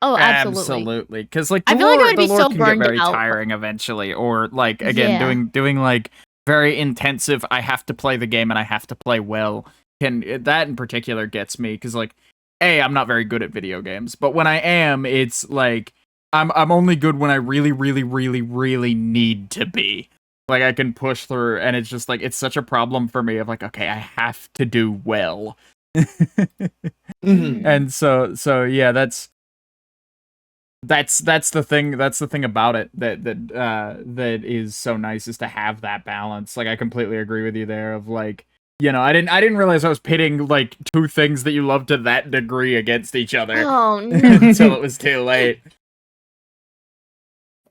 Oh, absolutely. Absolutely, because like I feel like I would the be lore so can get burned very out. tiring eventually, or like again Yeah. doing like very intensive. I have to play the game and I have to play well. That in particular gets me because like, I'm not very good at video games, but when I am, it's like I'm only good when I really, really, really, really need to be. Like I can push through, and it's just like it's such a problem for me of like, okay, I have to do well. And so yeah, that's the thing. That's the thing about it that is so nice, is to have that balance. Like I completely agree with you there. Of like, you know, I didn't realize I was pitting like two things that you love to that degree against each other. Oh no! Until it was too late.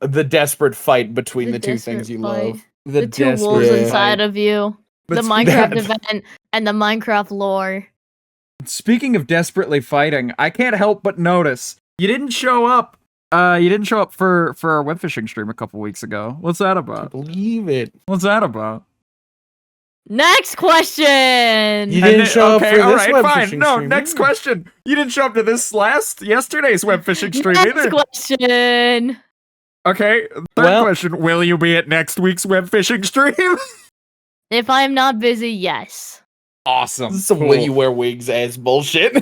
The desperate fight between the two things you love. The two wolves inside of you. The Minecraft event and the Minecraft lore. Speaking of desperately fighting, I can't help but notice you didn't show up. You didn't show up for our web fishing stream a couple weeks ago. What's that about? I believe it. What's that about? Next question. You didn't show up for this web fishing No, stream. next question. You didn't show up to yesterday's web fishing stream Next either. question. Okay, third question. Will you be at next week's web fishing stream? If I'm not busy, yes. Awesome. This is some will you wear wigs ass bullshit.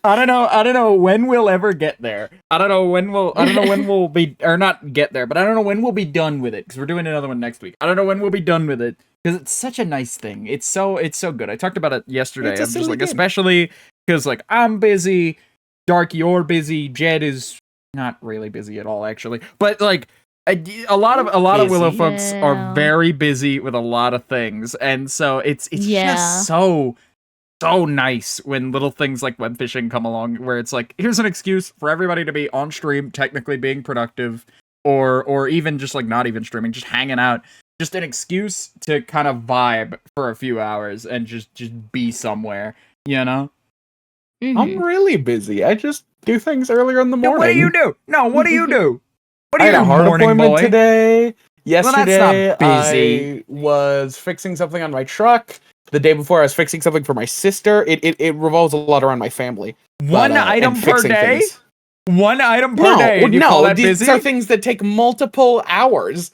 I don't know when we'll ever get there. I don't know when we'll be, or not get there, but I don't know when we'll be done with it, because we're doing another one next week. I don't know when we'll be done with it, because it's such a nice thing. It's so good. I talked about it yesterday. I'm just like, especially because like I'm busy, Dark, you're busy, Jed is not really busy at all, actually. But like a lot of Willow folks are very busy with a lot of things, and so it's just so nice when little things like web fishing come along, where it's like, here's an excuse for everybody to be on stream, technically being productive, or even just like not even streaming, just hanging out, just an excuse to kind of vibe for a few hours and just be somewhere, you know. I'm really busy. I just do things earlier in the morning. What do you do? No, what do you do? What do I you had a heart appointment boy? today. Yesterday, well, that's not busy. I was fixing something on my truck. The day before, I was fixing something for my sister. It revolves a lot around my family. One item per day? Things. One item per day? No, call that these busy? are things that take multiple hours.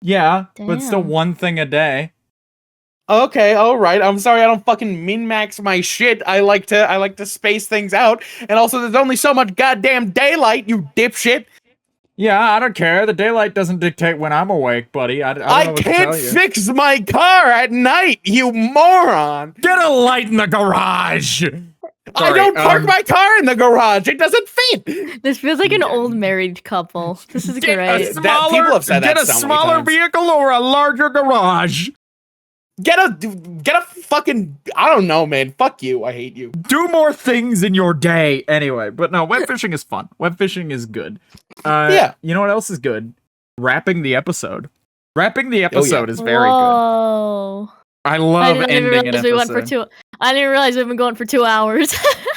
Yeah, but still one thing a day. Okay, all right. I'm sorry, I don't fucking min-max my shit. I like to space things out. And also, there's only so much goddamn daylight, you dipshit. Yeah, I don't care. The daylight doesn't dictate when I'm awake, buddy. I don't know what can't to tell you. fix my car at night, you moron. Get a light in the garage. I don't park my car in the garage. It doesn't fit. This feels like an old married couple. This is great. People have said that get a so many smaller times. vehicle or a larger garage. Get a fucking, I don't know, man. Fuck you. I hate you. Do more things in your day. Anyway, but no, web fishing is fun. Web fishing is good. Yeah. You know what else is good? Wrapping the episode. Wrapping the episode is very good. I love ending an episode. I didn't realize we've been going for 2 hours.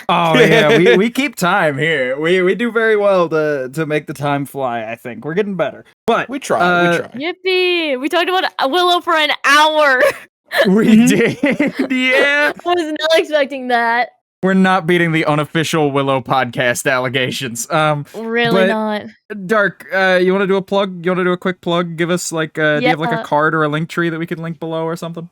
Oh yeah, we keep time here. We do very well to make the time fly. I think we're getting better, but we try. Yippee! We talked about Willow for an hour. We did, yeah. I was not expecting that. We're not beating the unofficial Willow podcast allegations. Really not. Dark, you want to do a plug? You want to do a quick plug? Give us like, do you have like a card or a link tree that we could link below or something?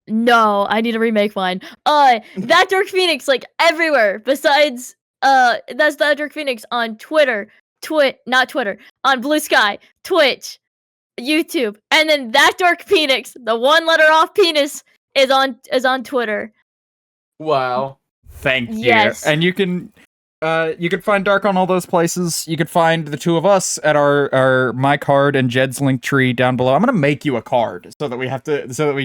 No, I need to remake mine. ThatDarkPheonix, like everywhere besides, that's ThatDarkPheonix on Twitter, not Twitter, on Blue Sky, Twitch, YouTube, and then ThatDarkPheonix, the one letter off penis, is on Twitter. Wow. Thank you. Yes. And you can You can find Dark on all those places. You could find the two of us at our my card and Jed's link tree down below. I'm gonna make you a card so that we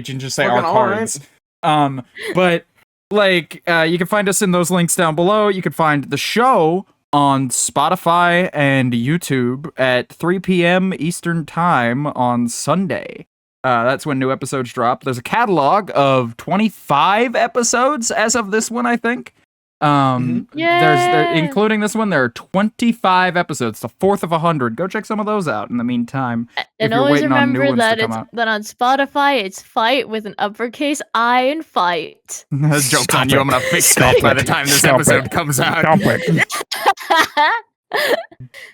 can just say our cards. But like you can find us in those links down below. You can find the show on Spotify and YouTube at 3 p.m. Eastern Time on Sunday. That's when new episodes drop. There's a catalog of 25 episodes as of this one, I think. There's including this one, there are 25 episodes, the fourth of 100. Go check some of those out in the meantime. And always remember that that on Spotify it's fight with an uppercase I and fight. Joke's on you, I'm gonna fix that by the time this episode comes out.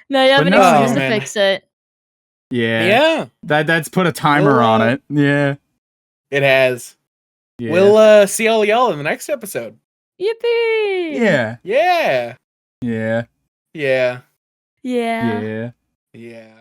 No, you have an excuse to fix it. Yeah. That's put a timer on it. Yeah. It has. Yeah. We'll see all y'all in the next episode. Yippee! Yeah. Yeah. Yeah. Yeah. Yeah. Yeah. Yeah.